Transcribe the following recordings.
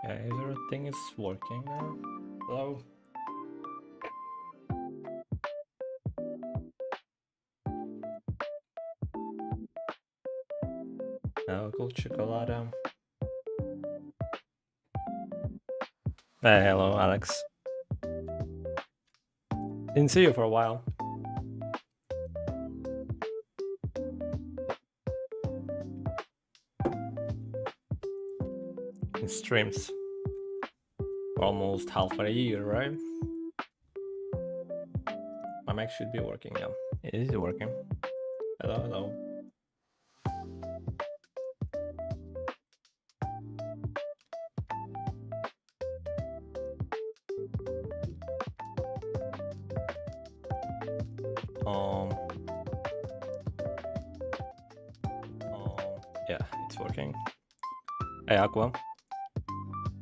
Okay, everything is working now. Hello. Go chocolate. Hey, hello, Alex. Didn't see you for a while. In streams. Almost half a year, right? My mic should be working, yeah. It is working. Hello, hello. Yeah, it's working. Hey, Aqua.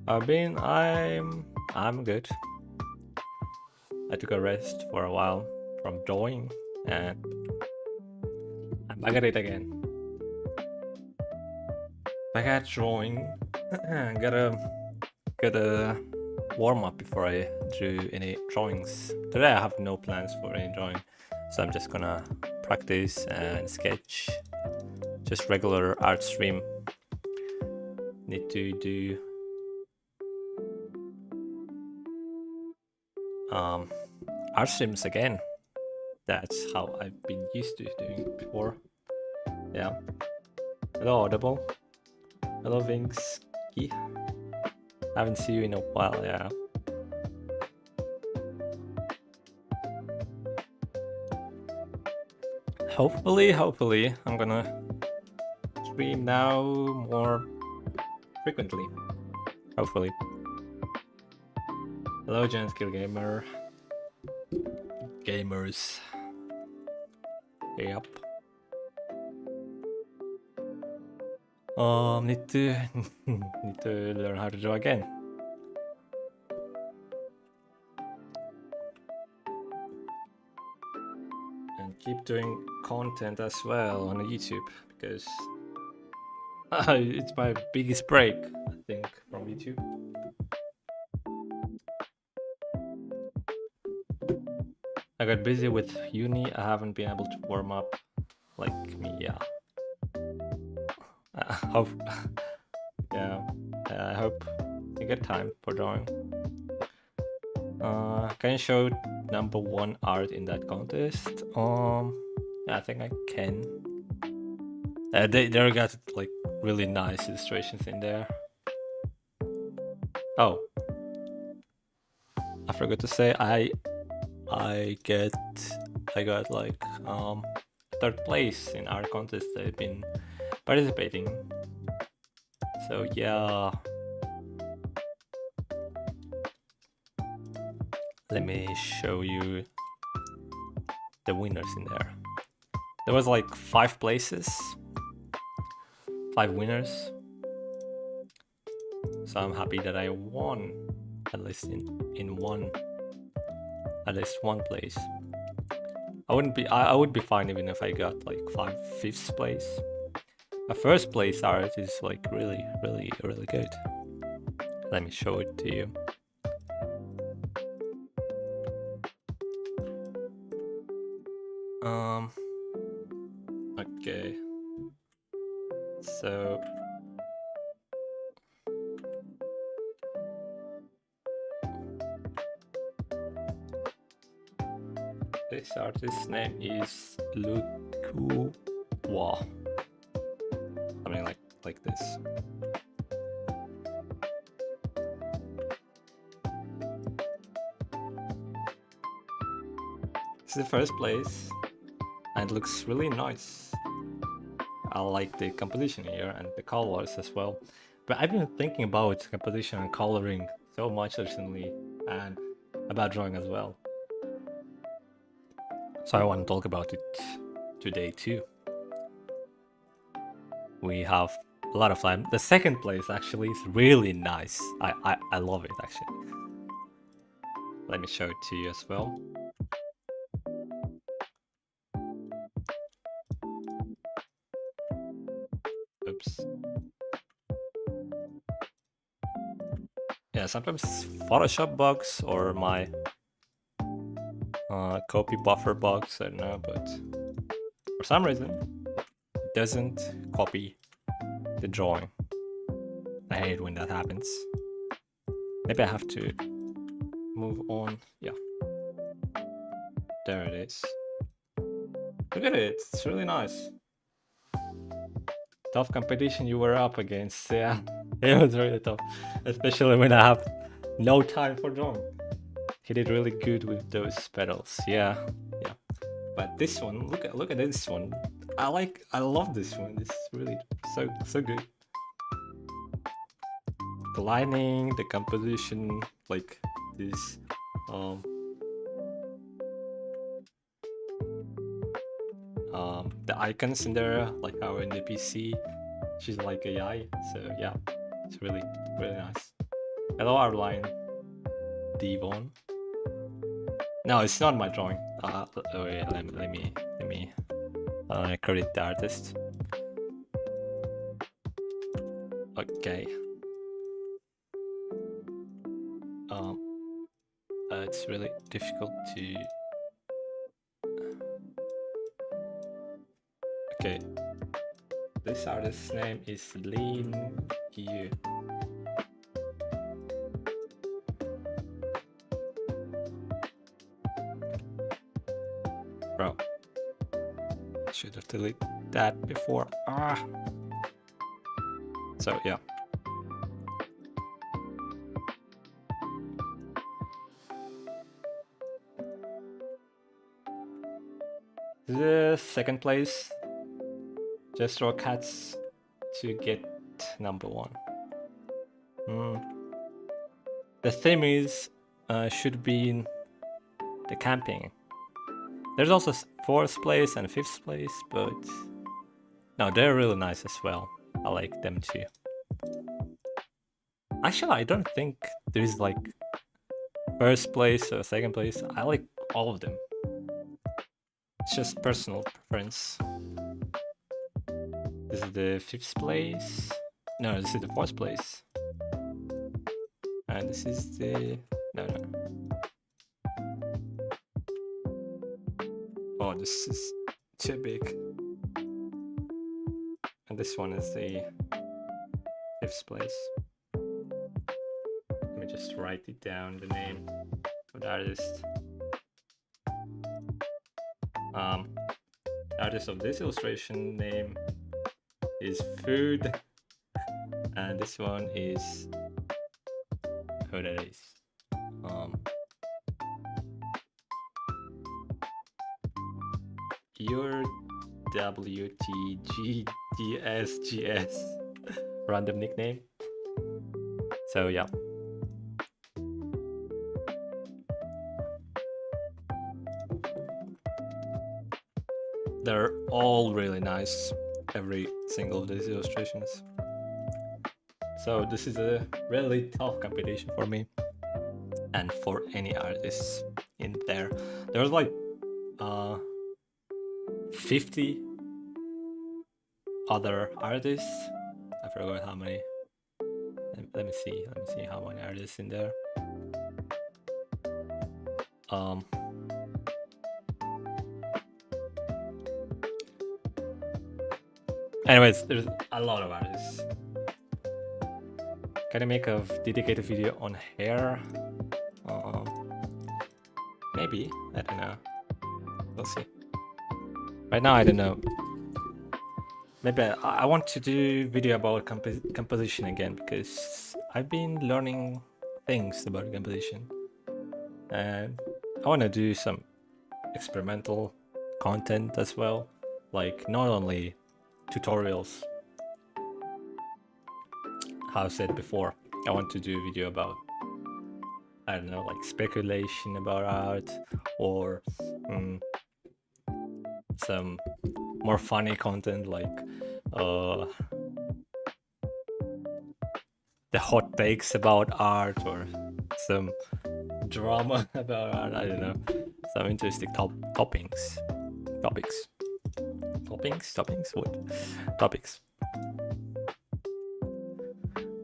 I'm good. I took a rest for a while from drawing, and I'm back at it again. Back at drawing. gotta warm up before I do any drawings. Today I have no plans for any drawing, so I'm just gonna practice and sketch. Just regular art stream. Need to do art streams again. That's how I've been used to doing it before. Yeah. Hello, Audible. Hello, Vinsky. Haven't seen you in a while, yeah. Hopefully, I'm gonna stream now more frequently. Hopefully. Hello, Giant Skill Gamer. Gamers. Yep. Need to learn how to draw again. And keep doing content as well on YouTube, because it's my biggest break, I think, from YouTube. I got busy with uni. I haven't been able to warm up like me. Yeah. I hope you get time for drawing. Can you show #1 art in that contest? Yeah, I think I can. They got like really nice illustrations in there. Oh, I forgot to say I got like 3rd place in art contest I've been participating. So yeah. Let me show you the winners in there. There was like 5 places, 5 winners. So I'm happy that I won at least in one, at least one place. I would be fine even if I got like 5th place. A 1st place art is like really good. Let me show it to you. Okay. So this artist's name is Lukuwa. Something like this. This is the 1st place, and it looks really nice. I like the composition here and the colors as well. But I've been thinking about composition and coloring so much recently, and about drawing as well. So I want to talk about it today too. We have a lot of time. The 2nd place actually is really nice. I love it actually. Let me show it to you as well. Yeah, sometimes Photoshop bugs or my copy buffer bugs, I don't know, but for some reason it doesn't copy the drawing. I hate when that happens. Maybe I have to move on. Yeah, there it is. Look at it, it's really nice. Tough competition you were up against, yeah. It was really tough, especially when I have no time for drawing. He did really good with those pedals, yeah. But this one, look at this one. I love this one. This is really so good. The lighting, the composition, like this, the icons in there, like how in the PC, she's like AI. So yeah, it's really nice. Hello, Arline, Devon. No, it's not my drawing. Oh wait, let me credit the artist. Okay. It's really difficult to. Okay. This artist's name is Lin Yu. Bro, should have deleted that before. So yeah. The second place. Just draw cats to get number 1. The theme is should be in the camping. There's also 4th place and 5th place, but no, they're really nice as well. I like them too. Actually, I don't think there's like 1st place or 2nd place. I like all of them. It's just personal preference. This is the 5th place. No, this is the 4th place. And this is the... No. Oh, this is too big. And this one is the 5th place. Let me just write it down, the name of the artist. The artist of this illustration name is Food, and this one is who that is. Your WTGGSGS random nickname. So yeah. They're all really nice, every single of these illustrations. So this is a really tough competition for me and for any artists in there. There's like 50 other artists. I forgot how many. Let me see how many artists in there. Anyways, there's a lot of artists. Can I make a dedicated video on hair? Maybe, I don't know. We'll see. Right now, I don't know. Maybe I want to do video about composition again, because I've been learning things about composition. And I want to do some experimental content as well. Like, not only tutorials. How I said before, I want to do a video about, I don't know, like speculation about art, or some more funny content, like the hot takes about art, or some drama about art. I don't know, some interesting topics. What?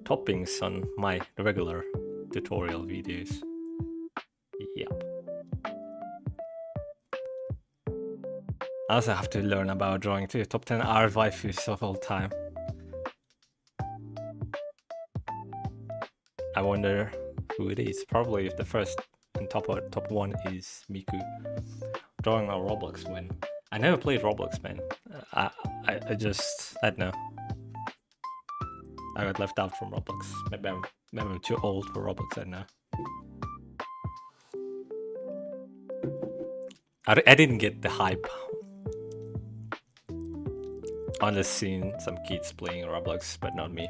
Topics on my regular tutorial videos. Yep. I also have to learn about drawing too. Top 10 art waifus of all time. I wonder who it is. Probably the first and top one is Miku. Drawing on Roblox when I never played Roblox, man. I don't know. I got left out from Roblox. Maybe I'm too old for Roblox. I don't know. I didn't get the hype. Only seen some kids playing Roblox, but not me.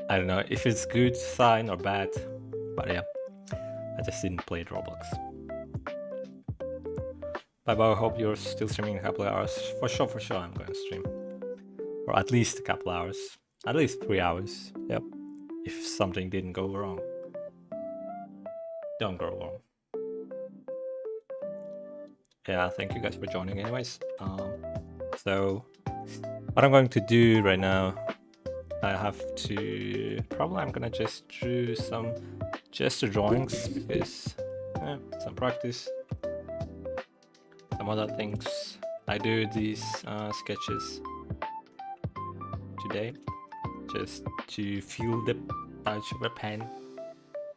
I don't know if it's good sign or bad, but yeah, I just didn't play Roblox. Bye bye. I hope you're still streaming in a couple of hours. For sure, I'm going to stream, or at least a couple hours, at least 3 hours. Yep. If something didn't go wrong, don't go wrong. Yeah, thank you guys for joining anyways. So what I'm going to do right now, I have to I'm gonna just do some gesture drawings because some practice, some other things. I do these sketches today just to feel the touch of a pen.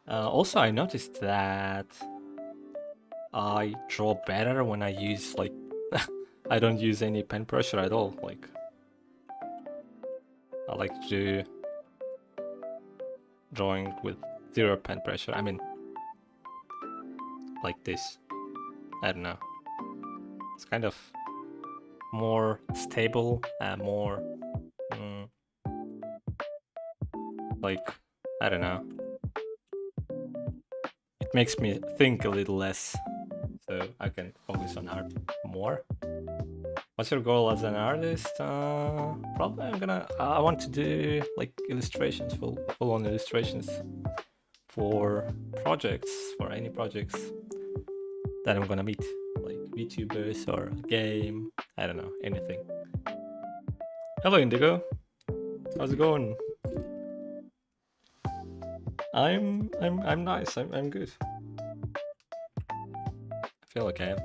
Also, I noticed that I draw better when I use like I don't use any pen pressure at all. Like I like to do drawing with zero pen pressure. I mean, like this. I don't know. It's kind of more stable and more like, I don't know. It makes me think a little less, so I can focus on art more. What's your goal as an artist? Probably I want to do like illustrations, full-on illustrations for projects, for any projects that I'm gonna meet, like VTubers or a game, I don't know, anything. Hello Indigo, how's it going? I'm nice, I'm good. I feel okay.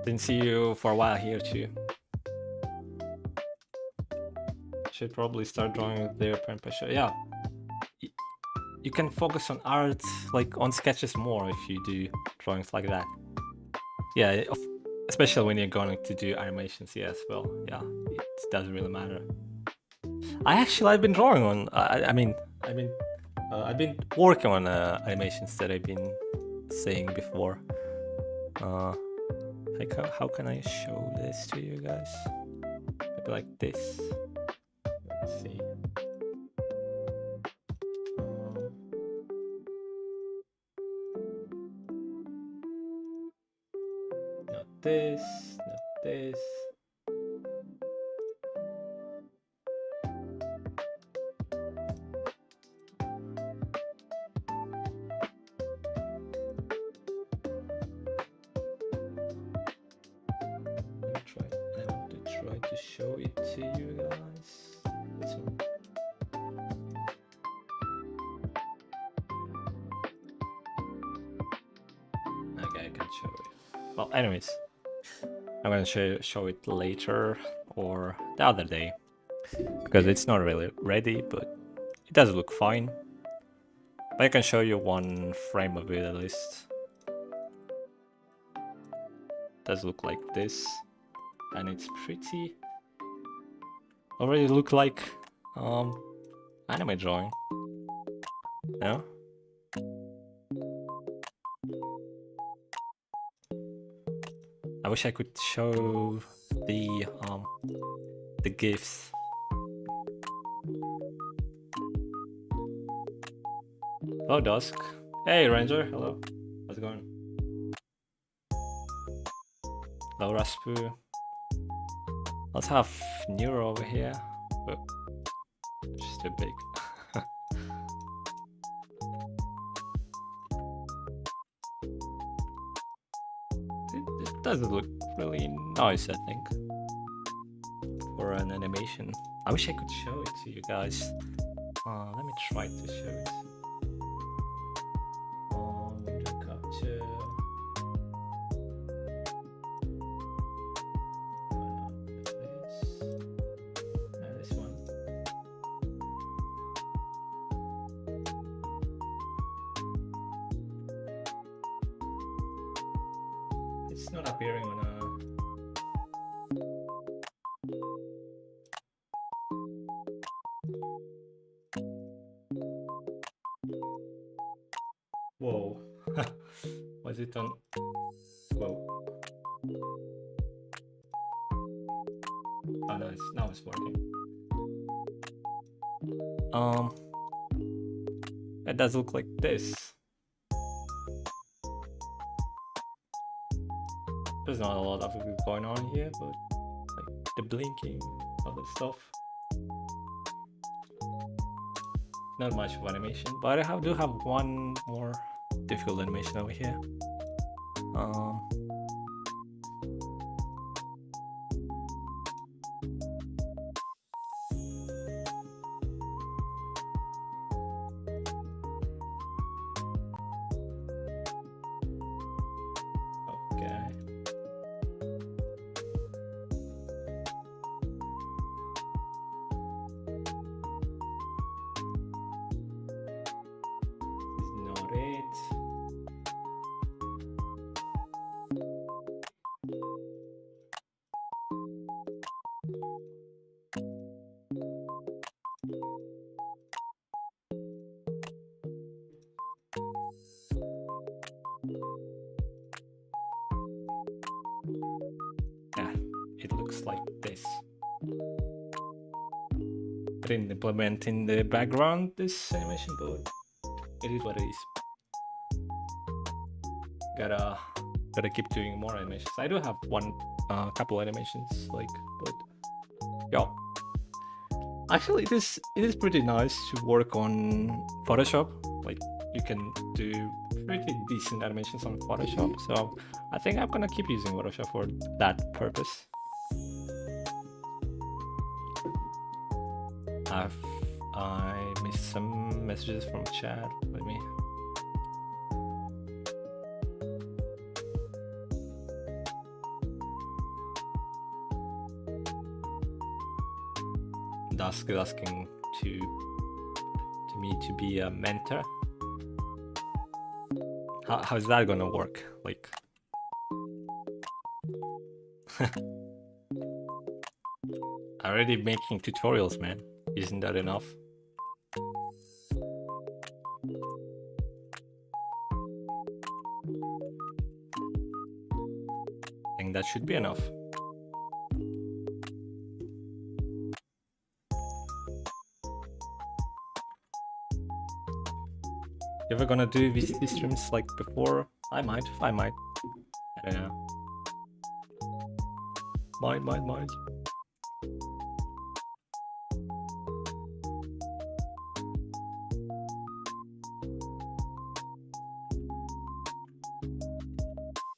Didn't see you for a while here too. Should probably start drawing with their pen pressure. Yeah, you can focus on art, like on sketches more if you do drawings like that. Yeah, especially when you're going to do animations here as well. Yeah, it doesn't really matter. I've been drawing on. I've been working on animations that I've been saying before. How can I show this to you guys? Maybe like this. Let's see. Not this, not this. I want to try to show it to you guys. This one. Okay, I can show it. Well, anyways, I'm gonna show it later or the other day because it's not really ready, but it does look fine. But I can show you one frame of it at least. It does look like this, and it's pretty. Already look like anime drawing. No? I wish I could show the GIFs. Hello, Dusk. Hey, Ranger. Hello. How's it going? Hello, Raspu. Let's have Neuro over here. Oh, she's too big. It doesn't look really nice, I think. for an animation. I wish I could show it to you guys. Let me try to show it. Capture. This one. It's not appearing on a. Whoa. Was it on? Whoa. Oh no, now it's working. It does look like this. There's not a lot of it going on here, but like the blinking, other stuff. Not much of animation, but I do have one more difficult animation over here. Okay. This is not it. Yeah, it looks like this. I didn't implement in the background this animation, but it is what it is. Gotta keep doing more animations. I do have couple animations, like, but yeah. Actually, it is pretty nice to work on Photoshop. Like, you can do pretty decent animations on Photoshop. So I think I'm gonna keep using Photoshop for that purpose. I missed some messages from chat. Let me. Dusk is asking to me to be a mentor. How's that gonna work? Like, already making tutorials, man. Isn't that enough? I think that should be enough. You ever gonna do VCT streams like before? I might. I don't know. Might.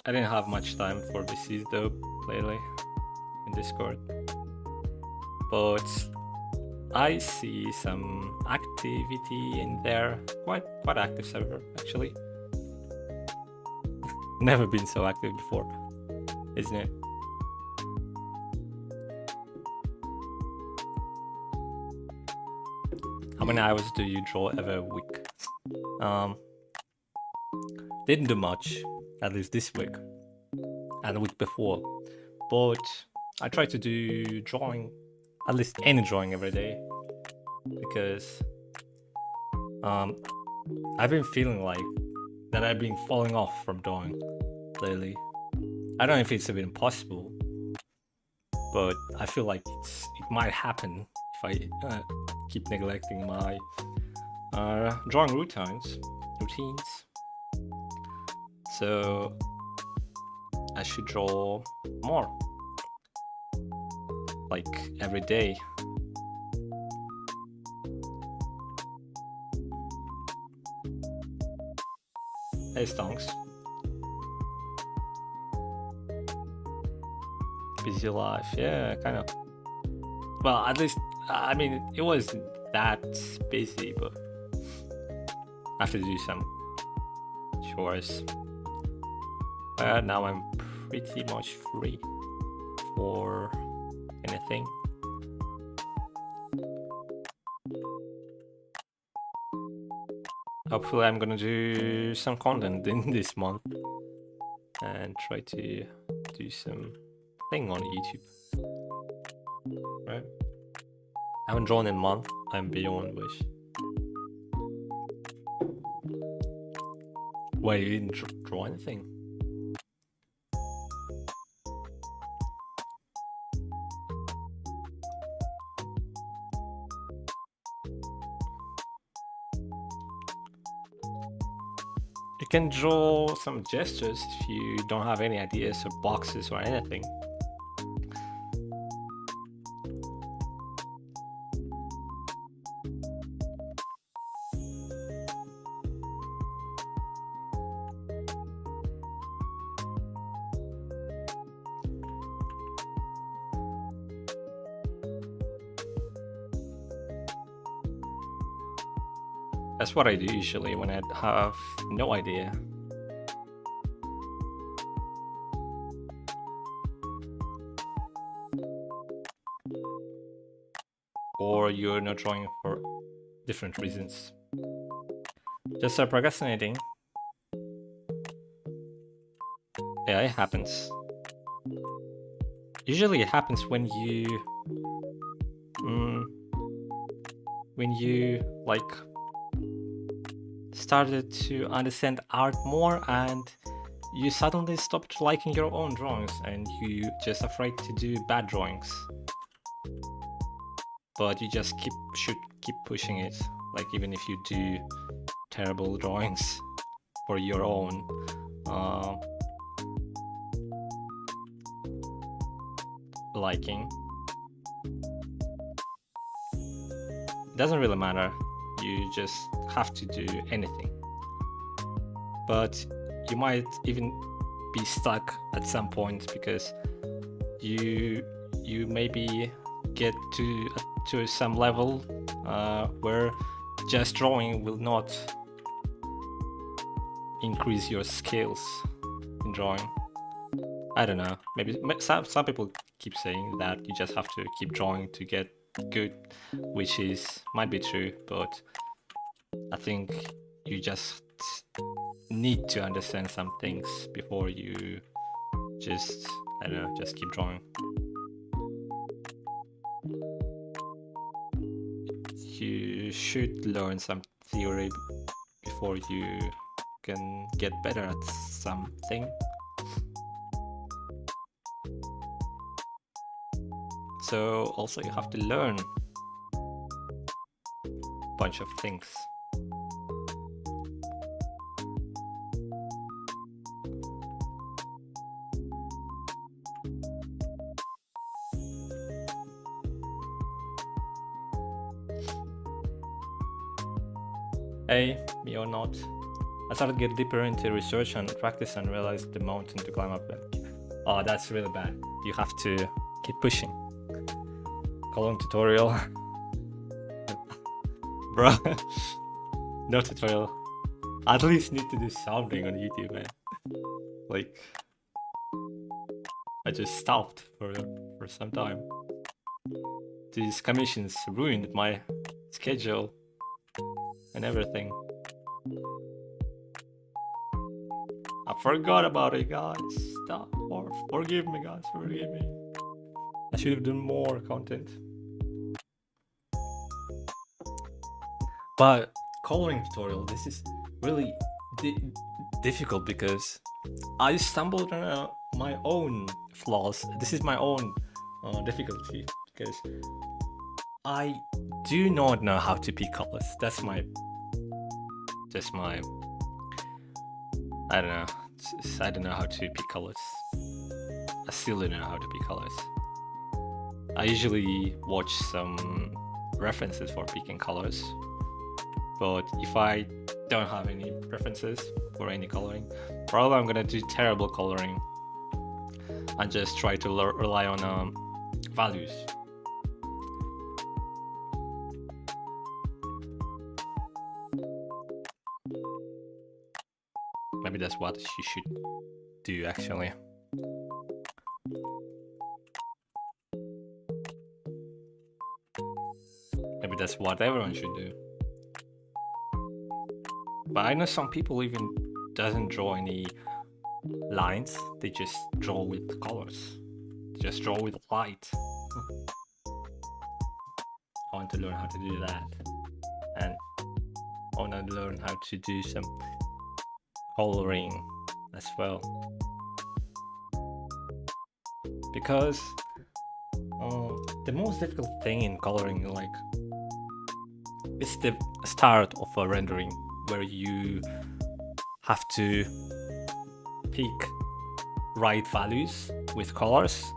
I didn't have much time for VCs though lately in Discord, but I see some activity in there. Quite active server actually. Never been so active before, isn't it? How many hours do you draw every week? Didn't do much, at least this week and the week before, but I try to do drawing, at least any drawing every day, because I've been feeling like that I've been falling off from drawing lately. I don't know if it's even possible, but I feel like it might happen if I keep neglecting my drawing routines. So I should draw more, like every day. Hey Stonks. Busy life, yeah, kind of. Well, at least, I mean, it wasn't that busy, but I have to do some chores. Now I'm pretty much free for anything. Hopefully I'm gonna do some content in this month and try to do some thing on YouTube. Right? I haven't drawn in a month. I'm beyond wish. Wait, you didn't draw anything? You can draw some gestures if you don't have any ideas or boxes or anything. That's what I do usually when I have no idea. Or you're not drawing for different reasons. Just procrastinating. Yeah, it happens. Usually it happens when you like started to understand art more and you suddenly stopped liking your own drawings and you just afraid to do bad drawings, but you just should keep pushing it, like even if you do terrible drawings for your own liking. It doesn't really matter, you just have to do anything, but you might even be stuck at some point because you maybe get to some level where just drawing will not increase your skills in drawing. I don't know, maybe some people keep saying that you just have to keep drawing to get good, which might be true, but I think you just need to understand some things before you just, I don't know, just keep drawing. You should learn some theory before you can get better at something. So also you have to learn a bunch of things. Hey, me or not. I started to get deeper into research and practice and realized the mountain to climb up. Oh, that's really bad. You have to keep pushing. Coloring tutorial. Bro, no tutorial. At least need to do something on YouTube, man. Like, I just stopped for some time. These commissions ruined my schedule and everything. I forgot about it, guys. Stop. Or forgive me, guys. Forgive me. I should have done more content. But coloring tutorial, this is really difficult because I stumbled on my own flaws. This is my own difficulty because I do not know how to pick colors. That's my I don't know. I don't know how to pick colors. I still don't know how to pick colors. I usually watch some references for picking colors, but if I don't have any preferences for any coloring, probably I'm gonna do terrible coloring and just try to rely on values. Maybe that's what you should do actually. Maybe that's what everyone should do. But I know some people even doesn't draw any lines, they just draw with colors. They just draw with light. I want to learn how to do that. And I want to learn how to do some coloring as well. Because the most difficult thing in coloring, like, it's the start of a rendering where you have to pick right values with colors,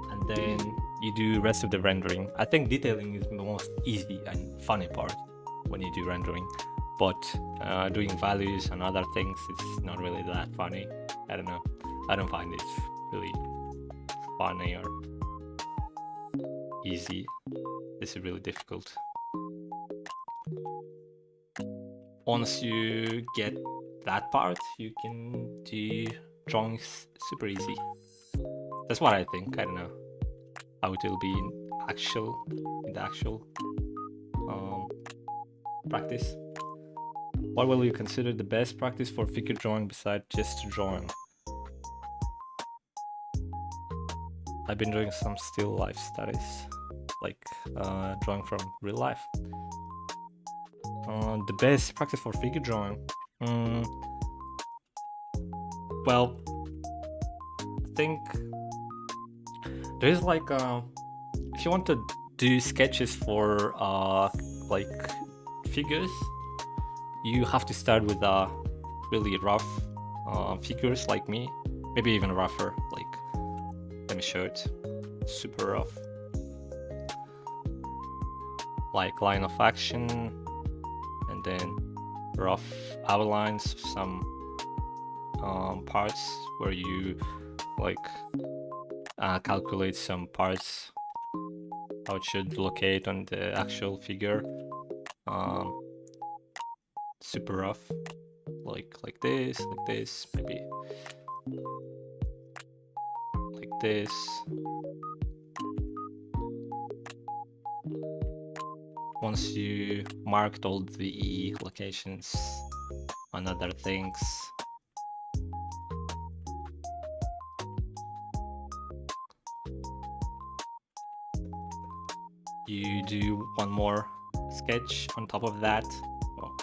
and then you do rest of the rendering. I think detailing is the most easy and funny part when you do rendering, but doing values and other things, it's not really that funny. I don't know. I don't find it really funny or easy. This is really difficult. Once you get that part, you can do drawings super easy. That's what I think. I don't know how it will be in the actual practice. What will you consider the best practice for figure drawing besides just drawing? I've been doing some still life studies, like drawing from real life. The best practice for figure drawing? Well, I think there's like if you want to do sketches for like figures, you have to start with really rough figures like me, maybe even rougher. Like, let me show it. Super rough, like line of action, and then rough outlines of some parts where you like calculate some parts, how it should locate on the actual figure. Super rough, like this, maybe like this. Once you marked all the locations on other things, you do one more sketch on top of that. Well,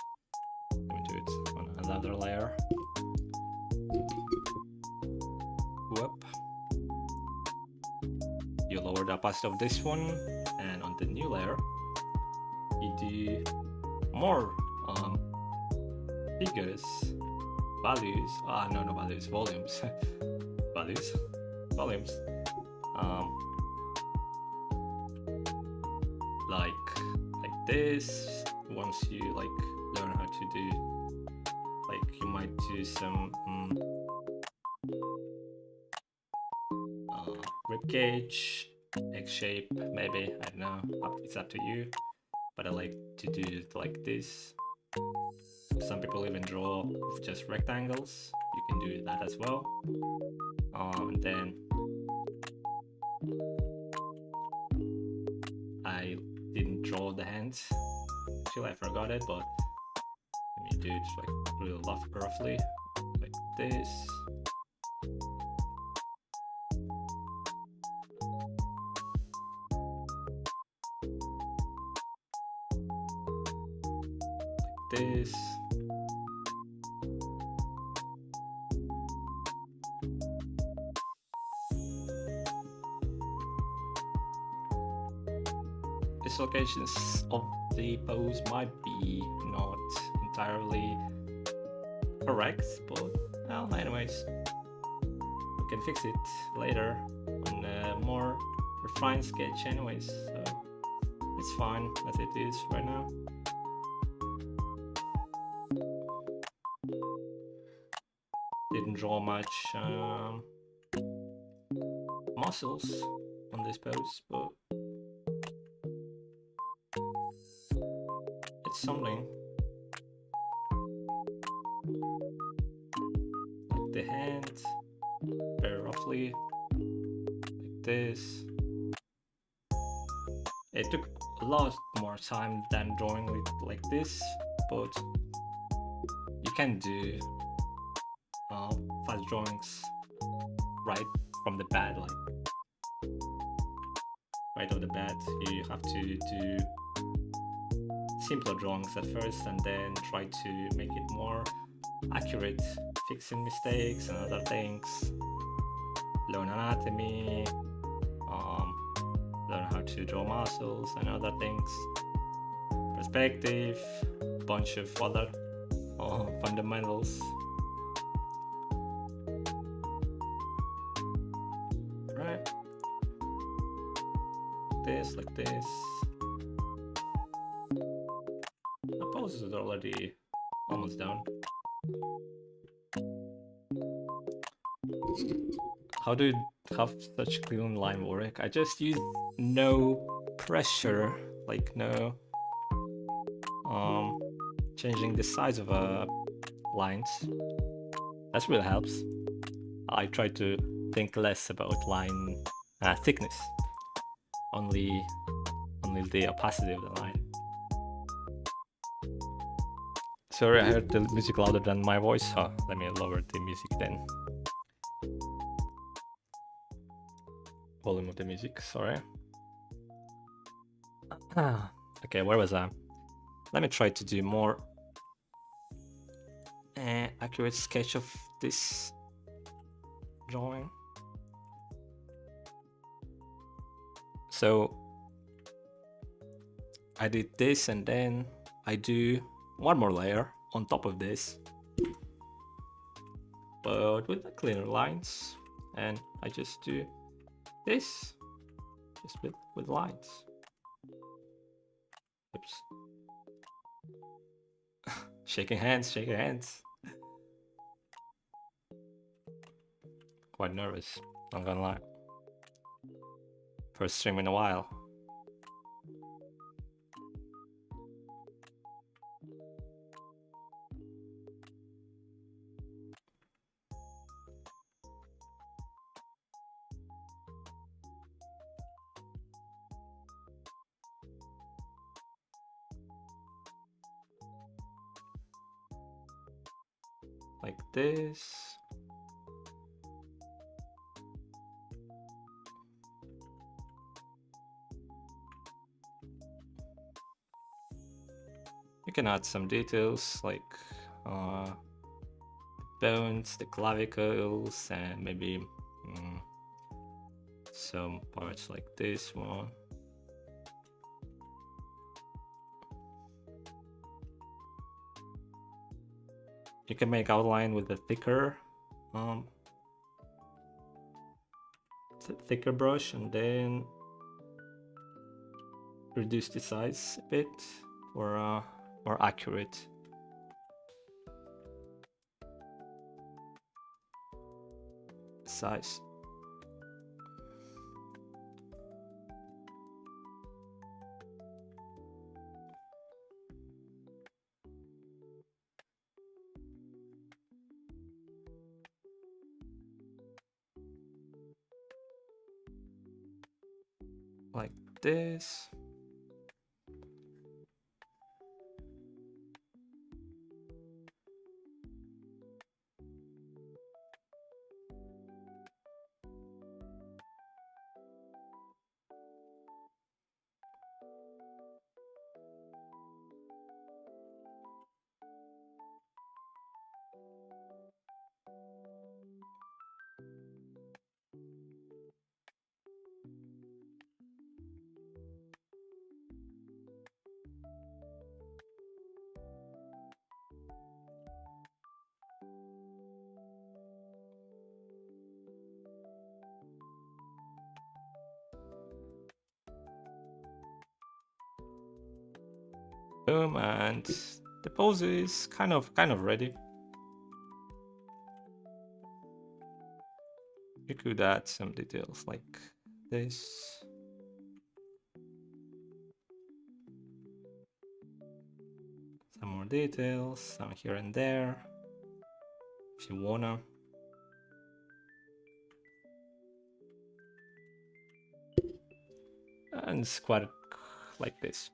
let me do it on another layer. Whoop. You lower the opacity of this one, and on the new layer, you do more figures, values. No values, volumes. volumes. Like this. Once you like learn how to do, like, you might do some rib cage, egg shape, maybe. I don't know. It's up to you. But I like to do it like this. Some people even draw with just rectangles. You can do that as well. And then I didn't draw the hands. Actually, I forgot it, but let me do it like really roughly, like this. Like this. Dislocations of the pose might be not entirely correct, but well, anyways, we can fix it later on a more refined sketch anyways, so it's fine as it is right now. Didn't draw much muscles on this pose, but it's something. hand very roughly, like this. It took a lot more time than drawing it like this, but you can do fast drawings right from the bat, like right off the bat. You have to do simpler drawings at first and then try to make it more accurate, fixing mistakes and other things, learn anatomy, learn how to draw muscles and other things, perspective, bunch of other fundamentals. Right, like this. The pose is already almost done. How do you have such clean line work? I just use no pressure, like no changing the size of lines. That really helps. I try to think less about line thickness, only the opacity of the line. Sorry, I heard the music louder than my voice. Let me lower the music then. Volume of the music, sorry. Okay, where was I? Let me try to do more accurate sketch of this drawing. So I did this and then I do one more layer on top of this, but with the cleaner lines, and I just do this just with lines. Oops. Shaking hands. Quite nervous, not gonna lie. First stream in a while. Like this. You can add some details like bones, the clavicles, and maybe some parts like this one. You can make outline with a thicker brush and then reduce the size a bit for more accurate. Size. Like this. Boom, and the pose is kind of ready. You could add some details like this. Some more details, some here and there, if you wanna. and it's quite like this.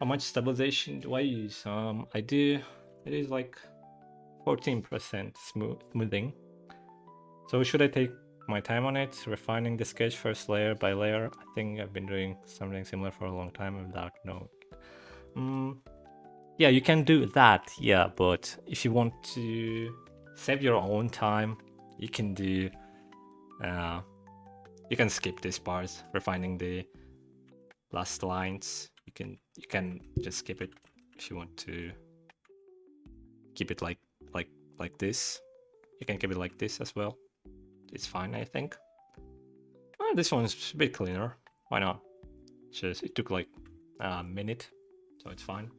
How much stabilization do I use? I do, it is like 14% smoothing. So should I take my time on it, refining the sketch first layer by layer? I think I've been doing something similar for a long time without knowing. Yeah, you can do that, yeah, but if you want to save your own time, you can do, you can skip these parts, refining the last lines. You can just skip it if you want to keep it like this. You can keep it like this as well. It's fine, I think. This one's a bit cleaner. Why not? Just it took like a minute, so it's fine.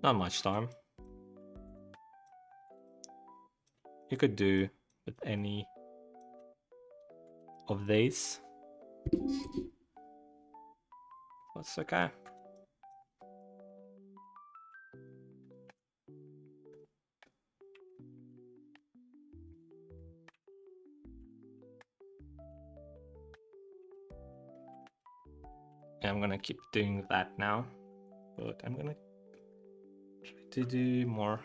Not much time. You could do with any of these. That's okay. Yeah, I'm gonna keep doing that now, but I'm gonna try to do more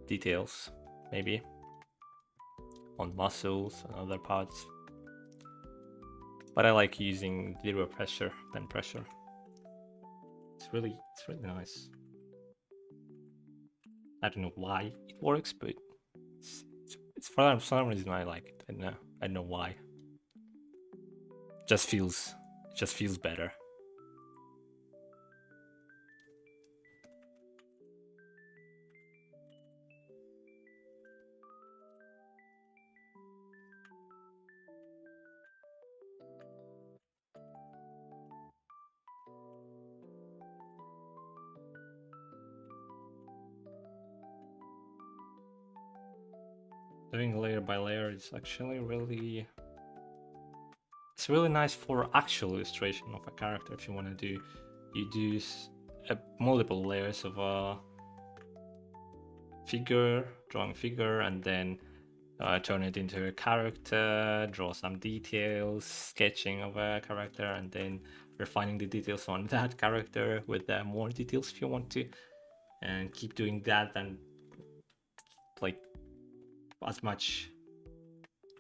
details, maybe on muscles and other parts. But I like using zero pressure than pressure. It's really nice. I don't know why it works, but it's for some reason I like it. I don't know why. It just feels better. Doing layer by layer is actually really... It's really nice for actual illustration of a character. If you want to do, you do multiple layers of a figure, drawing figure, and then turn it into a character, draw some details, sketching of a character, and then refining the details on that character with more details if you want to, and keep doing that, and like as much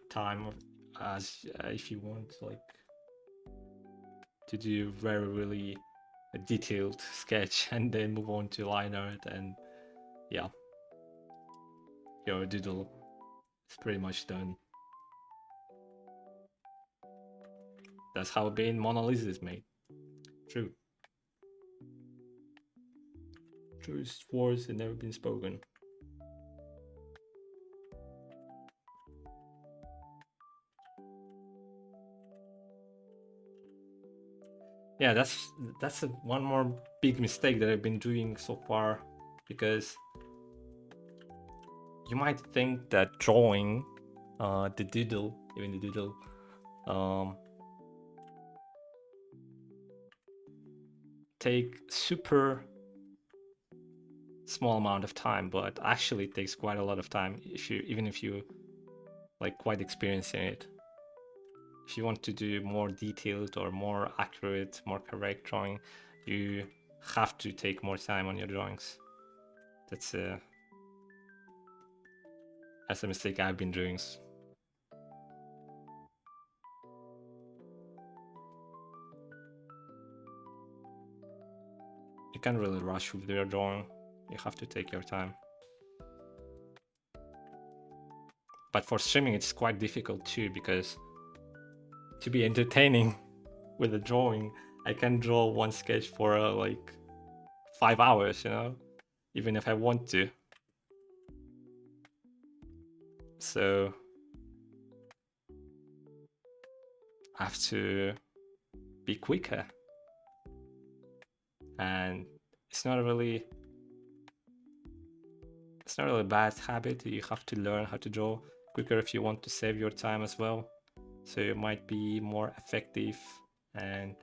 time as if you want, like to do very really a detailed sketch and then move on to line art, and yeah, your doodle is pretty much done. That's how being Mona Lisa is made. True. Truest words have never been spoken. Yeah, that's one more big mistake that I've been doing so far, because you might think that drawing the doodle, even the doodle, take super small amount of time, but actually it takes quite a lot of time even if you like quite experienced in it. If you want to do more detailed or more accurate, more correct drawing, you have to take more time on your drawings. That's a mistake I've been doing. You can't really rush with your drawing. You have to take your time. But for streaming, it's quite difficult too, because to be entertaining with a drawing, I can draw one sketch for like 5 hours, you know, even if I want to. So I have to be quicker, and it's not really a bad habit. You have to learn how to draw quicker if you want to save your time as well. So you might be more effective, and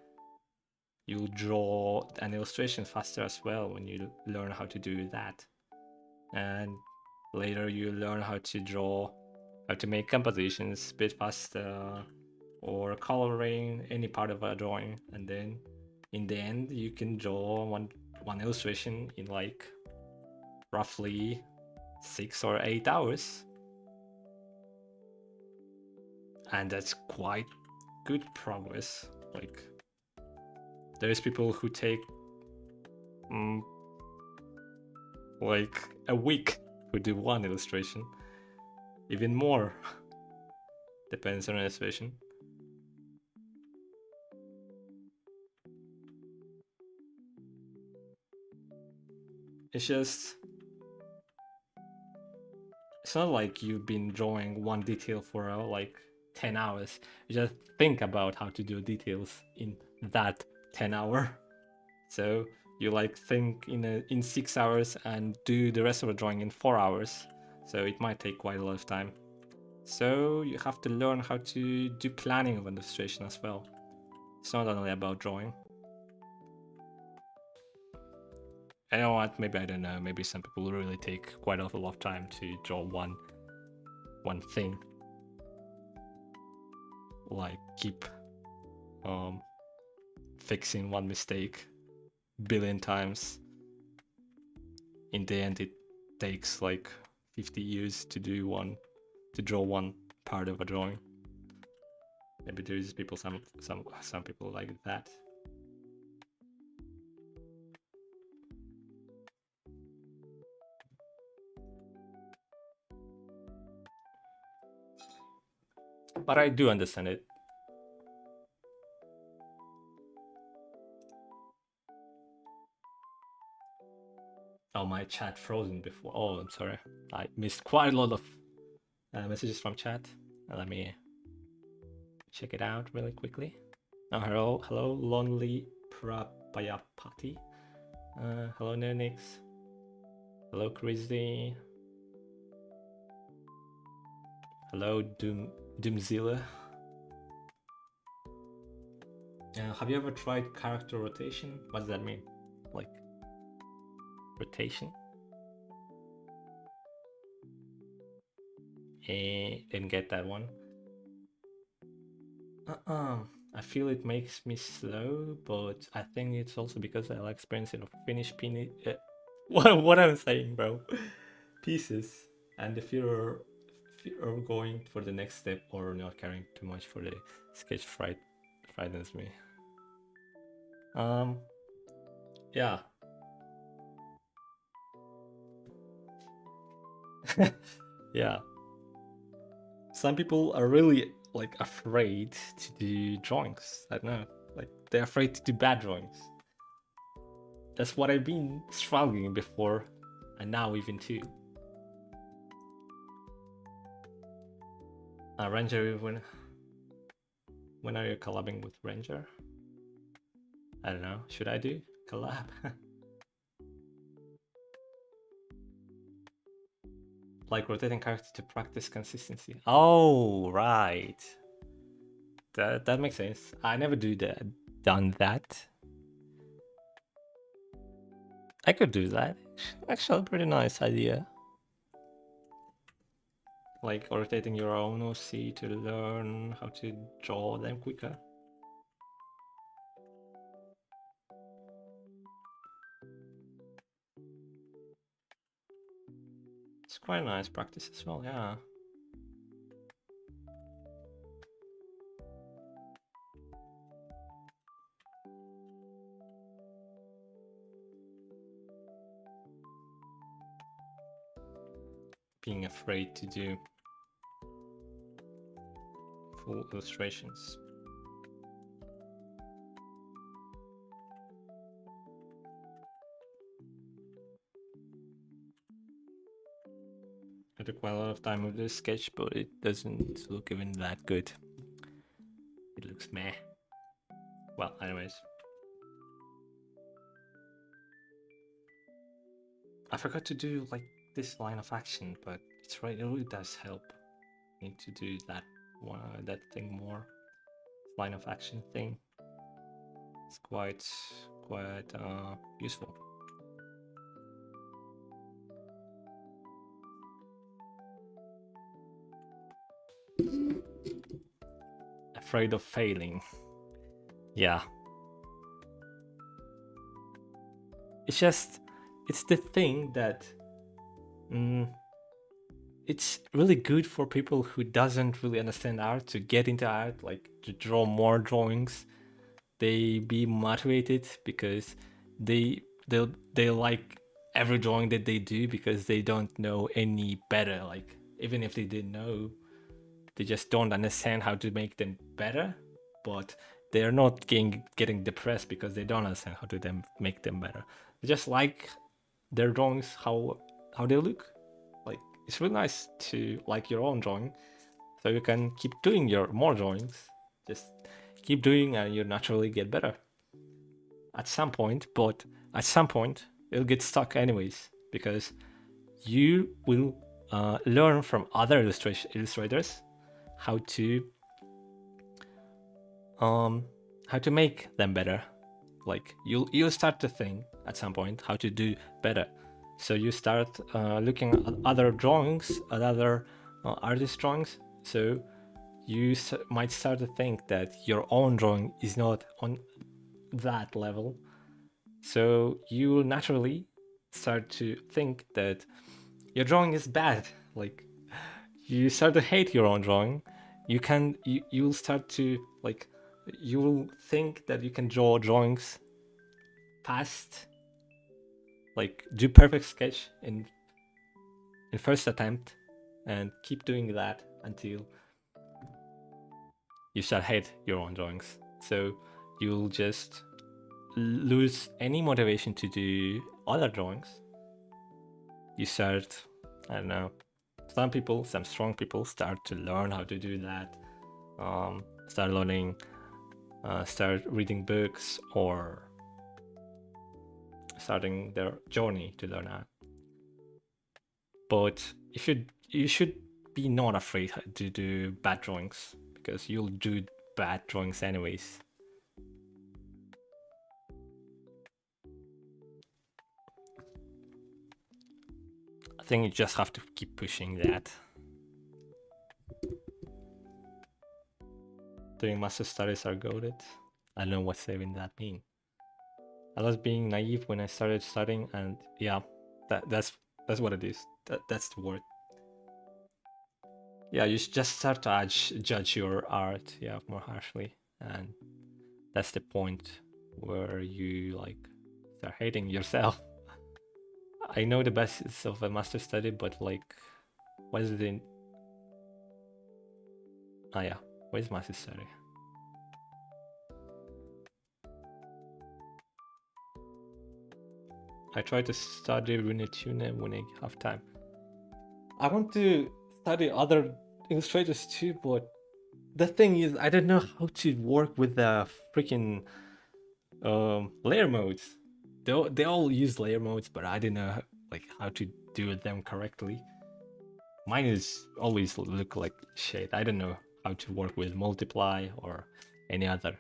you'll draw an illustration faster as well when you learn how to do that. And later you learn how to draw how to make compositions a bit faster, or coloring any part of a drawing, and then in the end you can draw one illustration in like roughly 6 or 8 hours, and that's quite good progress. Like, there's people who take like a week who do one illustration, even more. Depends on illustration. It's just, it's not like you've been drawing one detail for like 10 hours. You just think about how to do details in that 10 hour. So you like think in 6 hours and do the rest of the drawing in 4 hours. So it might take quite a lot of time. So you have to learn how to do planning of an illustration as well. It's not only about drawing. You know what? Maybe, I don't know. Maybe some people really take quite a lot of time to draw one thing. Like keep fixing one mistake billion times. In the end, it takes like 50 years to draw one part of a drawing. Maybe there's people, some people like that. But I do understand it. Oh, my chat frozen before. Oh, I'm sorry. I missed quite a lot of messages from chat. Let me check it out really quickly. Oh, hello, Lonely Prapayapati. Hello, Nernix. Hello, Chrissy. Hello, Doomzilla. Have you ever tried character rotation? What does that mean? Like rotation? Didn't get that one. I feel it makes me slow, but I think it's also because I like experiencing of finished what I'm saying, bro. Pieces, and the fear of going for the next step or not caring too much for the sketch frightens me. Yeah. Yeah. Some people are really like afraid to do drawings. I don't know. Like, they're afraid to do bad drawings. That's what I've been struggling before, and now even too. Ranger, when are you collabing with Ranger? I don't know. Should I do collab? Like rotating character to practice consistency. Oh, right. That makes sense. I never done that. I could do that. Actually, pretty nice idea. Like rotating your own OC to learn how to draw them quicker. It's quite a nice practice as well, yeah. Being afraid to do full illustrations. I took quite a lot of time with this sketch, but it doesn't look even that good. It looks meh. Well, anyways. I forgot to do like this line of action, but it's right, it really does help me to do that thing more. Line of action thing. It's quite useful. afraid of failing. Yeah. It's the thing that it's really good for people who doesn't really understand art to get into art, like to draw more drawings. They be motivated because they like every drawing that they do because they don't know any better. Like even if they didn't know, they just don't understand how to make them better. But they're not getting depressed because they don't understand how to make them better. They just like their drawings, how they look. Like it's really nice to like your own drawing, so you can keep doing your more drawings. Just keep doing, and you naturally get better at some point. But at some point, it'll get stuck anyways because you will learn from other illustrators how to make them better. Like you'll start to think at some point how to do better. So you start looking at other drawings, at other artist drawings. So you might start to think that your own drawing is not on that level. So you will naturally start to think that your drawing is bad. Like you start to hate your own drawing. You'll start to like, you will think that you can draw drawings fast, like do perfect sketch in first attempt, and keep doing that until you start hate your own drawings. So you'll just lose any motivation to do other drawings. You start, I don't know, some strong people start to learn how to do that, start learning, start reading books, or starting their journey to learn art. But you should be not afraid to do bad drawings, because you'll do bad drawings anyways. I think you just have to keep pushing that. Doing master studies are goated. I don't know what's even that mean. I was being naive when I started studying, and yeah, that's what it is. That's the word. Yeah, you just start to judge your art, yeah, more harshly, and that's the point where you like start hating yourself. I know the basis of a master study, but like, what is it in? Ah, yeah, what is master study? I try to study Runetune when I have time. I want to study other illustrators too, but the thing is, I don't know how to work with the freaking layer modes. They all use layer modes, but I don't know like how to do them correctly. Mine is always look like shit. I don't know how to work with multiply or any other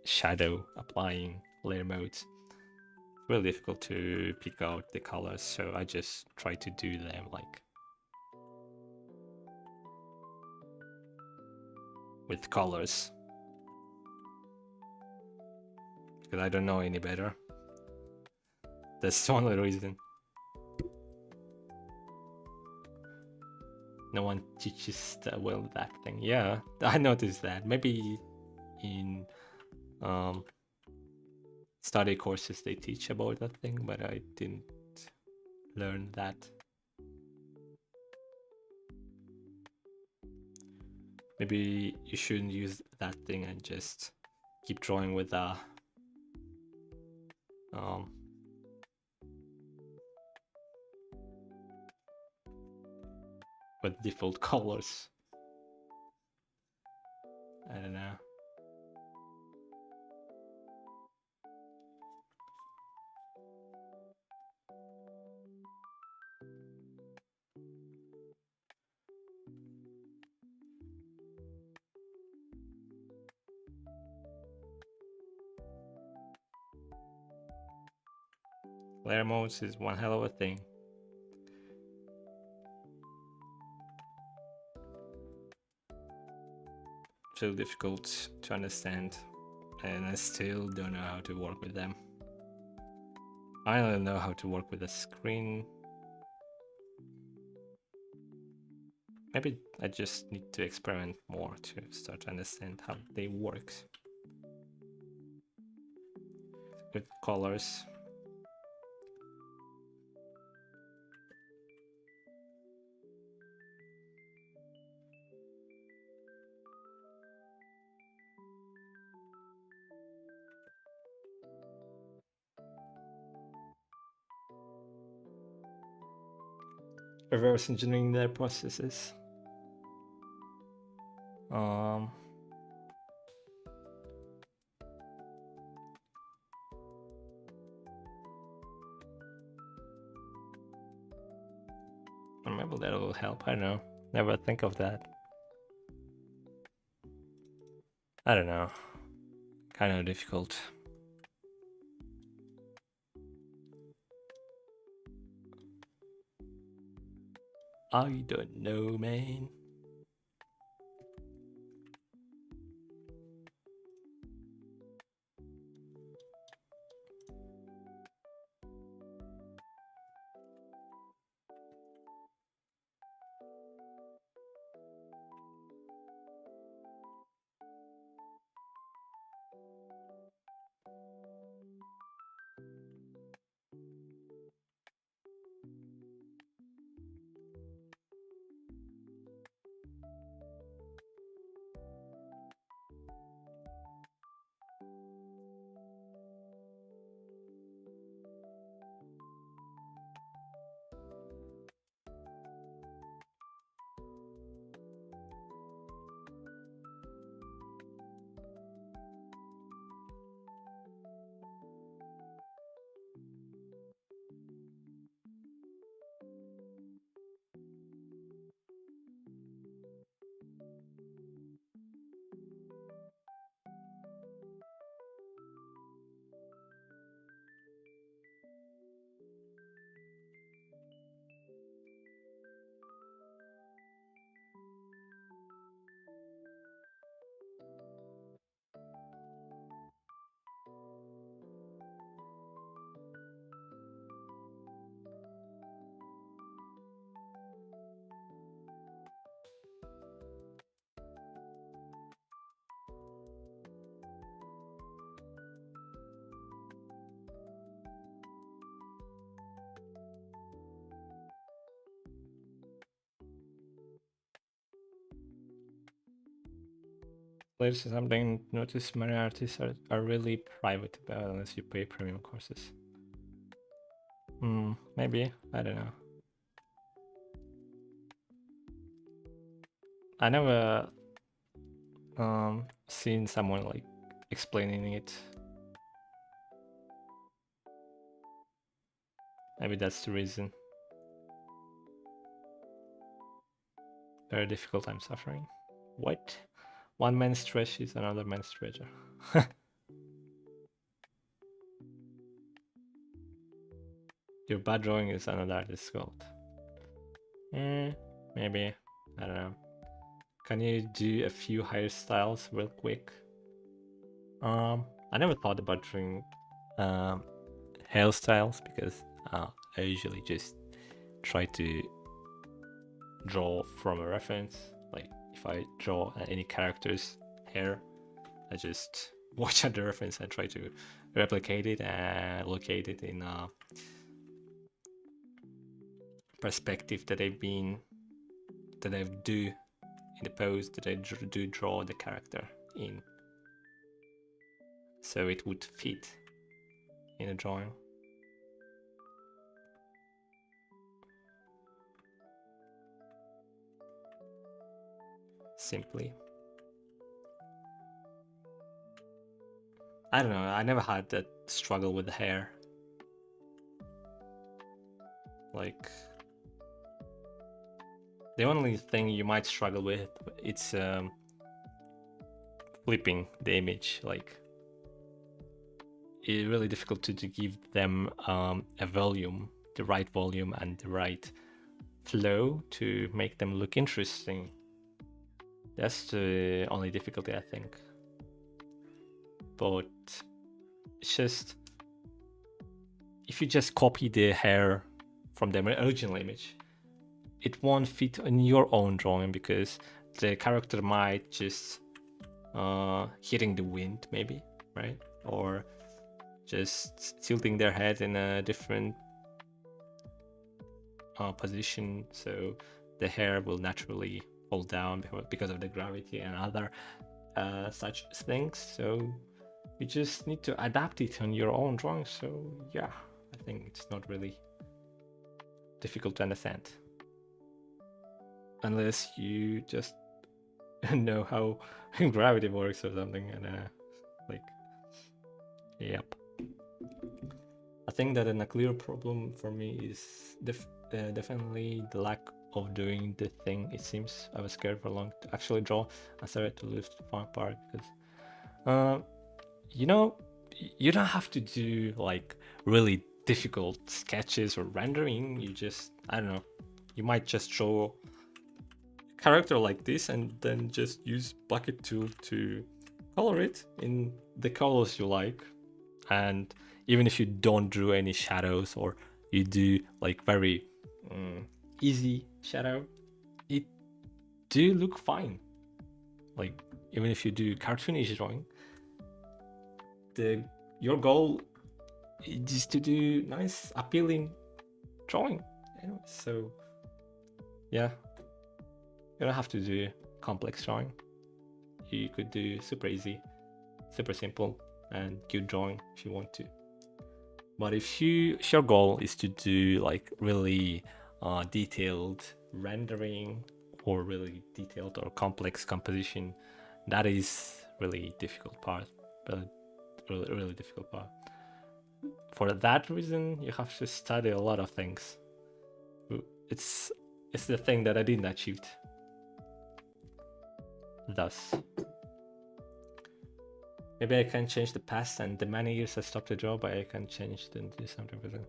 shadow applying layer modes. It's really difficult to pick out the colors, so I just try to do them like with colors, because I don't know any better. That's the only reason. No one teaches well that thing. Yeah, I noticed that. Maybe in study courses they teach about that thing, but I didn't learn that. Maybe you shouldn't use that thing and just keep drawing with default colors. I don't know. Layer modes is one hell of a thing. so difficult to understand, and I still don't know how to work with them. I don't know how to work with a screen. Maybe I just need to experiment more to start to understand how they work. With colors. Reverse engineering their processes. Maybe that will help. I don't know. Never think of that. I don't know. Kind of difficult. I don't know, man. There's something notice many artists are really private about unless you pay premium courses. Maybe. I don't know. I never seen someone like explaining it. Maybe that's the reason. Very difficult I'm suffering. What? One man's trash is another man's treasure. Your bad drawing is another artist's gold. Maybe. I don't know. Can you do a few hairstyles real quick? I never thought about doing hairstyles because I usually just try to draw from a reference. Like if I draw any character's hair, I just watch at the reference and try to replicate it and locate it in a perspective that I've do in the pose that I do draw the character in, so it would fit in a drawing. Simply. I don't know, I never had that struggle with the hair. Like, the only thing you might struggle with, it's flipping the image. Like, it's really difficult to give them a volume, the right volume and the right flow to make them look interesting. That's the only difficulty, I think. But it's just, if you just copy the hair from the original image, it won't fit in your own drawing because the character might just hitting the wind, maybe, right? Or just tilting their head in a different position, so the hair will naturally fall down because of the gravity and other such things. So you just need to adapt it on your own drawing. So yeah, I think it's not really difficult to understand, unless you just know how gravity works or something. And like, yep. I think that a clear problem for me is definitely the lack of doing the thing. It seems I was scared for long to actually draw. I started to lose the fun part because, you know, you don't have to do like really difficult sketches or rendering. You just, I don't know, you might just draw a character like this and then just use bucket tool to color it in the colors you like. And even if you don't draw any shadows, or you do like very easy shadow, it do look fine. Like, even if you do cartoonish drawing, your goal is to do nice, appealing drawing. Anyway, so yeah, you don't have to do complex drawing. You could do super easy, super simple, and cute drawing if you want to. But if your goal is to do like really detailed rendering or really detailed or complex composition, that is really difficult part. Really difficult part. For that reason, you have to study a lot of things. It's the thing that I didn't achieve. Thus, maybe I can change the past and the many years I stopped the draw, but I can change and do something with it.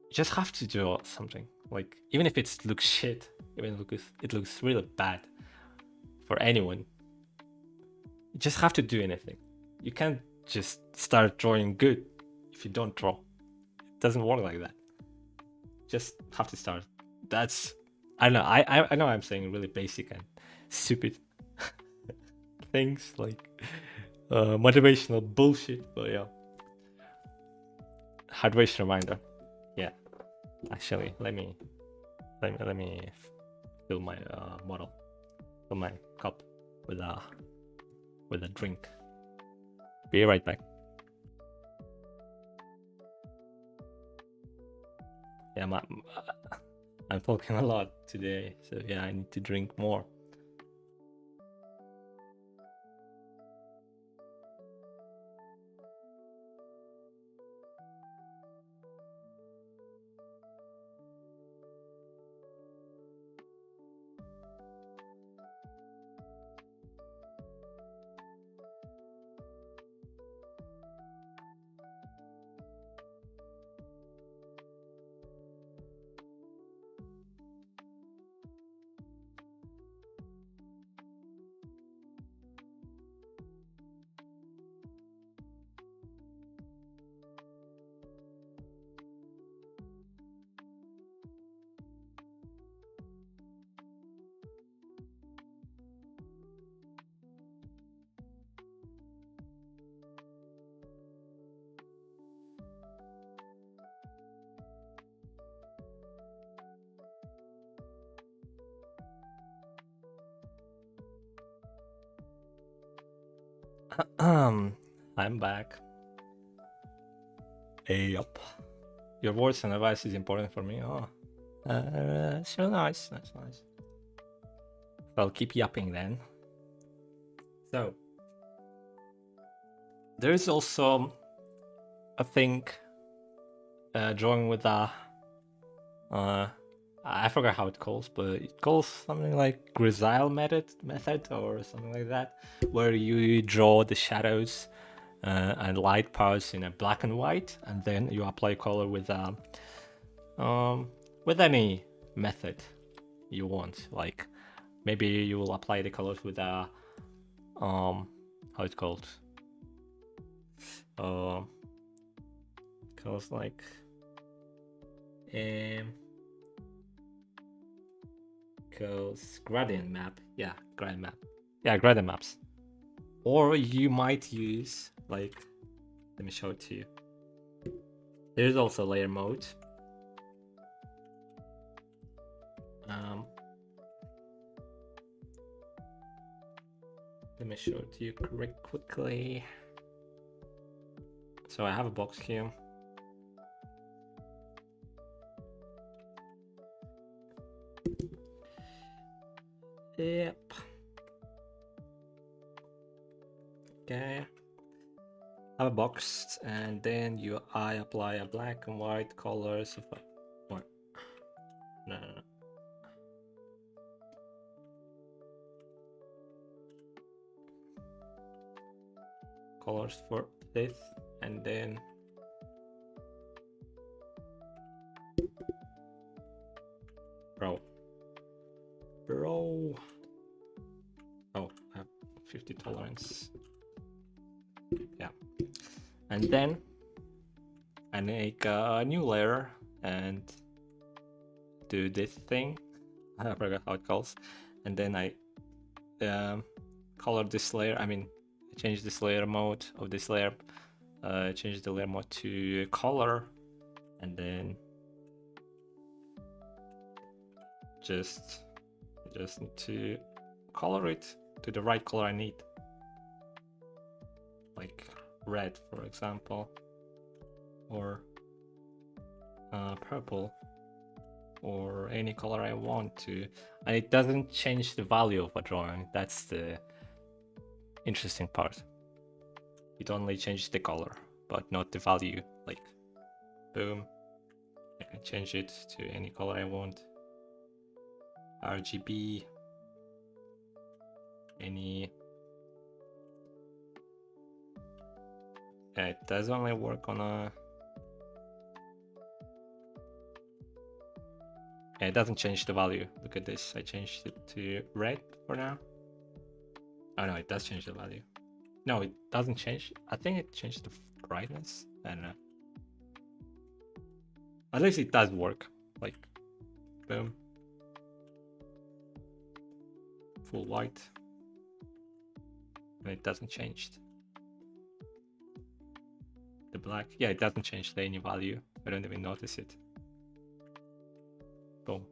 You just have to do something. Like, even if it looks shit, even if it looks really bad for anyone, you just have to do anything. You can't just start drawing good if you don't draw. It doesn't work like that. Just have to start. That's, I don't know. I know I'm saying really basic and stupid things like motivational bullshit, but yeah. Hydration reminder. Yeah. Actually, let me fill my bottle, fill my cup with a drink. Be right back. Yeah, I'm talking a lot today, so yeah, I need to drink more. I'm back. Hey up. Your words and advice is important for me. Oh, that's so nice. That's nice. I'll keep yapping then. So, there is also, I think, drawing with a, I forgot how it calls, but it calls something like Grisaille method or something like that, where you draw the shadows and light parts in a black and white, and then you apply color with any method you want, like maybe you will apply the colors with a how it's called, colors like goes gradient map. Yeah, gradient map. Yeah, gradient maps. Or you might use like, let me show it to you. There's also layer mode. Let me show it to you quickly. So I have a box here. Yep. Okay. I have a box, and then I apply a black and white colors of what? No. Colors for this, and then bro. Oh, I have 50 tolerance. Yeah, and then I make a new layer and do this thing. I forgot how it calls. And then I color this layer. I mean, change this layer mode of this layer. Change the layer mode to color, and then just need to color it to the right color I need, like red, for example, or purple, or any color I want to. And it doesn't change the value of a drawing. That's the interesting part. It only changes the color, but not the value. Like, boom, I can change it to any color I want. RGB, any. Yeah, it does only work on a. Yeah, it doesn't change the value. Look at this. I changed it to red for now. Oh no, it does change the value. No, it doesn't change. I think it changed the brightness. I don't know. At least it does work. Like, boom. Full white. And it doesn't change. The black. Yeah, it doesn't change any value. I don't even notice it. Boom.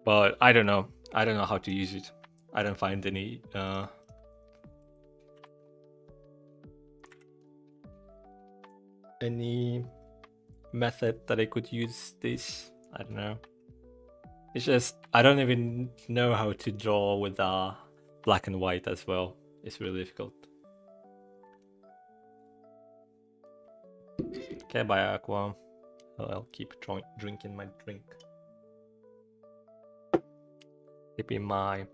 But I don't know. I don't know how to use it. I don't find any method that I could use this. I don't know. It's just I don't even know how to draw with black and white as well. It's really difficult. Okay, bye Aqua. I'll keep drinking my drink. Sipping my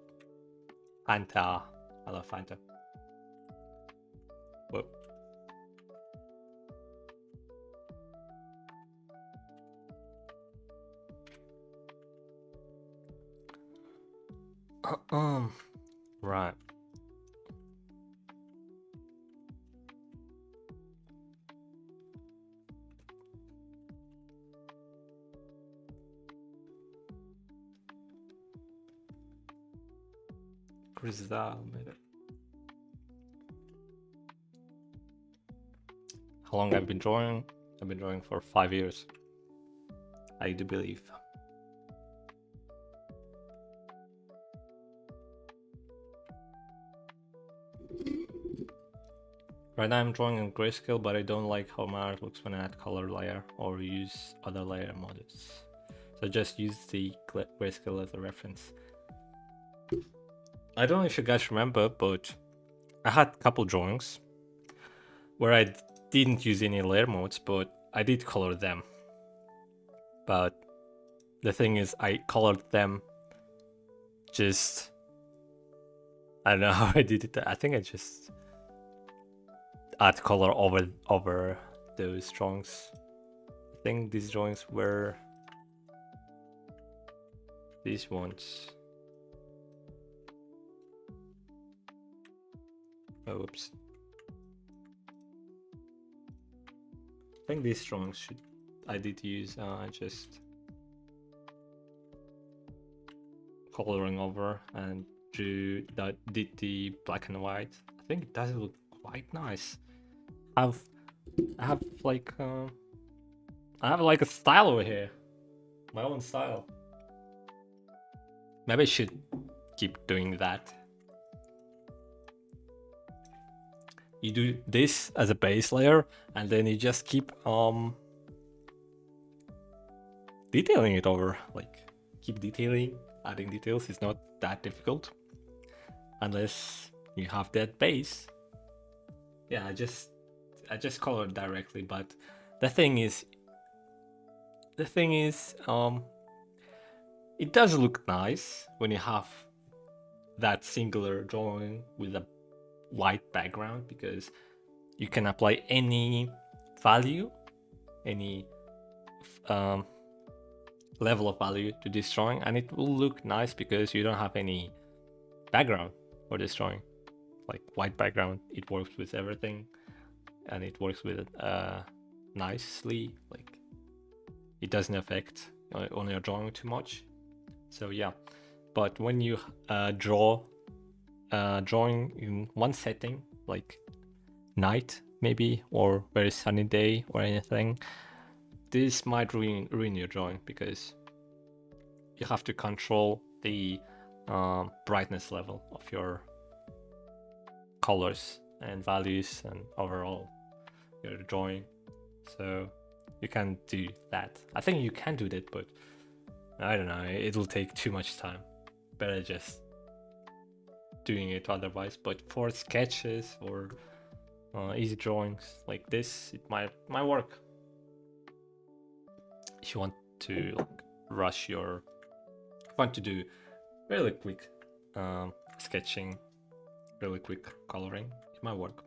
Fanta. I love Fanta. Whoa. Right. Crystal made it. How long I've been drawing? I've been drawing for 5 years. I do believe. Right now I'm drawing in grayscale, but I don't like how my art looks when I add color layer or use other layer modes. So just use the grayscale as a reference. I don't know if you guys remember, but I had a couple drawings where I didn't use any layer modes, but I did color them. But the thing is, I colored them just... I don't know how I did it. I think I just add color over those drawings. I think these drawings were these ones. Oh, oops. I think these drawings I did use just coloring over and did the black and white. I think it does look quite nice. I have like a style over here, my own style. Maybe I should keep doing that. You do this as a base layer, and then you just keep detailing it over. Like, keep detailing, adding details. It's not that difficult, unless you have that base. Yeah, I just colored directly, but the thing is, it does look nice when you have that singular drawing with a white background, because you can apply any value, any level of value to this drawing, and it will look nice because you don't have any background for this drawing. Like, white background, it works with everything, and it works with it nicely. Like, it doesn't affect on your drawing too much. So yeah, but when you draw drawing in one setting, like night maybe, or very sunny day or anything, this might ruin your drawing, because you have to control the brightness level of your colors and values and overall your drawing. So you can do that. I think you can do that, but I don't know, it'll take too much time. Better just doing it otherwise. But for sketches or easy drawings like this, it might work. If you want to like rush your, if you want to do really quick sketching, really quick coloring, it might work.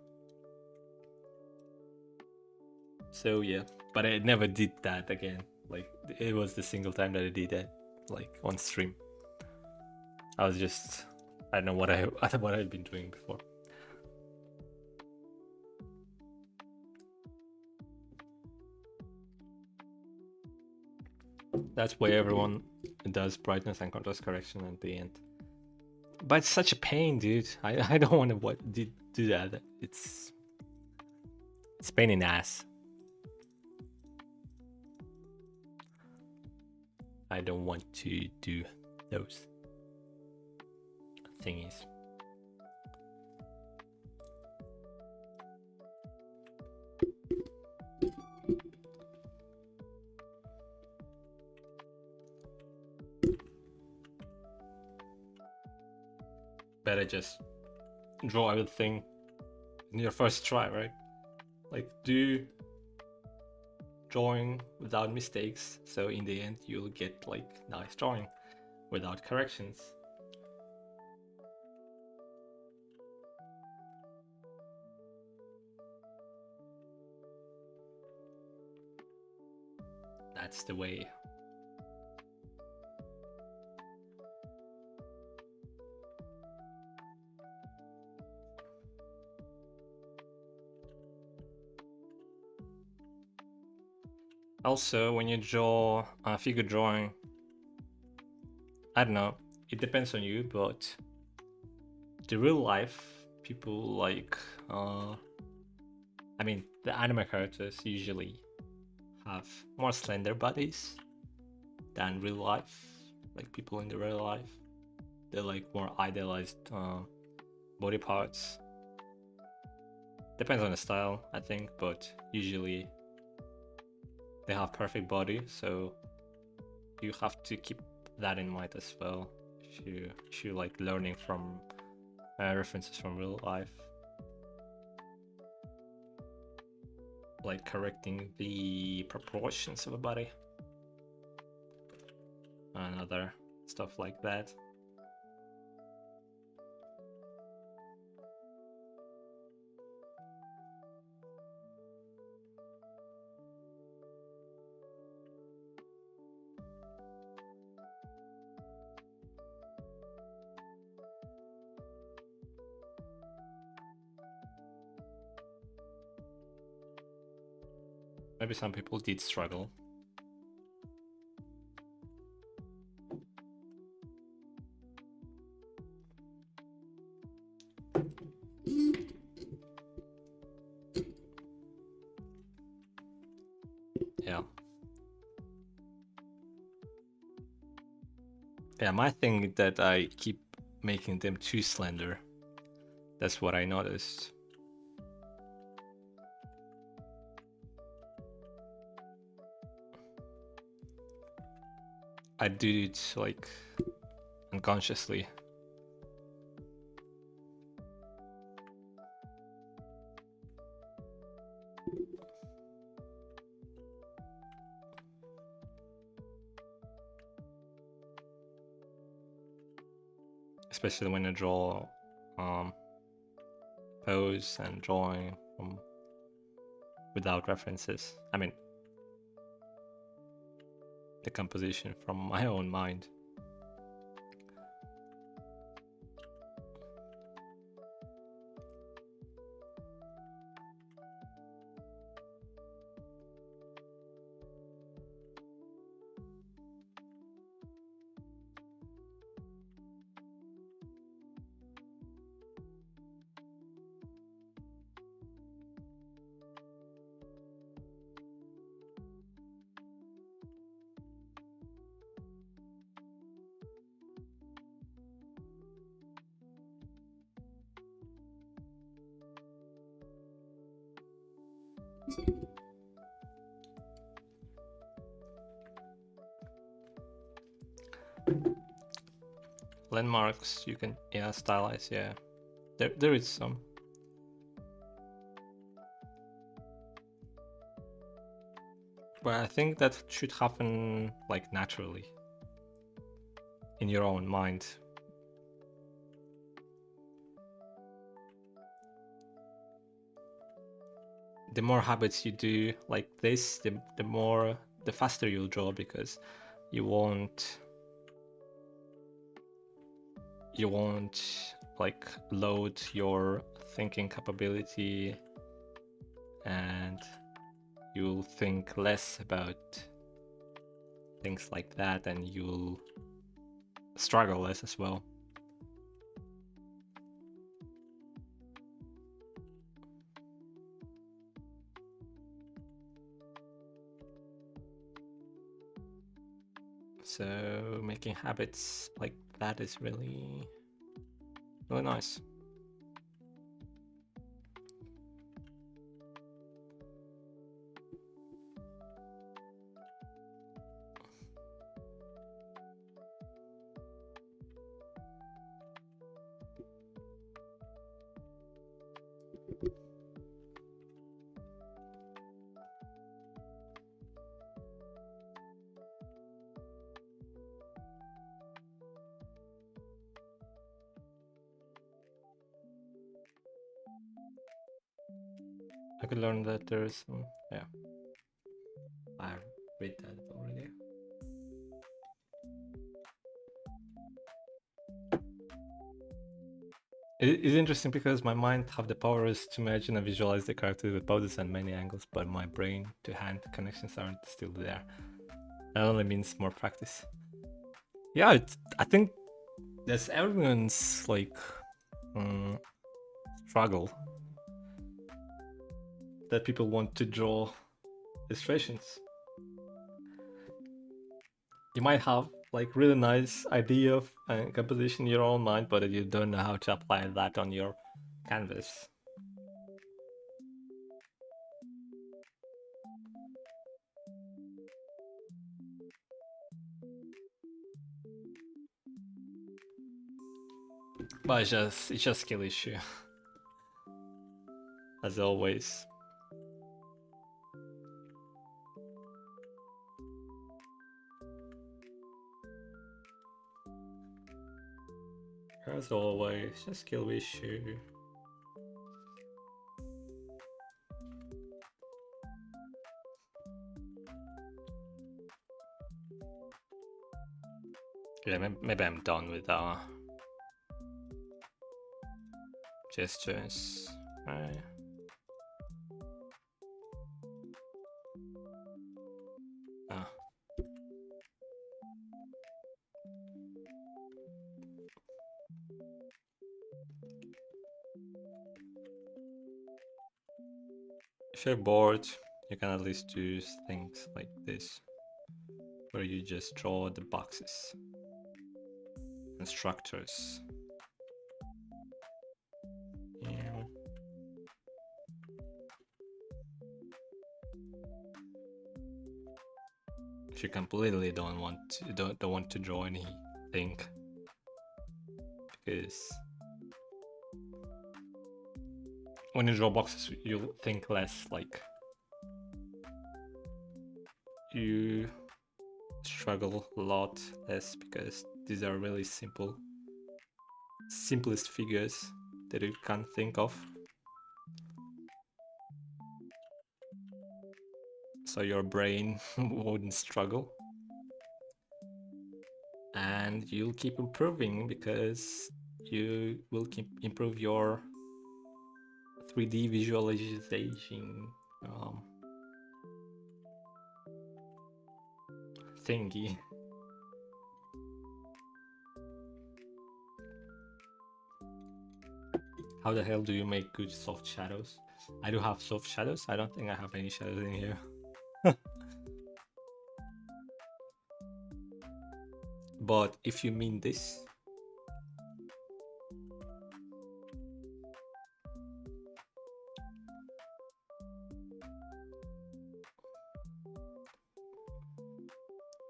So yeah, but I never did that again. Like, it was the single time that I did that, like on stream. I was just, I don't know what I'd been doing before. That's why everyone does brightness and contrast correction at the end. But it's such a pain, dude. I don't want to do that. It's pain in the ass. I don't want to do those thingies. Better just draw everything in your first try, right? Like, do drawing without mistakes, so in the end you'll get like nice drawing without corrections. That's the way. Also, when you draw a figure drawing, I don't know, it depends on you, but the real life people, like I mean, the anime characters usually have more slender bodies than real life, like people in the real life. They're like more idealized body parts. Depends on the style, I think, but usually they have perfect body, so you have to keep that in mind as well if you like learning from references from real life, like correcting the proportions of a body and other stuff like that. Maybe some people did struggle. Yeah. Yeah, my thing is that I keep making them too slender. That's what I noticed. I do it like unconsciously. Especially when I draw pose and drawing from without references. I mean, the composition from my own mind. Landmarks, you can, yeah, stylize, yeah. There is some. But I think that should happen like naturally in your own mind. The more habits you do like this, the faster you'll draw, because you won't like load your thinking capability, and you'll think less about things like that, and you'll struggle less as well. So making habits like that is really nice. I could learn that there's some, yeah. I read that already. It's interesting because my mind have the powers to imagine and visualize the characters with poses and many angles, but my brain to hand connections aren't still there. That only means more practice. Yeah, I think that's everyone's like struggle, that people want to draw illustrations. You might have like really nice idea of composition in your own mind, but you don't know how to apply that on your canvas. But it's just skill issue, as always. As always, a skill issue. Yeah, maybe I'm done with gestures. Right. If you're bored, you can at least use things like this, where you just draw the boxes and structures. Yeah. If you completely don't want to draw anything, because when you draw boxes, you'll think less, like you struggle a lot less, because these are really simplest figures that you can't think of. So your brain wouldn't struggle. And you'll keep improving, because you will keep improve your 3D visualization thingy. How the hell do you make good soft shadows? I do have soft shadows. I don't think I have any shadows in here. But if you mean this,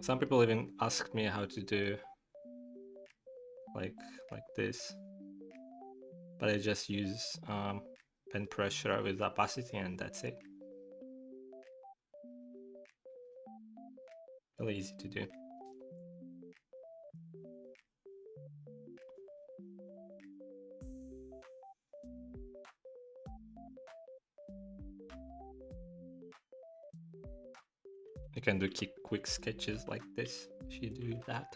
some people even asked me how to do like this, but I just use pen pressure with opacity, and that's it. Really easy to do. You can do quick sketches like this if you do that.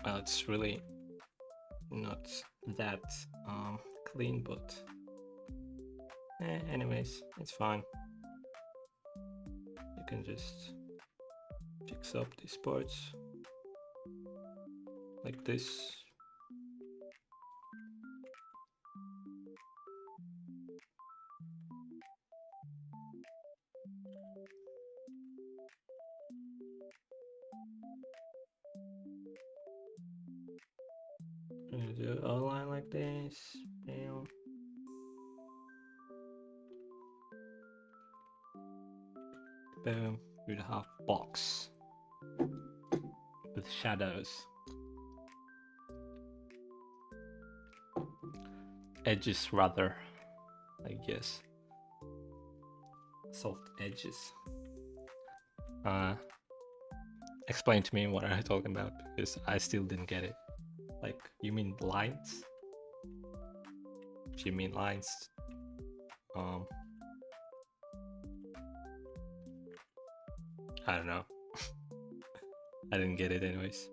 Well, it's really not that clean, but anyways, it's fine. You can just fix up these parts like this. Do a line like this. Bam. Boom. You'd have box with shadows, edges rather, I guess. Soft edges. Explain to me what I'm talking about, because I still didn't get it. Like, you mean lines? If you mean lines, I don't know. I didn't get it anyways.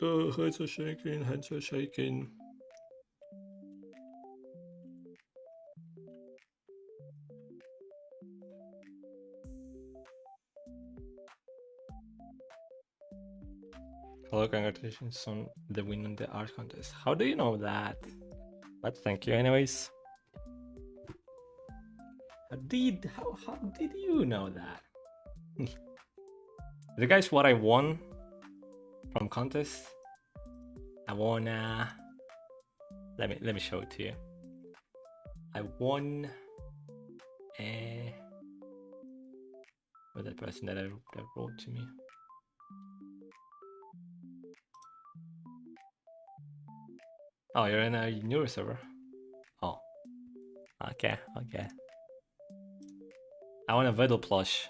Oh, hands are shaking, hands are shaking. Hello, congratulations on the win in the art contest. How do you know that? But thank you anyways. How did you know that? The guys, what I won from contest? I won let me show it to you. I won with that person that wrote to me. Oh, you're in a newer server? Oh. Okay. I want a Vidal plush.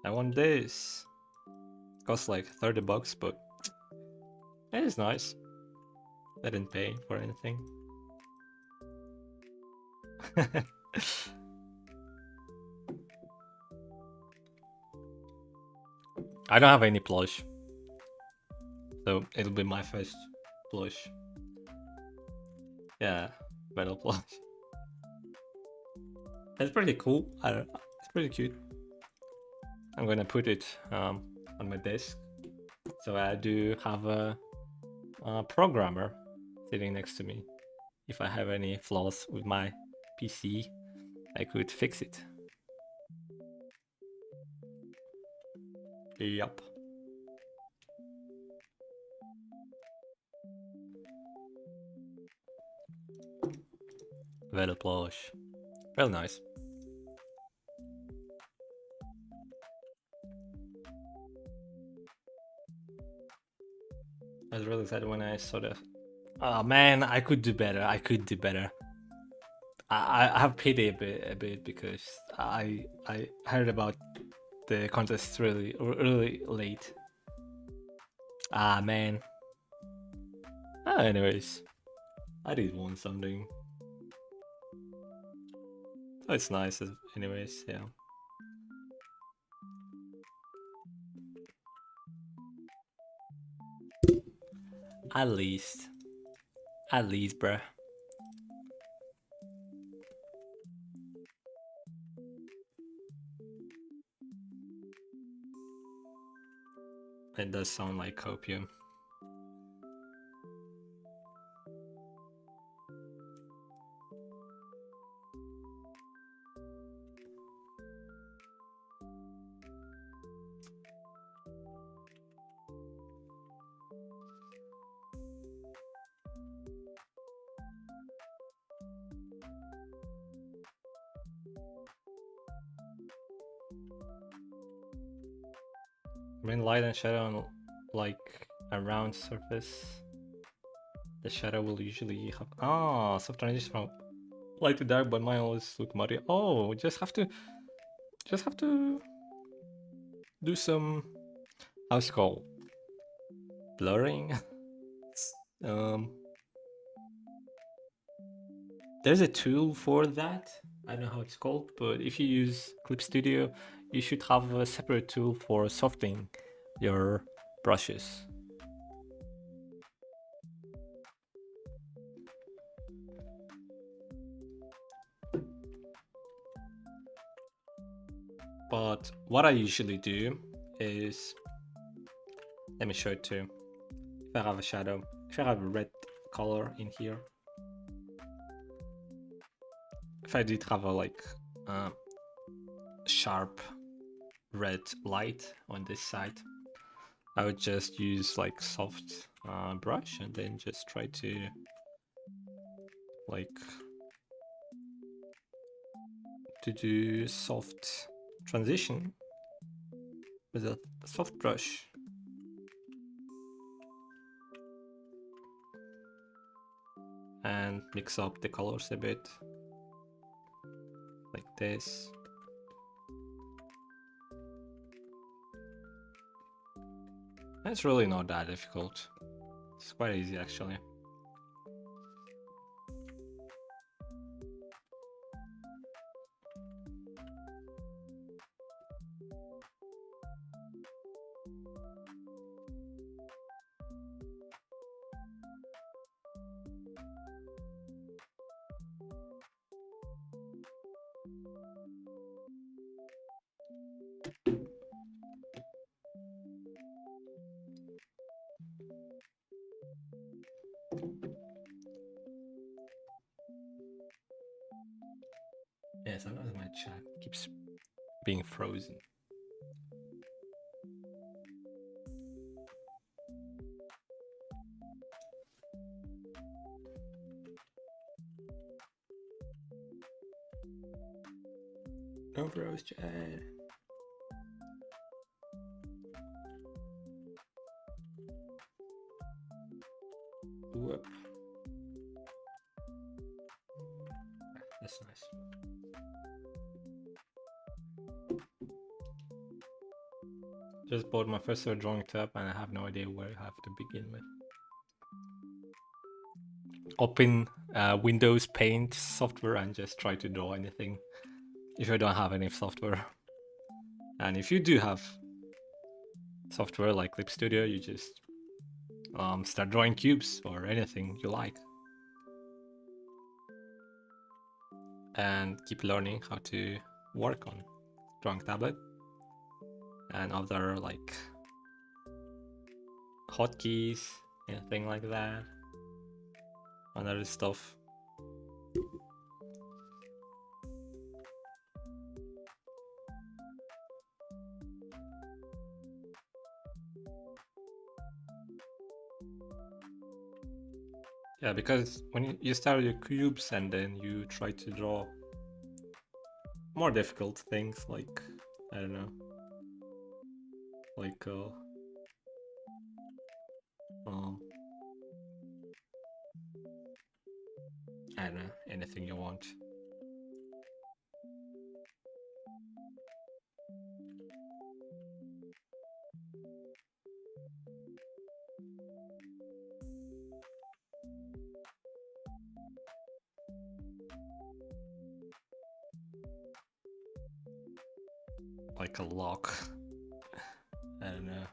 I want this. It costs like 30 bucks, but it is nice. I didn't pay for anything. I don't have any plush, so it'll be my first plush. Yeah, metal plush. It's pretty cool. It's pretty cute. I'm gonna put it on my desk. So I do have a programmer sitting next to me. If I have any flaws with my PC, I could fix it. Yup. Very plush. Real nice. I was really sad when I saw that. Oh man, I could do better. I could do better. I have pity a bit because I heard about the contest really late. Ah man. Anyways, I did want something. Oh, it's nice anyways, yeah. At least, bruh. It does sound like copium. When light and shadow on like a round surface, the shadow will usually have soft transition from light to dark, but mine always look muddy. Oh, just have to do some, how's it called, blurring. There's a tool for that. I don't know how it's called, but if you use Clip Studio, you should have a separate tool for softening your brushes. But what I usually do is, let me show it too. If I have a shadow, if I have a red color in here, if I did have a like sharp red light on this side, I would just use like soft brush and then just try to like do soft transition with a soft brush. And mix up the colors a bit, like this. It's really not that difficult. It's quite easy actually. Yeah, sometimes my chat keeps being frozen. Don't froze, chat. Whoop. That's nice. Just bought my first drawing tab and I have no idea where I have to begin with. Open Windows Paint software and just try to draw anything if you don't have any software. And if you do have software like Clip Studio, you just start drawing cubes or anything you like. and keep learning how to work on drawing tablet and other like hotkeys, anything like that, and other stuff. Yeah, because when you start your cubes and then you try to draw more difficult things like, I don't know, like I don't know, anything you want. Like a lock. I don't know.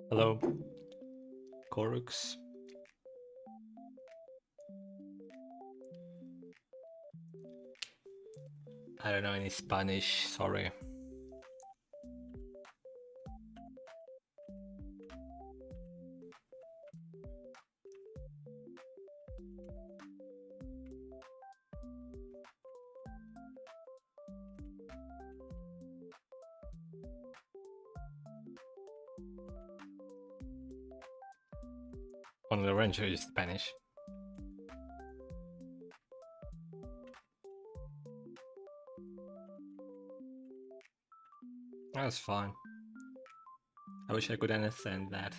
Hello, Korux. I don't know any Spanish, sorry. Only Ranger is Spanish. That's fine. I wish I could understand that.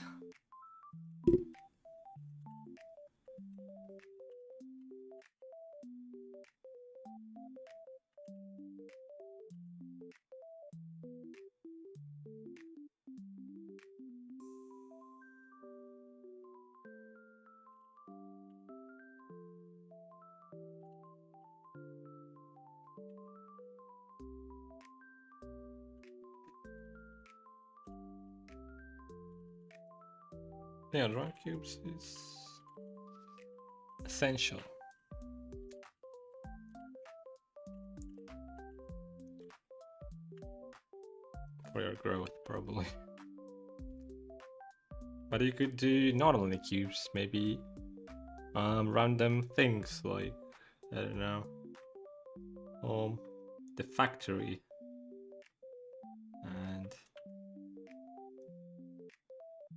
Yeah, drawing cubes is essential. For your growth, probably. But you could do not only cubes, maybe random things like, I don't know, the factory and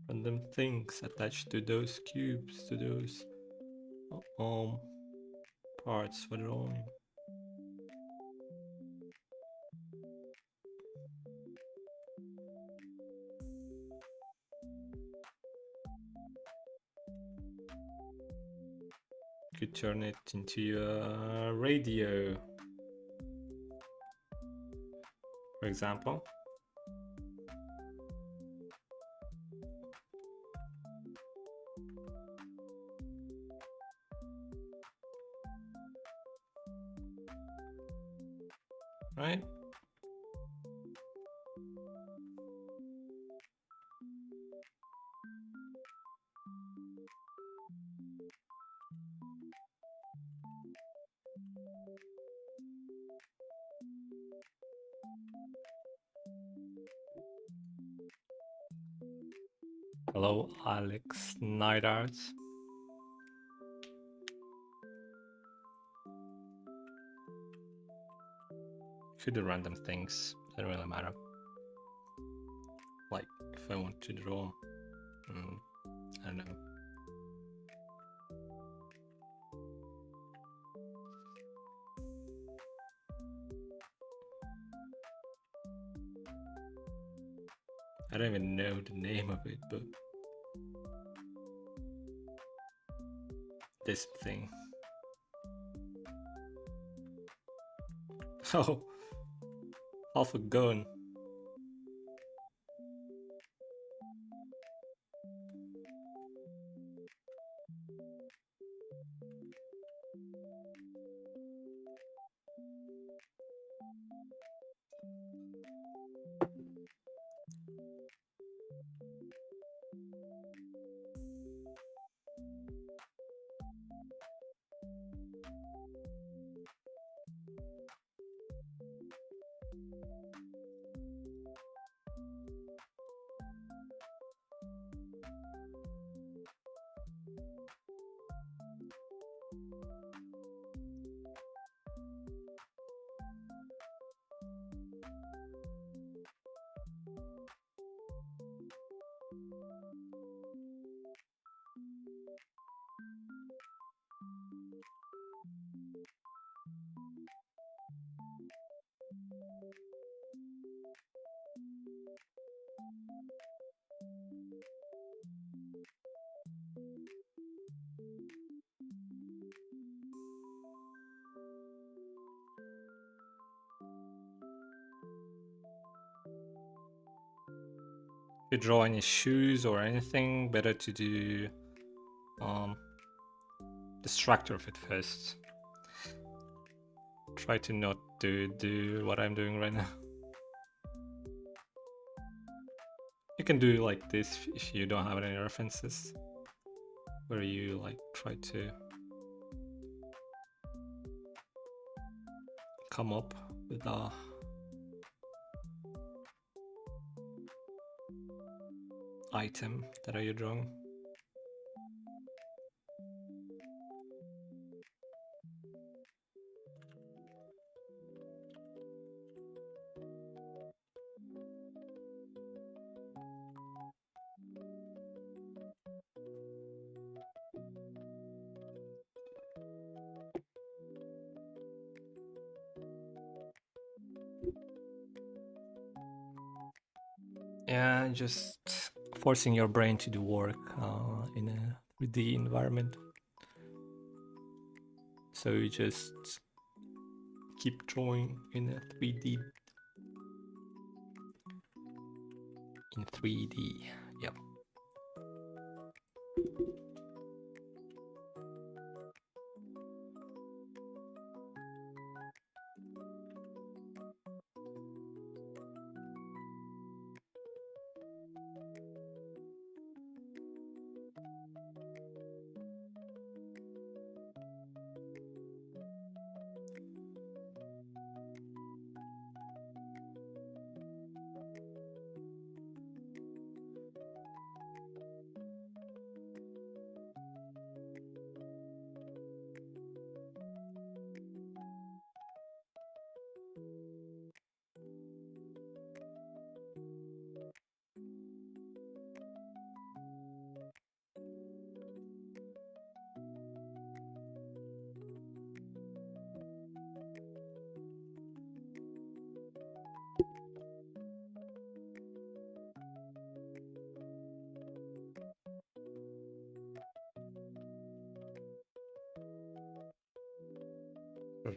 random things attached to those cubes, to those parts for drawing. Could turn it into a radio, for example. Right? Hello, Alex Night Arts. Should do random things, doesn't really matter. Like if I want to draw, I don't know. I don't even know the name of it, but this thing. Oh, half a gun. If you draw any shoes or anything, better to do the structure of it first. Try to not do what I'm doing right now. You can do like this if you don't have any references, where you like try to come up with a item that are you drawing. Yeah, just forcing your brain to do work in a 3D environment. So you just keep drawing in a 3D. In 3D, yep.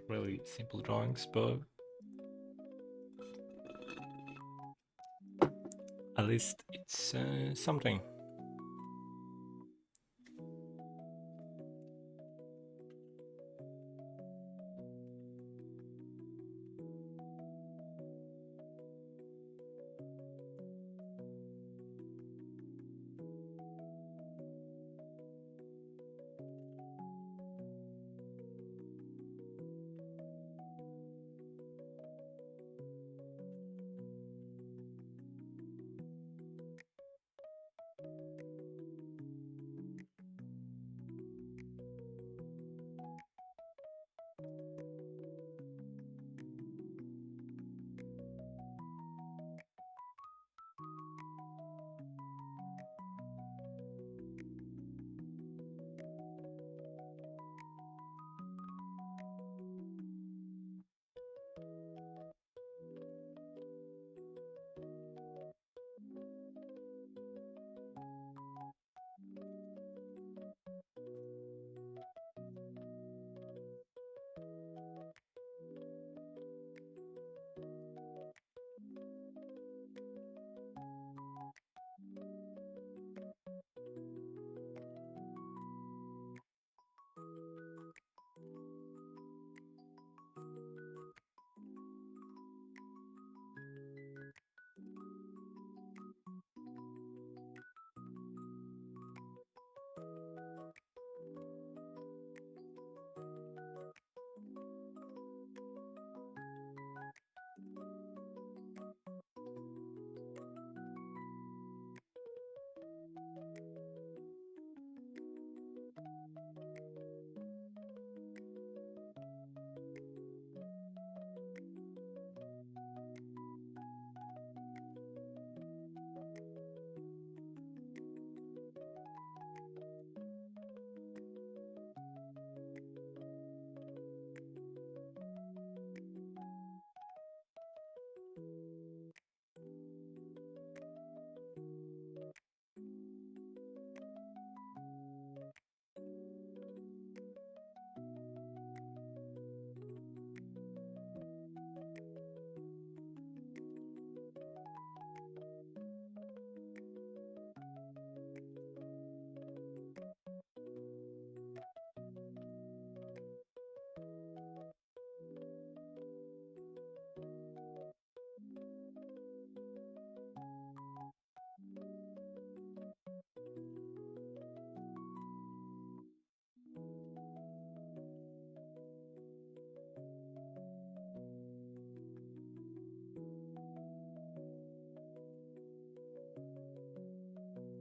Really simple drawings, but at least it's something.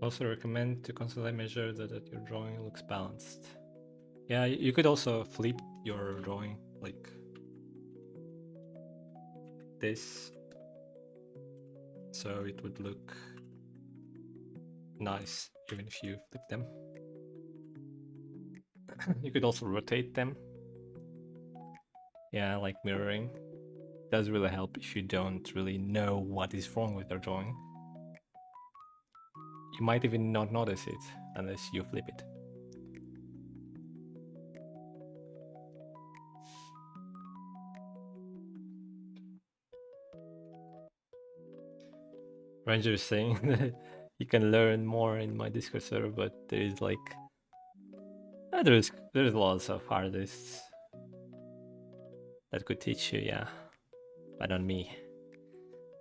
also recommend to constantly measure that your drawing looks balanced. Yeah, you could also flip your drawing like this, so it would look nice even if you flip them. You could also rotate them. Yeah, like mirroring. Does really help if you don't really know what is wrong with your drawing. You might even not notice it unless you flip it. Ranger is saying that you can learn more in my Discord server, but there is like there's lots of artists that could teach you, yeah, but not me.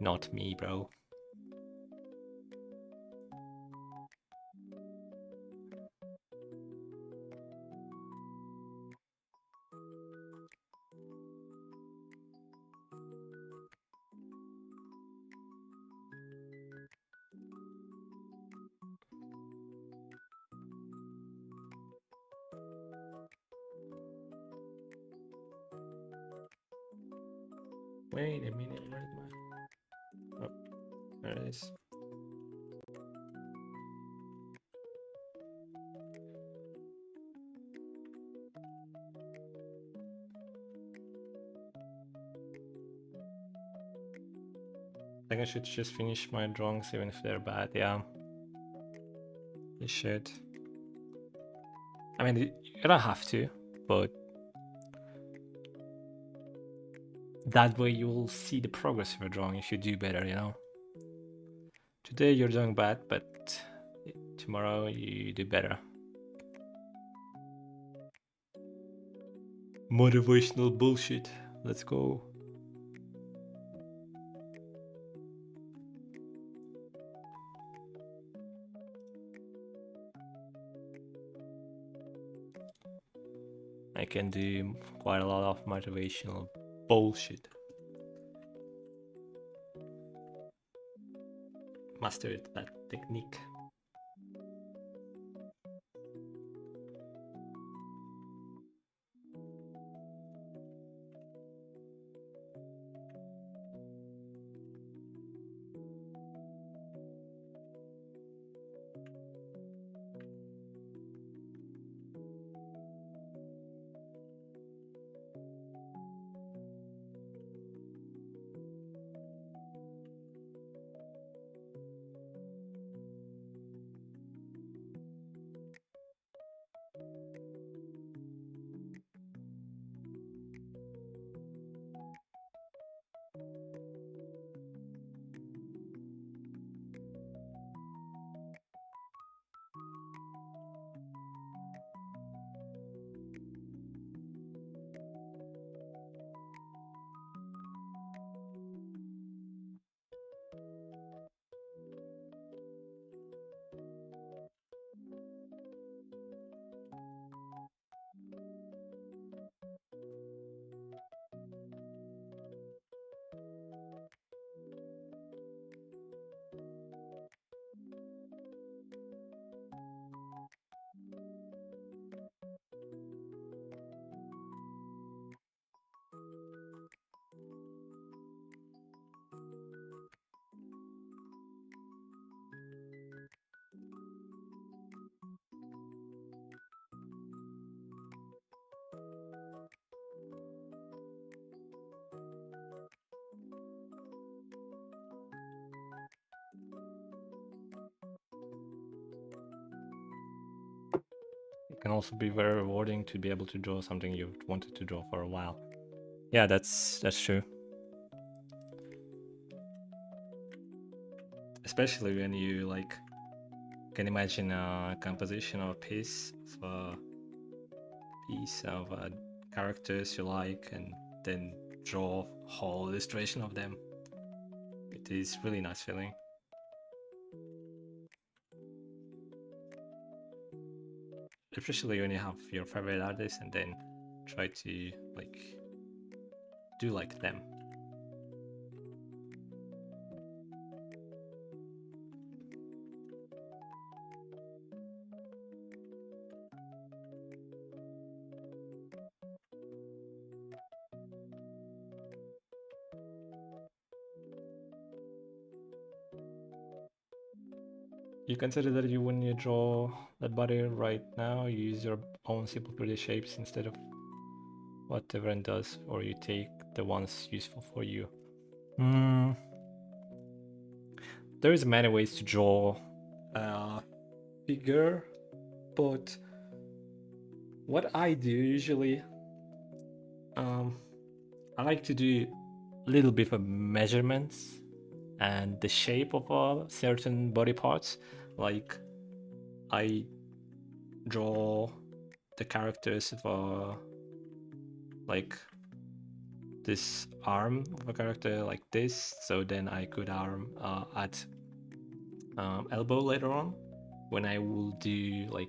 Not me, bro. Wait a minute, where's my... Oh, there it is. I think I should just finish my drawings even if they're bad, yeah. You should. I mean, you don't have to, but that way you will see the progress of your drawing if you do better, you know? Today you're doing bad, but tomorrow you do better. Motivational bullshit. Let's go. I can do quite a lot of motivational bullshit. Mastered that technique. It can also be very rewarding to be able to draw something you've wanted to draw for a while. Yeah, that's true. Especially when you like can imagine a composition or a piece of characters you like and then draw a whole illustration of them. It is really nice feeling. Especially when you have your favorite artist and then try to like do like them. You consider that you when you draw that body right now, you use your own simple 3D shapes instead of what everyone does, or you take the ones useful for you. There is many ways to draw a figure, but what I do usually, I like to do a little bit of measurements and the shape of certain body parts. Like I draw the characters of like this arm of a character like this, so then I could add elbow later on when I will do like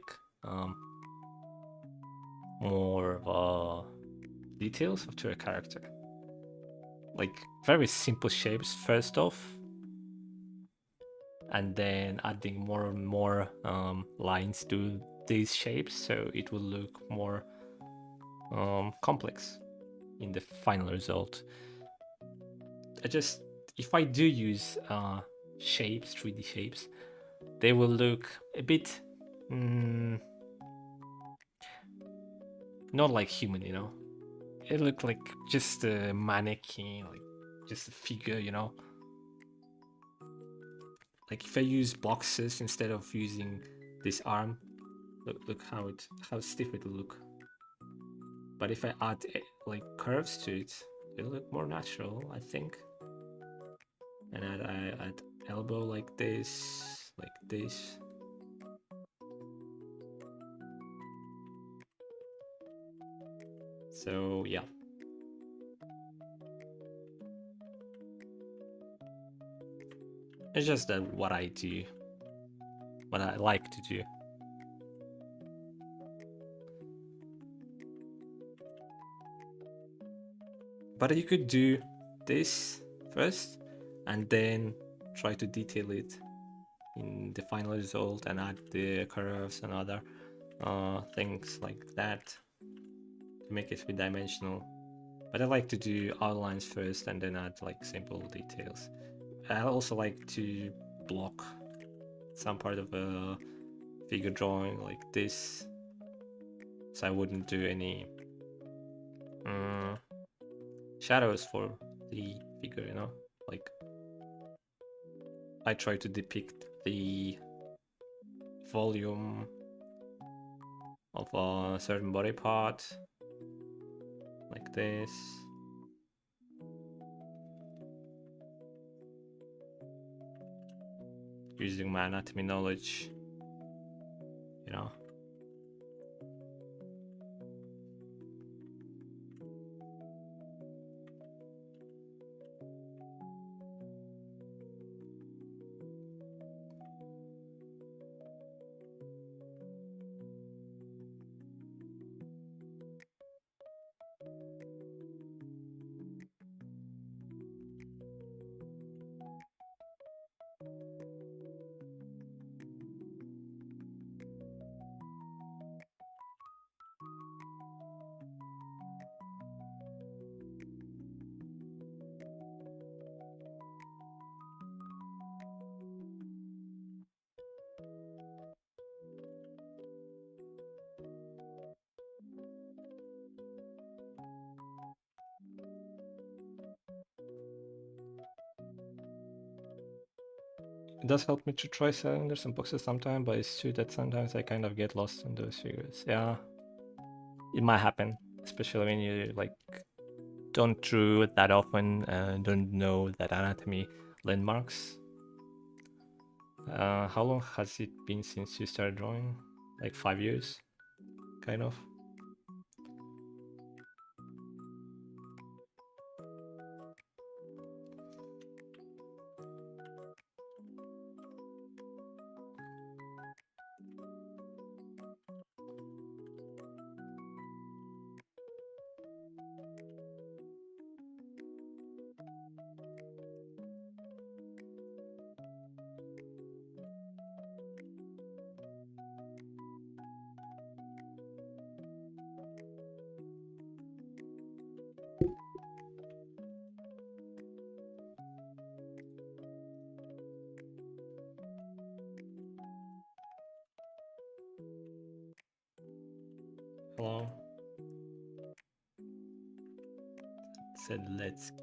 more details to a character, like very simple shapes first off, and then adding more and more lines to these shapes, so it will look more complex in the final result. If I do use shapes, 3D shapes, they will look a bit not like human, you know. It look like just a mannequin, like just a figure, you know. Like if I use boxes instead of using this arm, look how stiff it will look. But if I add like curves to it, it'll look more natural, I think. And I add elbow like this, like this. So yeah. It's just that what I do, what I like to do. But you could do this first and then try to detail it in the final result and add the curves and other things like that to make it three-dimensional. But I like to do outlines first and then add like simple details. I also like to block some part of a figure drawing like this, so I wouldn't do any shadows for the figure, you know. Like I try to depict the volume of a certain body part like this. Using my anatomy knowledge, you know. It does help me to try cylinders and boxes sometimes, but it's true that sometimes I kind of get lost in those figures. Yeah, it might happen, especially when you like don't draw it that often and don't know that anatomy landmarks. How long has it been since you started drawing? Like 5 years, kind of. Hello. Said let's.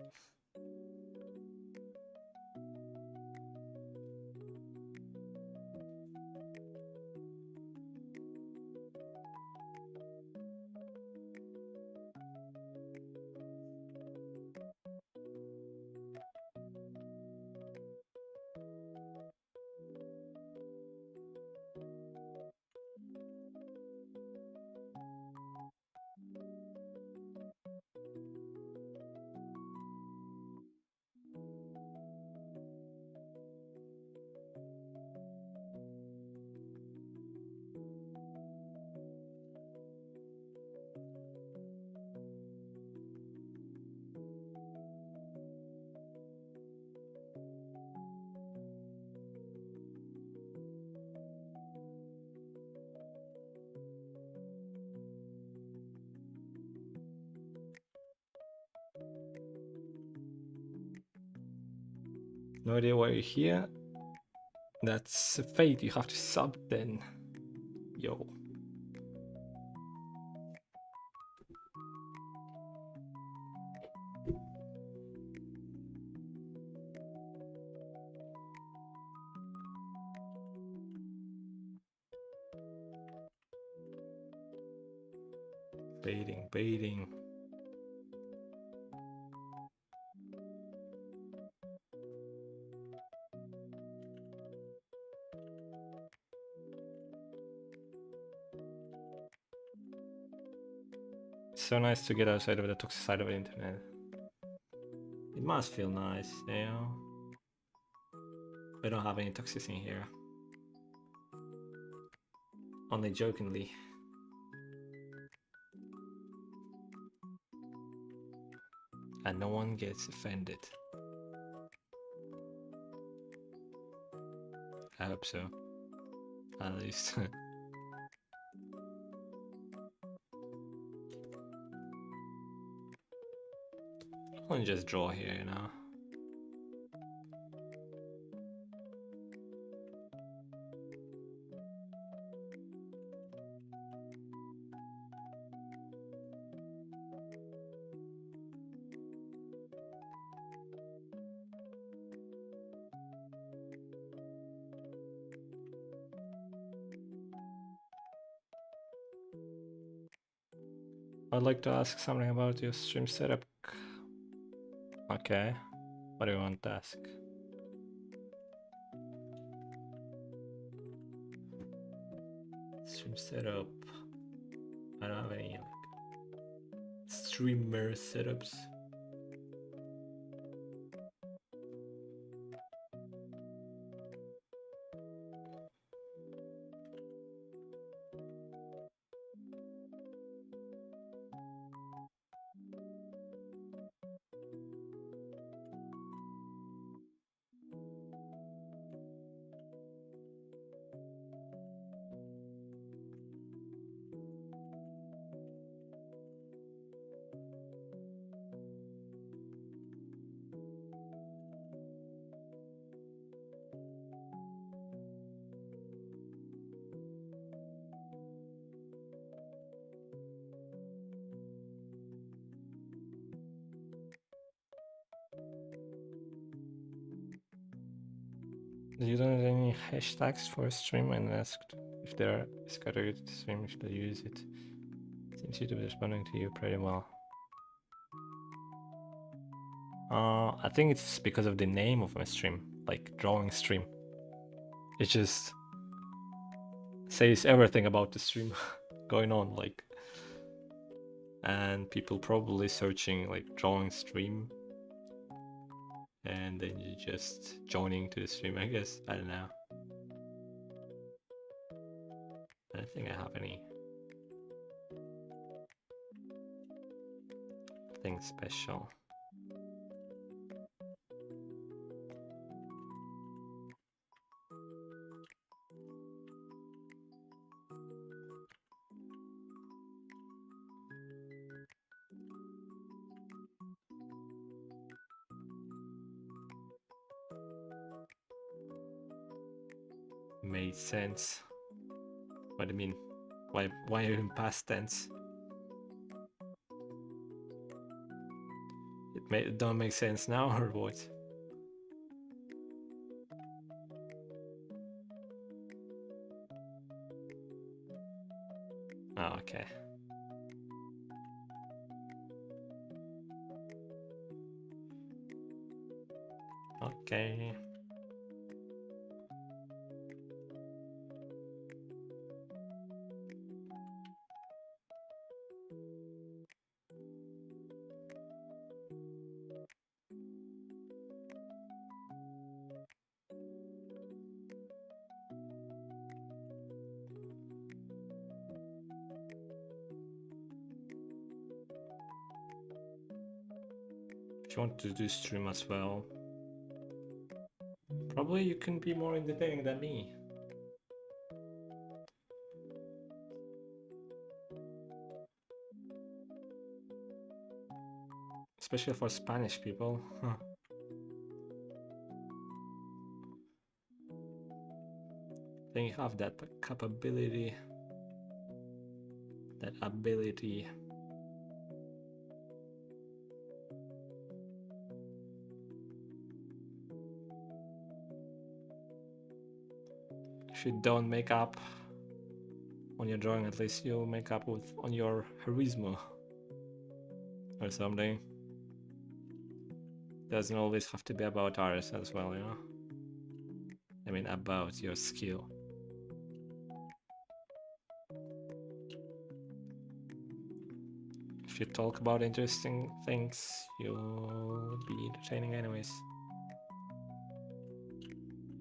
No idea why you're here. That's a fate. You have to sub then. Yo. Baiting. It's so nice to get outside of the toxic side of the internet. It must feel nice, you know? We don't have any toxicity here. Only jokingly. And no one gets offended. I hope so. At least. I'll just draw here, you know. I'd like to ask something about your stream setup. Okay. What do you want to ask? Stream setup. I don't have any like streamer setups. You don't have any hashtags for a stream and asked if there is category to stream if they use it. Seems YouTube is responding to you pretty well. I think it's because of the name of my stream, like drawing stream. It just says everything about the stream going on, like, and people probably searching like drawing stream, and then you just joining to the stream, I guess. I don't know. I don't think I have anything special. Made sense. What do you mean? Why are you in past tense? don't make sense now or what? Oh, okay. Okay. If you want to do stream as well, probably you can be more entertaining than me. Especially for Spanish people. Then you have that capability, that ability. If you don't make up on your drawing, at least you'll make up on your charisma or something. Doesn't always have to be about artists as well, you know? I mean, about your skill. If you talk about interesting things, you'll be entertaining anyways.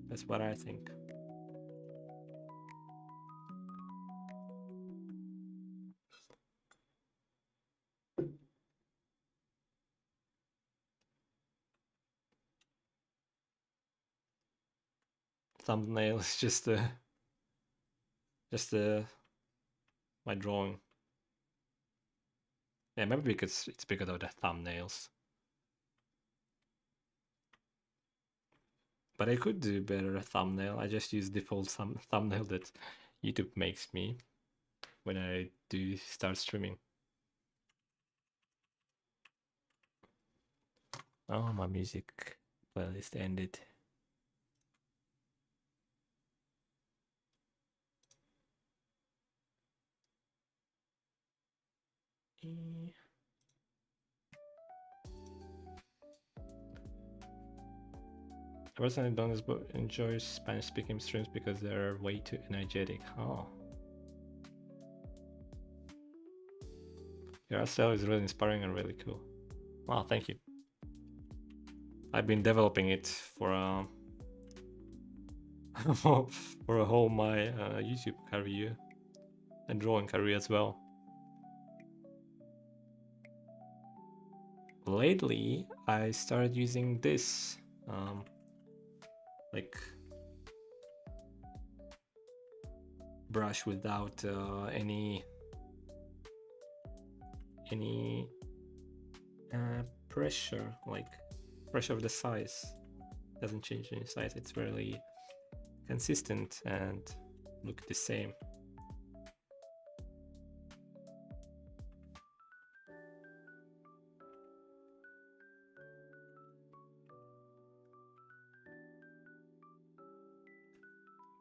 That's what I think. Thumbnail is just my drawing. Yeah, maybe because it's because of the thumbnails. But I could do better thumbnail. I just use default thumbnail that YouTube makes me when I do start streaming. Oh, my music playlist ended. I personally don't enjoy Spanish speaking streams because they're way too energetic. Oh. Your style is really inspiring and really cool. Wow, thank you. I've been developing it for for a whole my YouTube career and drawing career as well. Lately, I started using this, like brush without any pressure, like pressure of the size doesn't change any size. It's really consistent and look the same.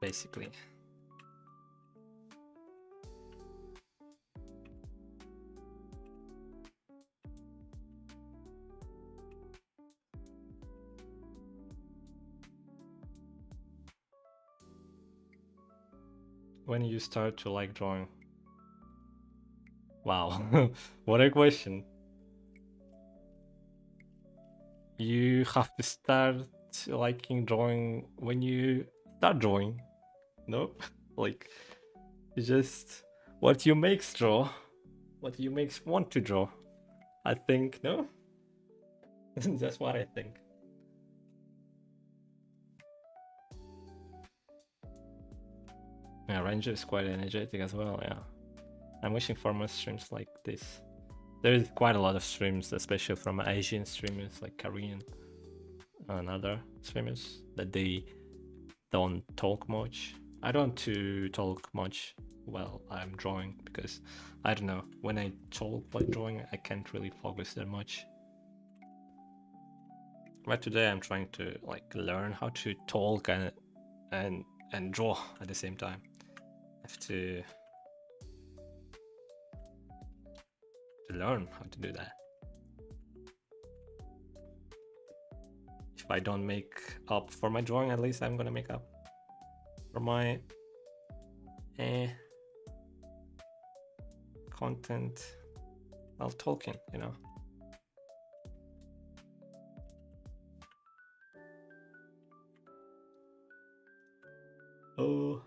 Basically. When you start to like drawing? Wow, what a question. You have to start liking drawing when you start drawing. No? Like, just what you makes draw, what you makes want to draw. I think, no? That's what I think. Yeah, Ranger is quite energetic as well, yeah. I'm wishing for more streams like this. There is quite a lot of streams, especially from Asian streamers like Korean and other streamers, that they don't talk much. I don't to talk much while I'm drawing because I don't know, when I talk while drawing I can't really focus that much. But today I'm trying to like learn how to talk and draw at the same time. I have to learn how to do that. If I don't make up for my drawing, at least I'm gonna make up for my content while talking, you know. Oh.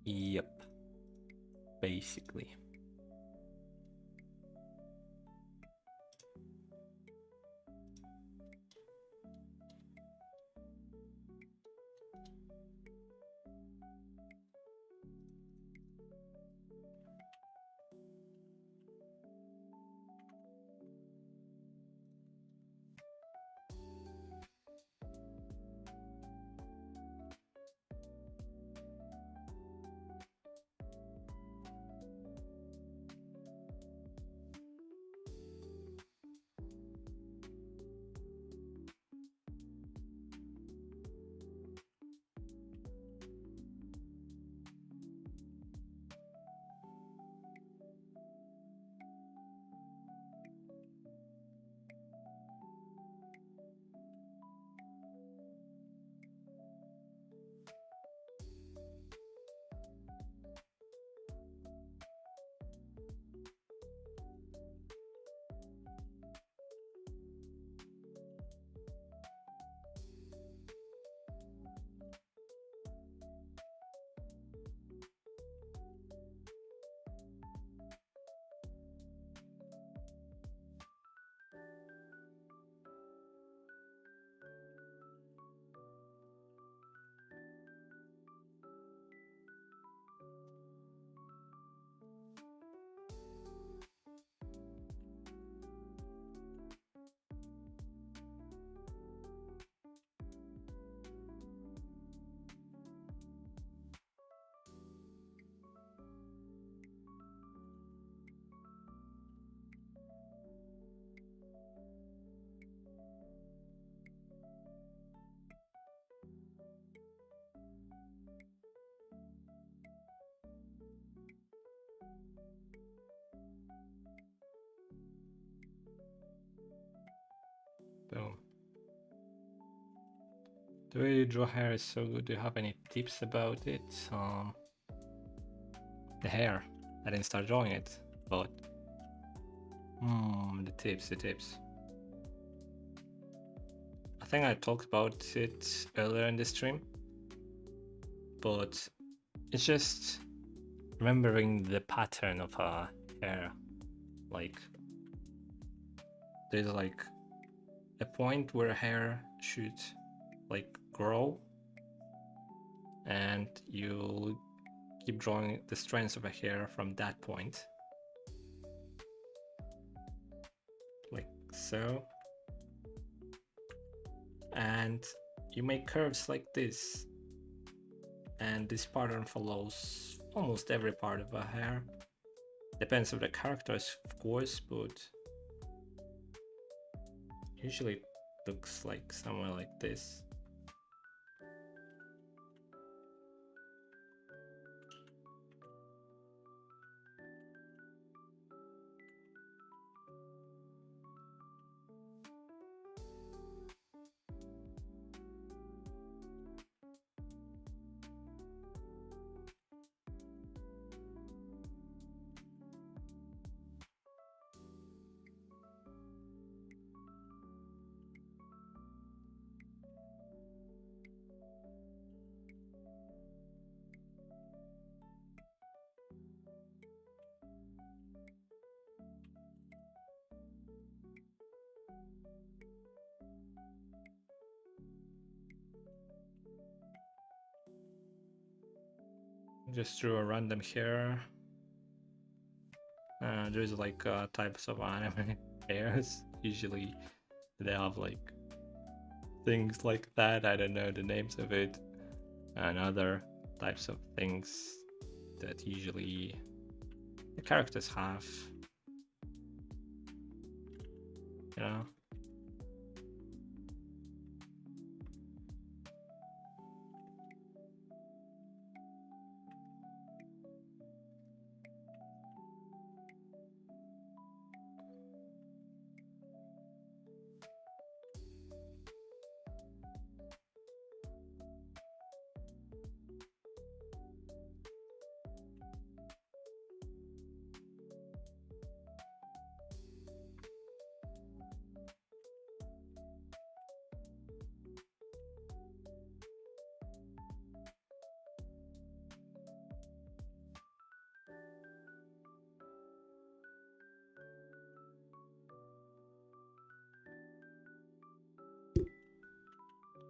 Yep. Basically. Boom. The way you draw hair is so good. Do you have any tips about it? The hair. I didn't start drawing it, but the tips. I think I talked about it earlier in the stream, but it's just remembering the pattern of her hair. Like, there's like a point where hair should like grow, and you keep drawing the strands of a hair from that point, like so, and you make curves like this, and this pattern follows almost every part of a hair. Depends on the characters, of course, but usually it looks like somewhere like this. just drew a random hair. There's like types of anime hairs. Usually they have like things like that. I don't know the names of it. And other types of things that usually the characters have. You know?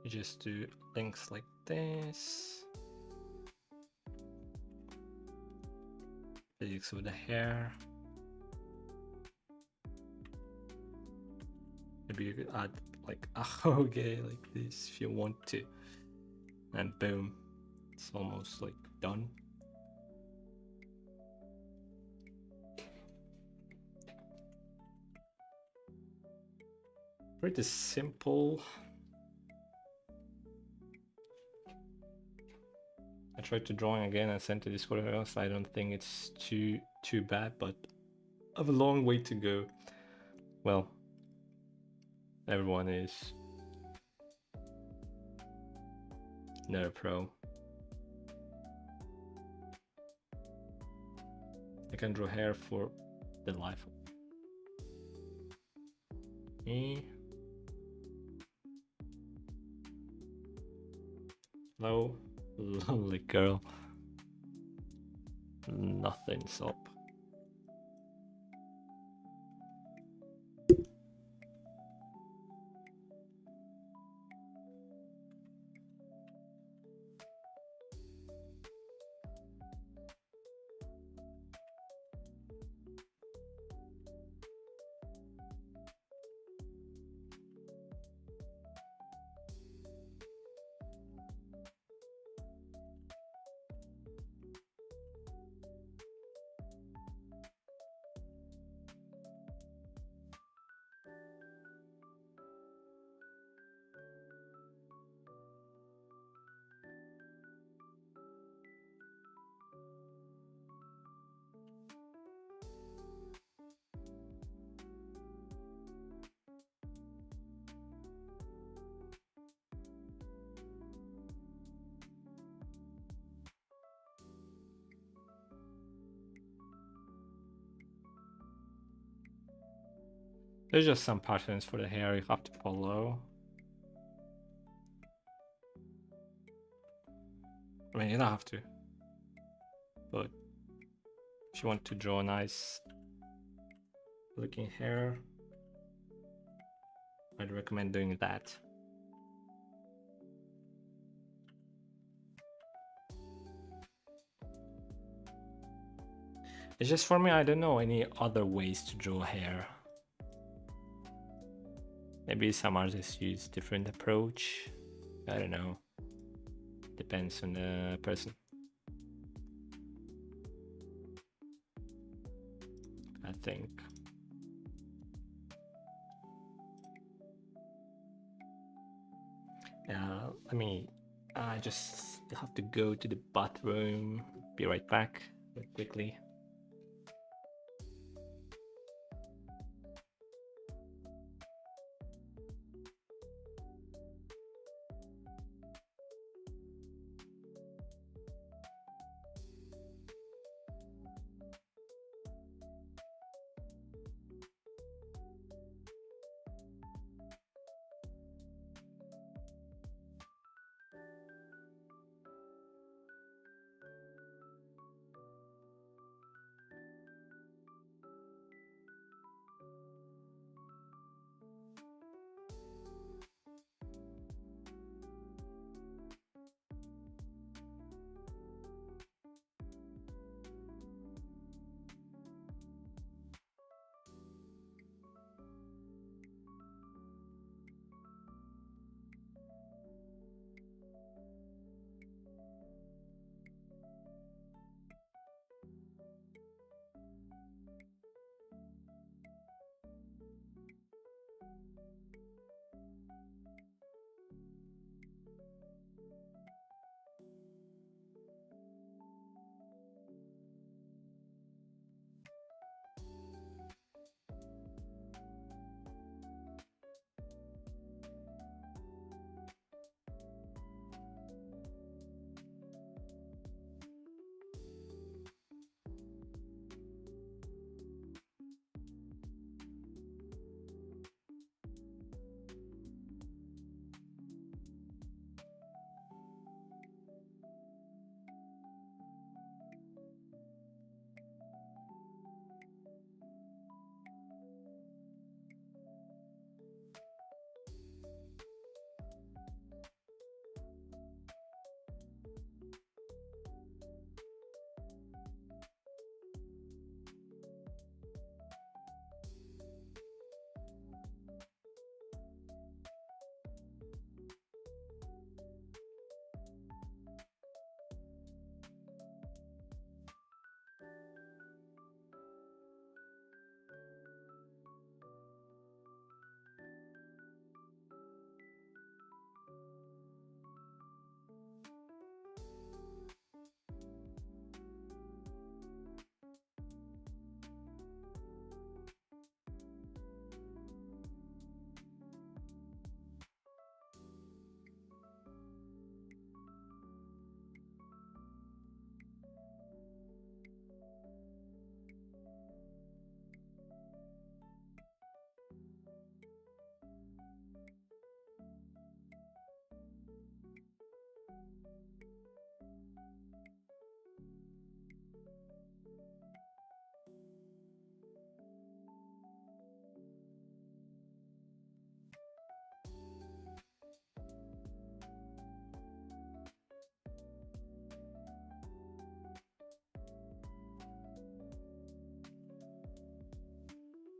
You just do things like this. Physics with the hair. Maybe you could add like a hoge like this if you want to. And boom, it's almost like done. Pretty simple. I tried to drawing again and sent to Discord else. I don't think it's too bad, but I have a long way to go. Well, everyone is not a pro. I can draw hair for the life of me. Hello, lovely girl. Nothing's up. There's just some patterns for the hair you have to follow. I mean, you don't have to, but if you want to draw a nice looking hair, I'd recommend doing that. It's just for me, I don't know any other ways to draw hair. Maybe some artists use different approach. I don't know. Depends on the person. I think. I just have to go to the bathroom. Be right back quickly.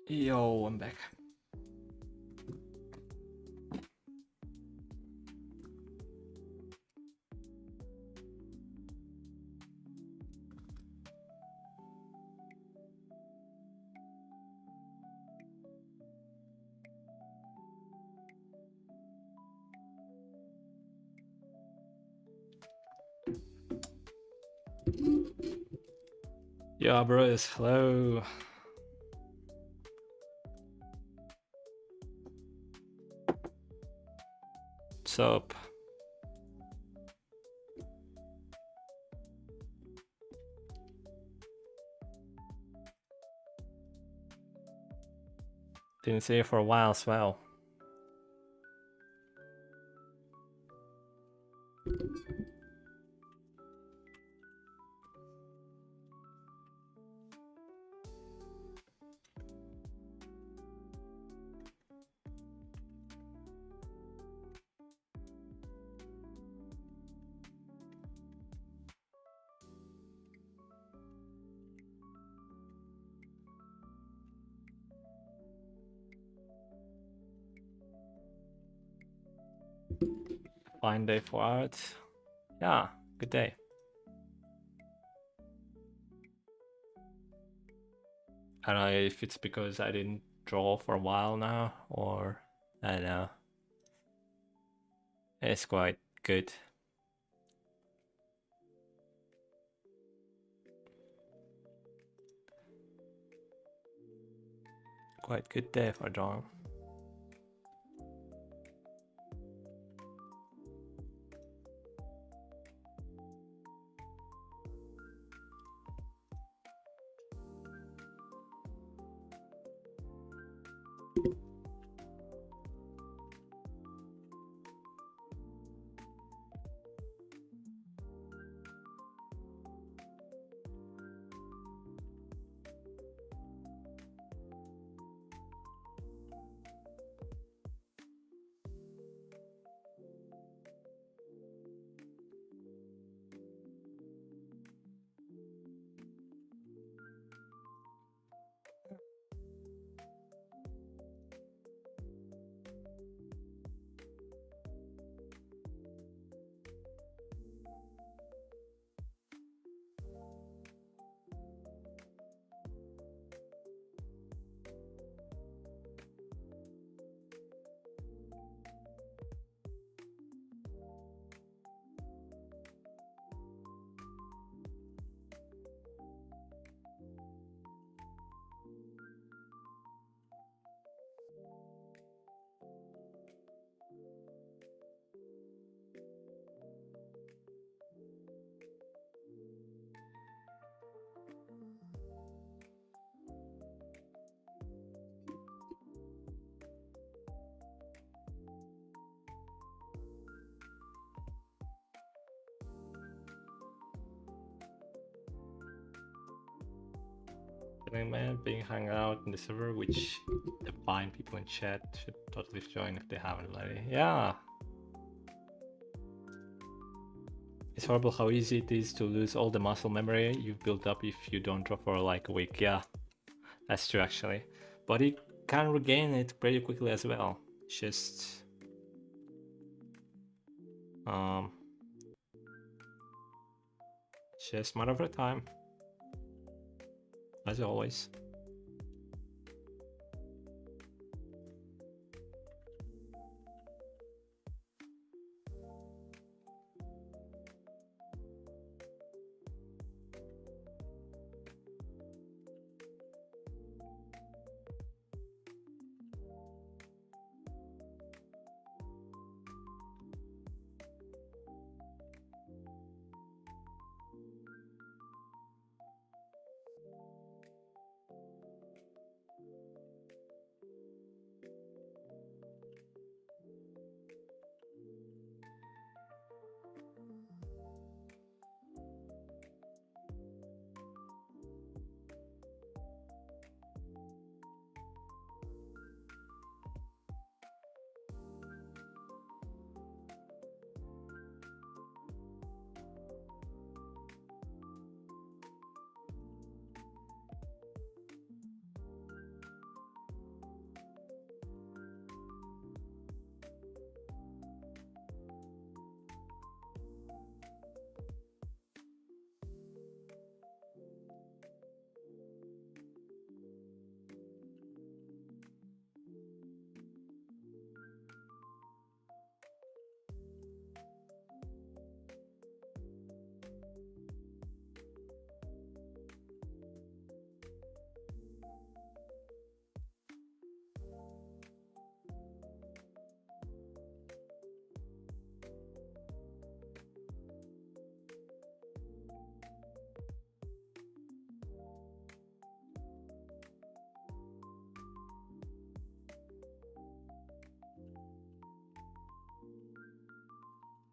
Yo, I'm back. Yeah, bros, hello. What's up? Didn't see you for a while as well. Fine day for art. Yeah, good day. I don't know if it's because I didn't draw for a while now, or I don't know. It's quite good. Quite good day for drawing. Man being hung out in the server, which the fine people in chat should totally join if they haven't already. Yeah. It's horrible how easy it is to lose all the muscle memory you've built up if you don't draw for like a week. Yeah, that's true actually. But you can regain it pretty quickly as well. Just just matter of time, as always.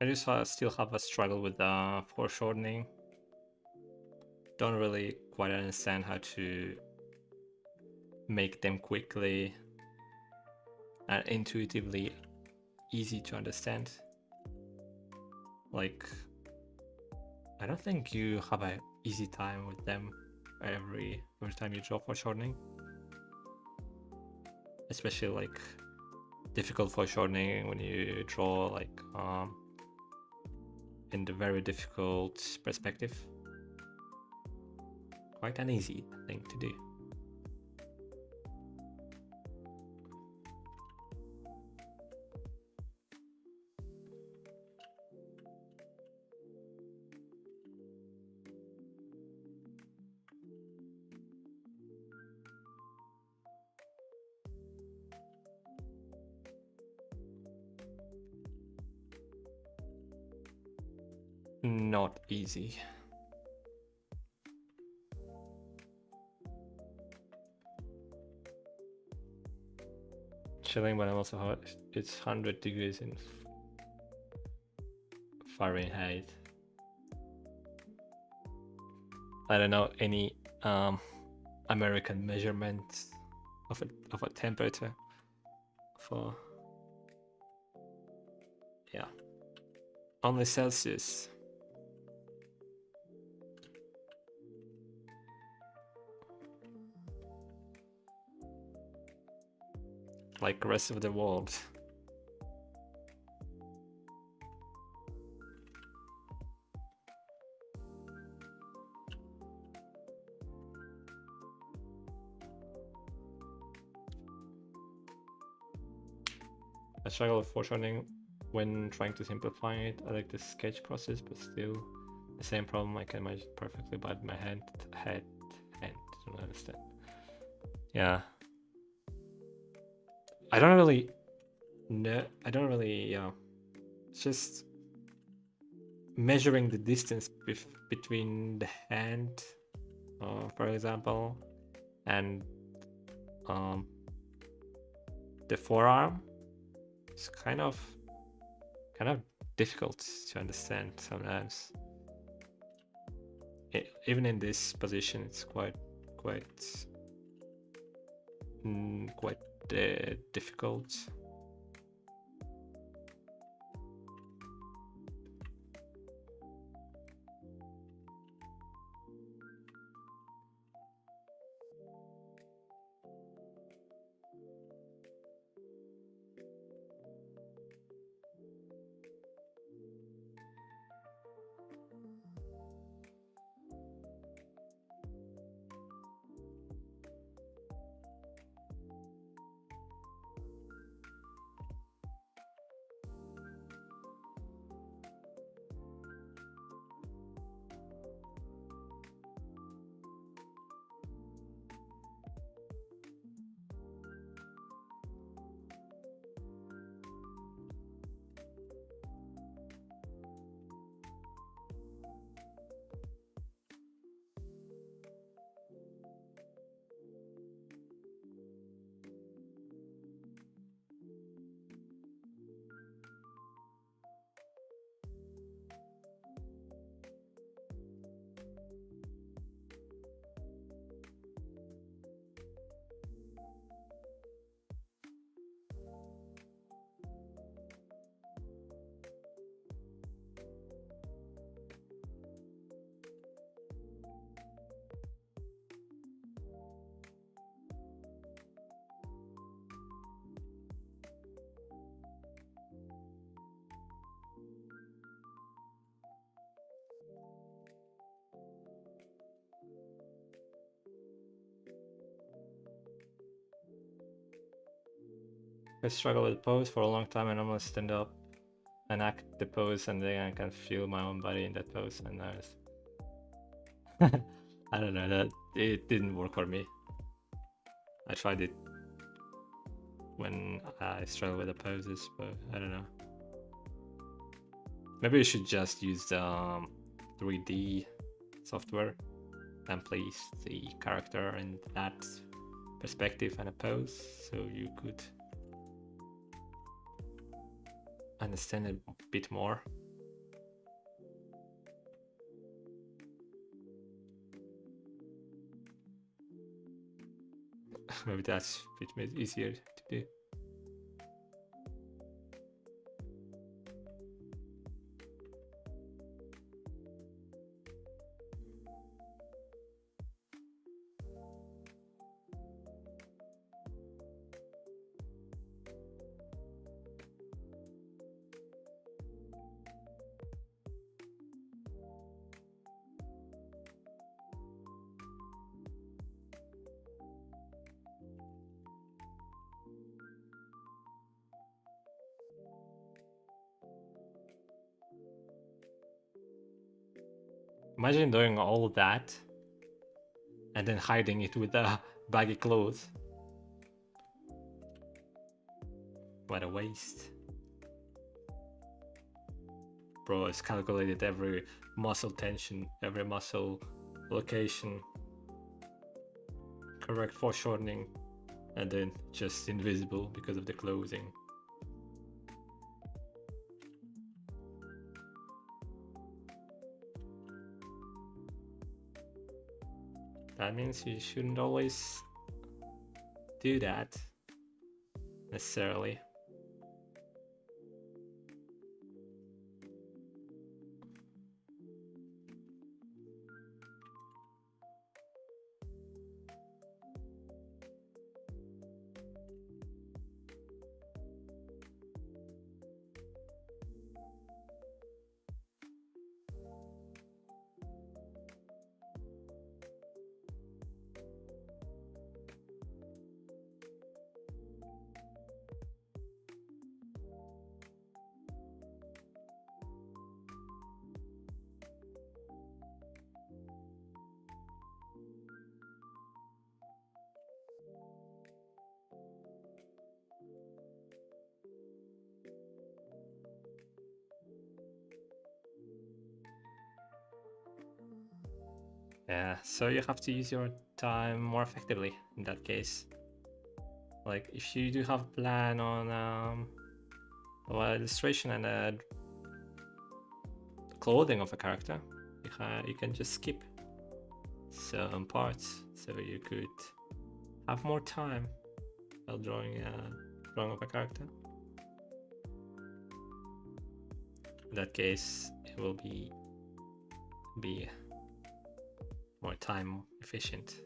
I just still have a struggle with foreshortening. Don't really quite understand how to make them quickly and intuitively easy to understand. Like, I don't think you have an easy time with them every time you draw foreshortening. Especially like difficult foreshortening when you draw like in the very difficult perspective. Quite an easy thing to do. Not easy. Chilling, but I'm also hot. It's 100 degrees in Fahrenheit. I don't know any American measurements of a temperature for, yeah, only Celsius. Like the rest of the world. I struggle with foreshortening when trying to simplify it. I like the sketch process, but still the same problem. I can imagine perfectly, but my hand, don't understand. Yeah. I don't really know. It's just measuring the distance between the hand, for example, and the forearm. It's kind of difficult to understand sometimes. Even in this position, it's quite difficult. I struggle with pose for a long time. I normally stand up and act the pose, and then I can feel my own body in that pose. And I don't know, that it didn't work for me. I tried it when I struggle with the poses, but I don't know. Maybe you should just use the 3D software and place the character in that perspective and a pose, so you could understand it a bit more. Maybe that's a bit easier to do. Imagine doing all that and then hiding it with the baggy clothes. What a waste. Bro, it's calculated every muscle tension, every muscle location, correct foreshortening, and then just invisible because of the clothing. That means you shouldn't always do that necessarily. Yeah, so you have to use your time more effectively in that case. Like if you do have a plan on illustration and clothing of a character, you can just skip some parts, so you could have more time while drawing of a character. In that case, it will be more time efficient.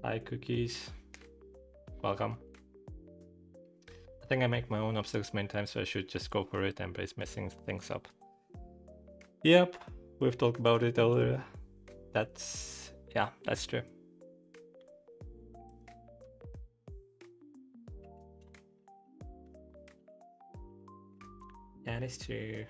Hi cookies, welcome. I think I make my own obstacles many times, so I should just go for it and embrace messing things up. Yep, we've talked about it earlier. That's true. That is true.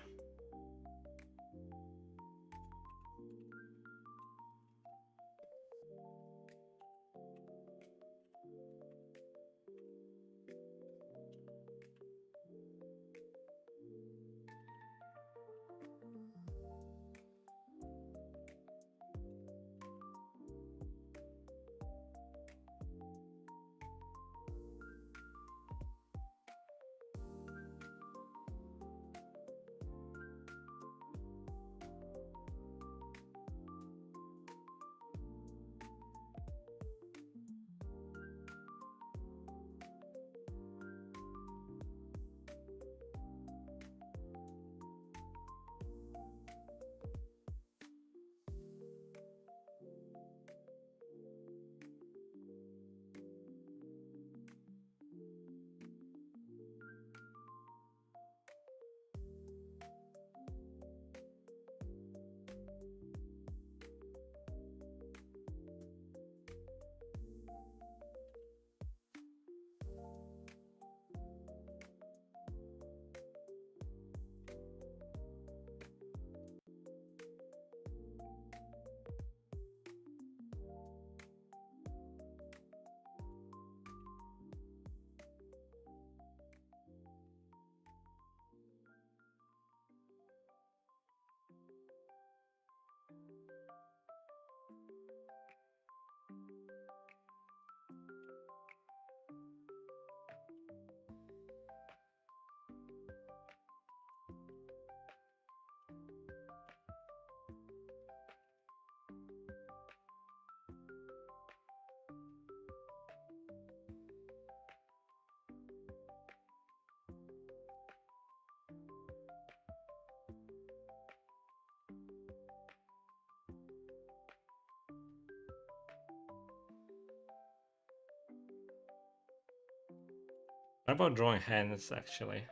What about drawing hands actually?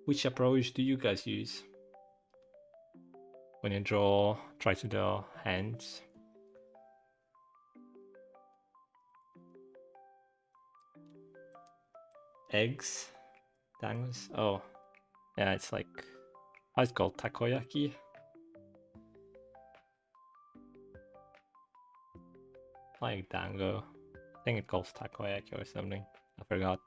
Which approach do you guys use when you try to draw hands? Eggs? Dangles? Oh, yeah, it's like, oh, it's called takoyaki. Like dango. I think it calls takoyaki or something. I forgot.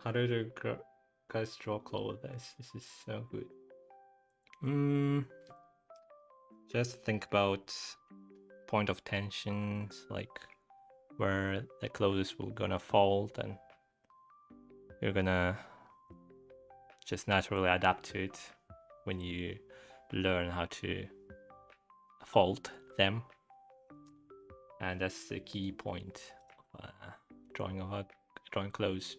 How do you guys draw clothes? This is so good. Just think about point of tensions, like where the clothes will gonna fold, and you're gonna just naturally adapt to it when you learn how to fold them. And that's the key point of drawing clothes.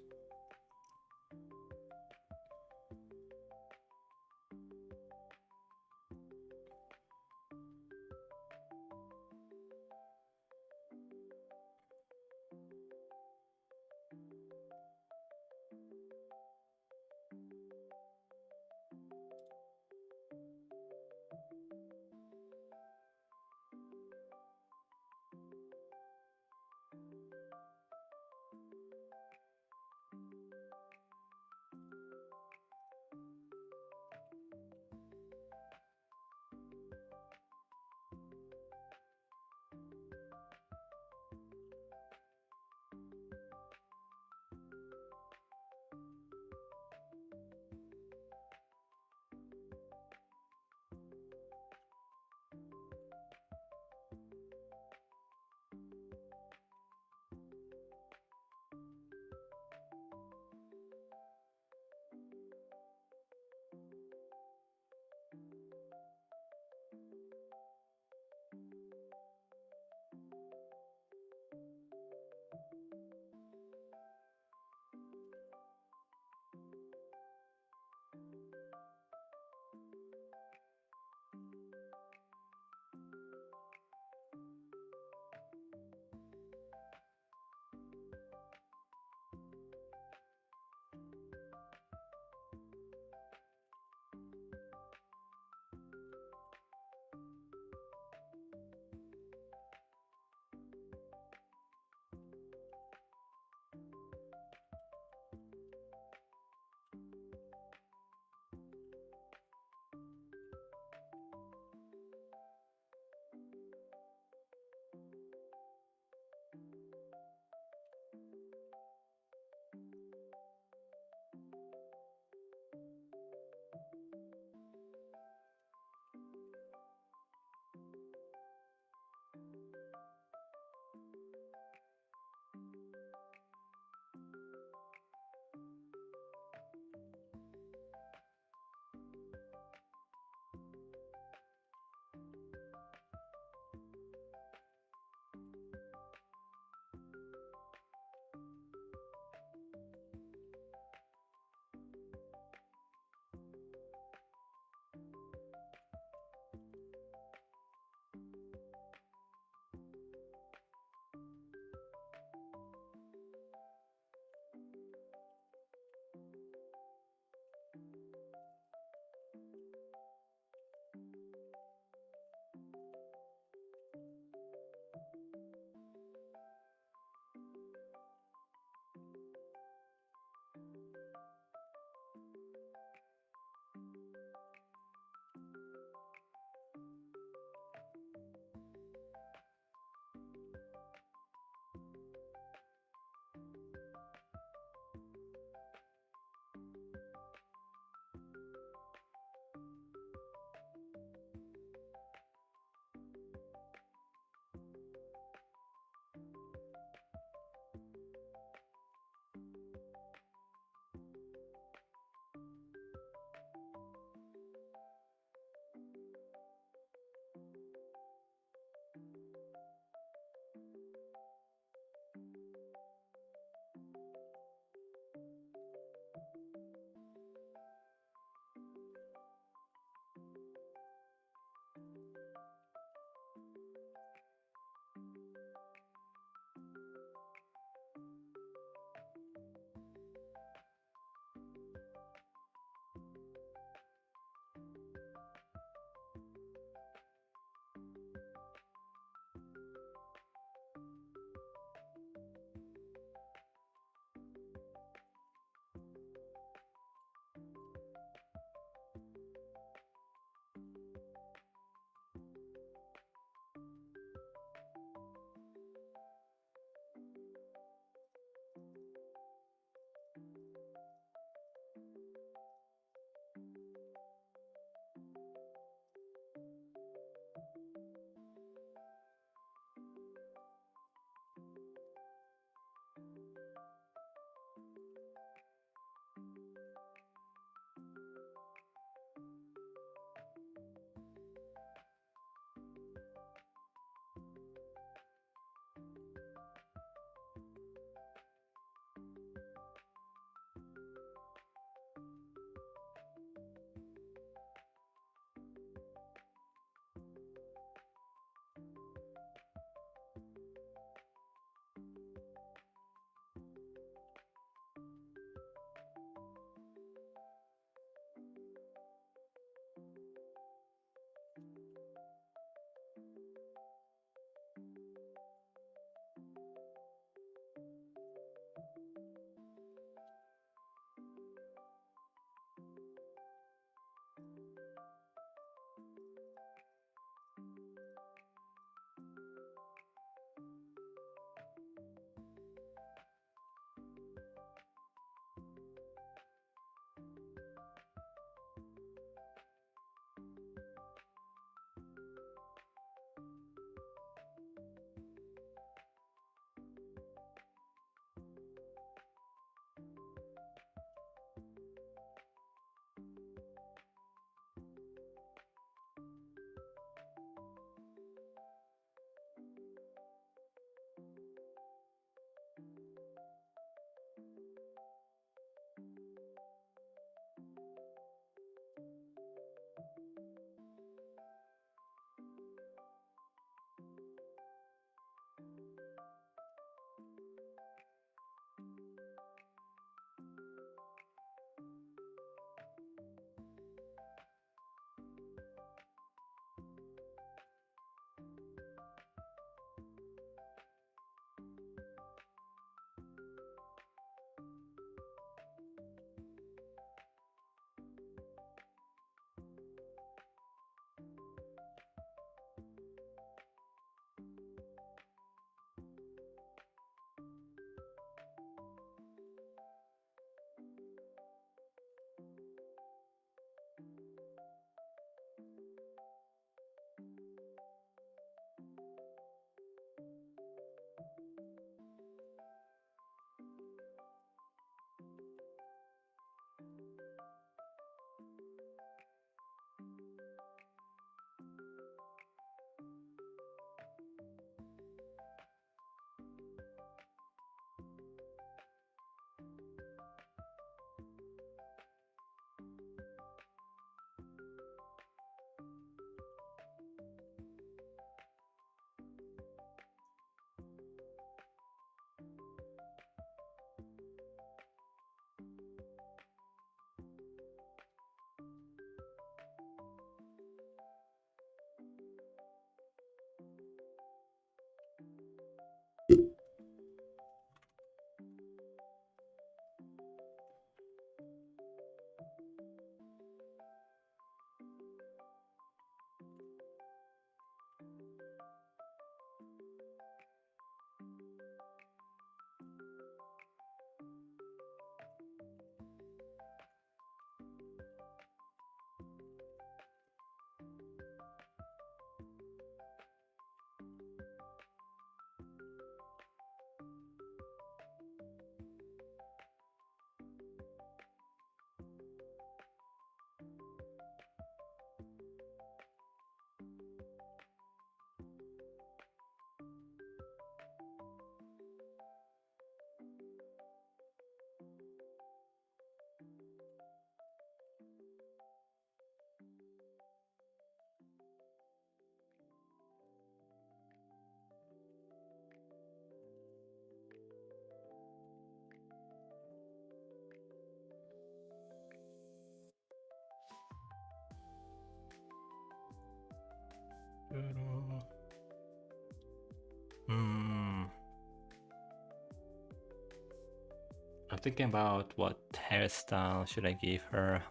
I'm thinking about what hairstyle should I give her.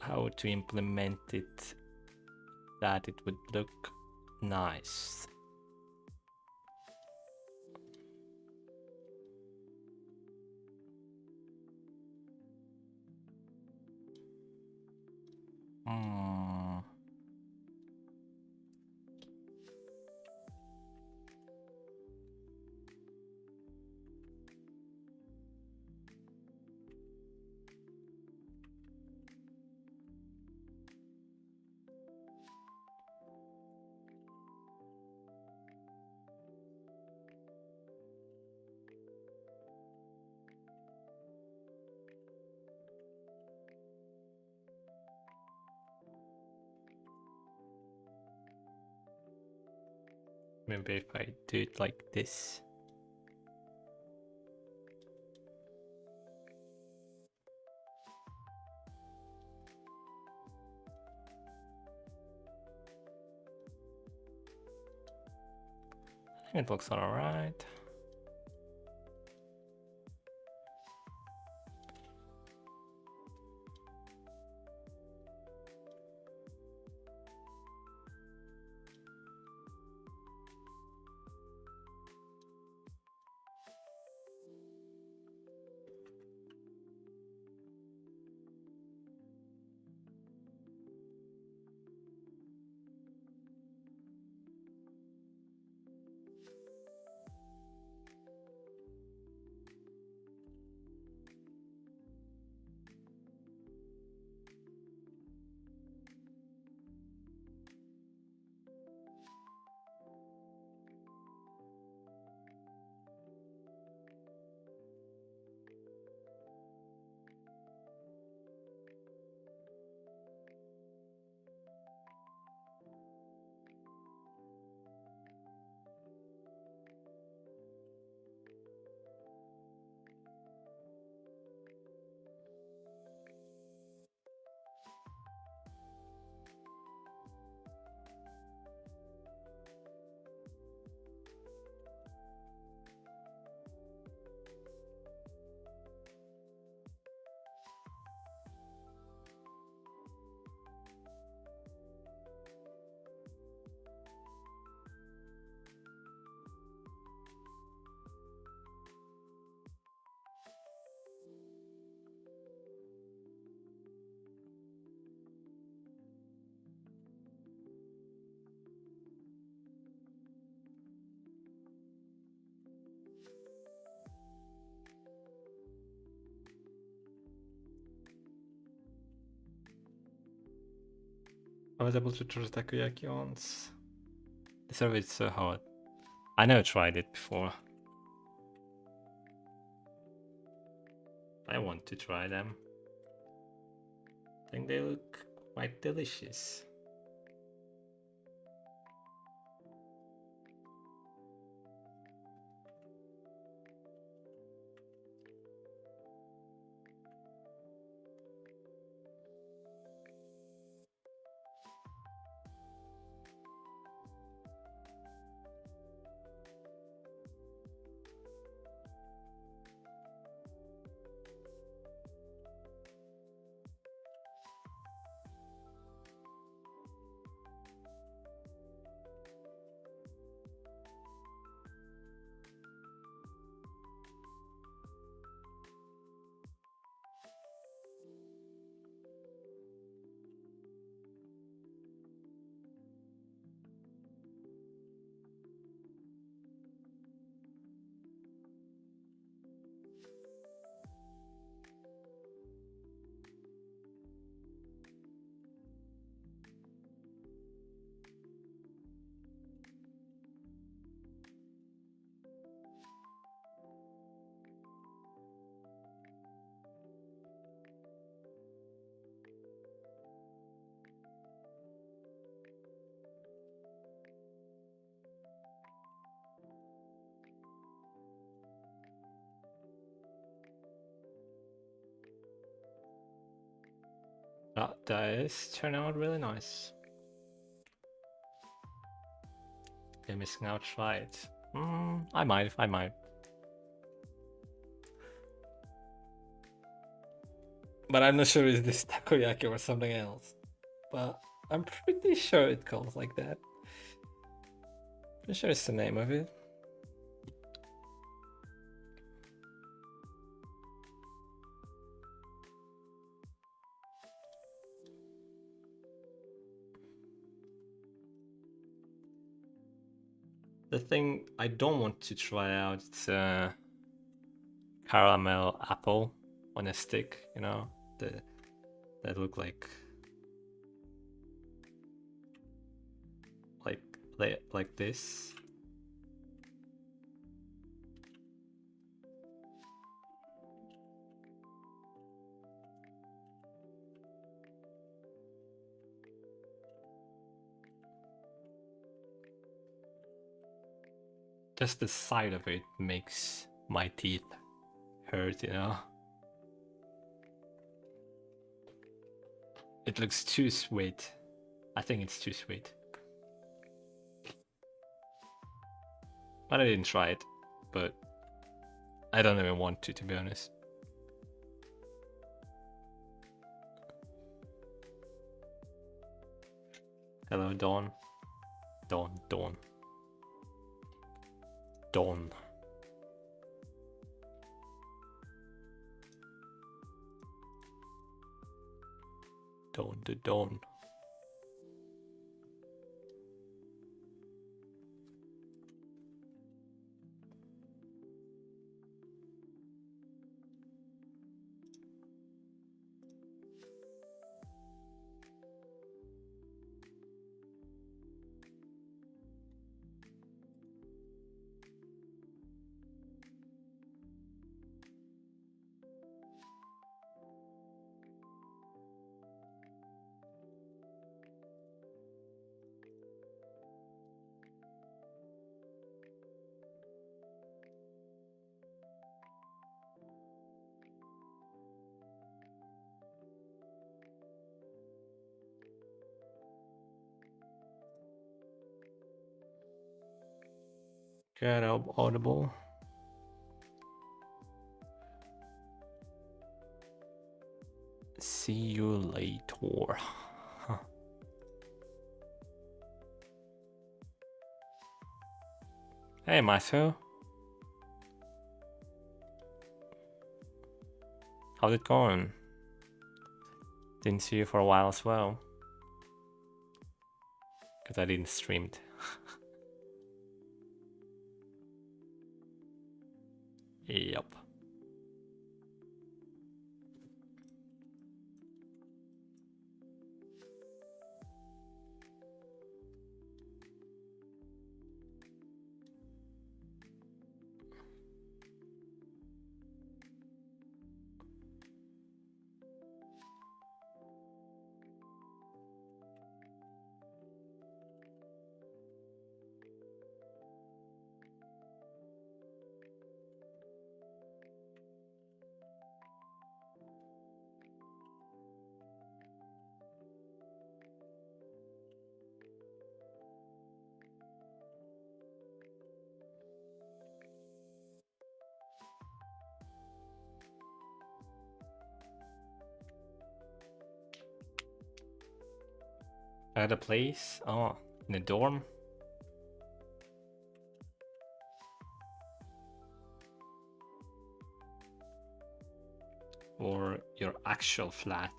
How to implement it that it would look nice. Maybe if I do it like this. I think it looks alright. I was able to choose takoyaki once. The survey is so hard. I never tried it before. I want to try them. I think they look quite delicious. That does turn out really nice. You're missing out, try it. I might. But I'm not sure if this takoyaki or something else. But I'm pretty sure it calls like that. Pretty sure it's the name of it. The thing I don't want to try out is caramel apple on a stick, you know, that look like this. Just the sight of it makes my teeth hurt, you know. It looks too sweet. I think it's too sweet. But I didn't try it. But I don't even want to be honest. Hello, Dawn. Dawn. Dawn. Dawn. Dawn to dawn. Get audible. See you later. Huh. Hey, Matthew. How's it going? Didn't see you for a while as well. Because I didn't stream it. Yep. At a place? Oh, in a dorm? Or your actual flat,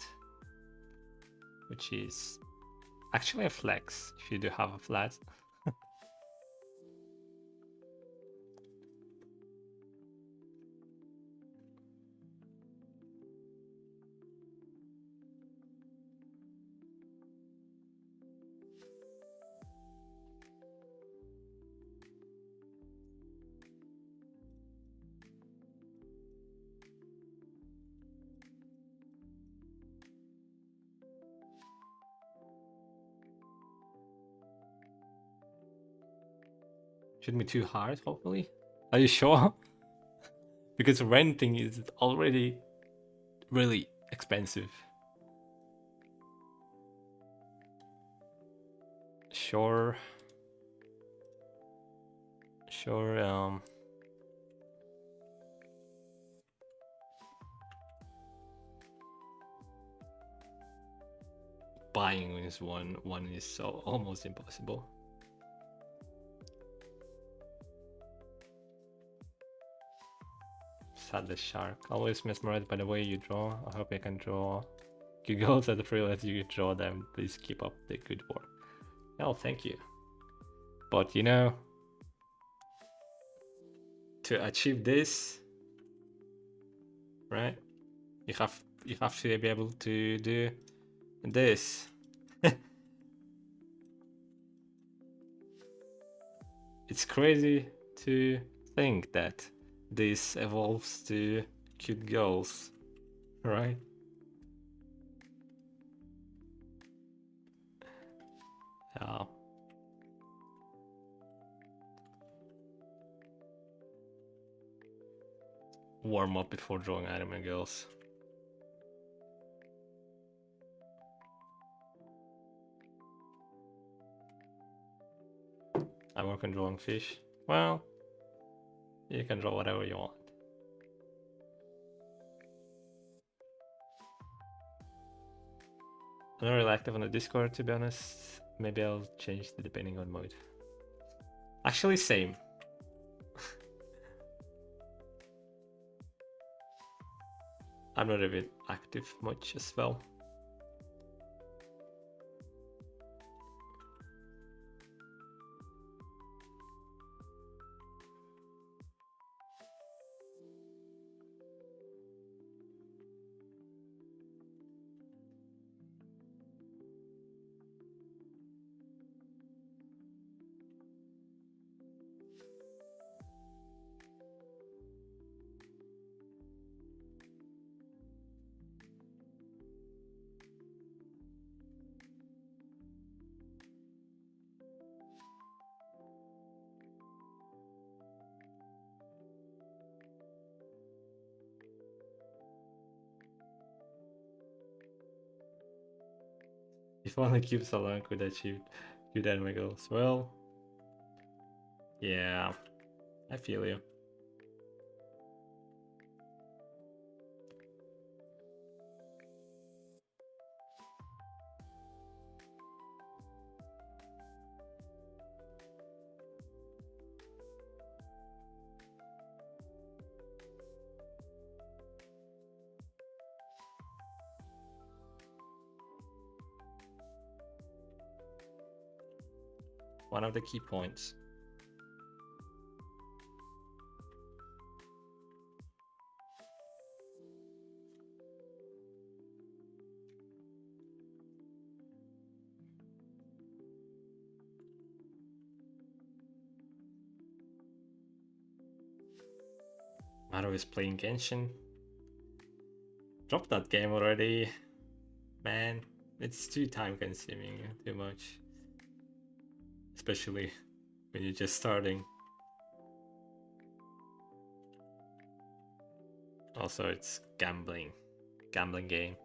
which is actually a flex if you do have a flat. Shouldn't be too hard, hopefully. Are you sure? Because renting is already really expensive. Sure. Sure, buying is one is so almost impossible. Sadly, shark. Always mesmerized by the way you draw. I hope I can draw good girls as free as you draw them. Please keep up the good work. Oh, thank you. But you know, to achieve this, right? You have to be able to do this. It's crazy to think that this evolves to cute girls, right? Yeah. Warm up before drawing anime girls. I work on drawing fish. Well, you can draw whatever you want. I'm not really active on the Discord, to be honest. Maybe I'll change the depending on mode. Actually, same. I'm not even active much as well. If only Cube Salon could achieve good anime goals. Well, yeah, I feel you. One of the key points. Maru is playing Genshin. Drop that game already. Man, it's too time consuming, too much. Especially when you're just starting. Also, it's gambling game.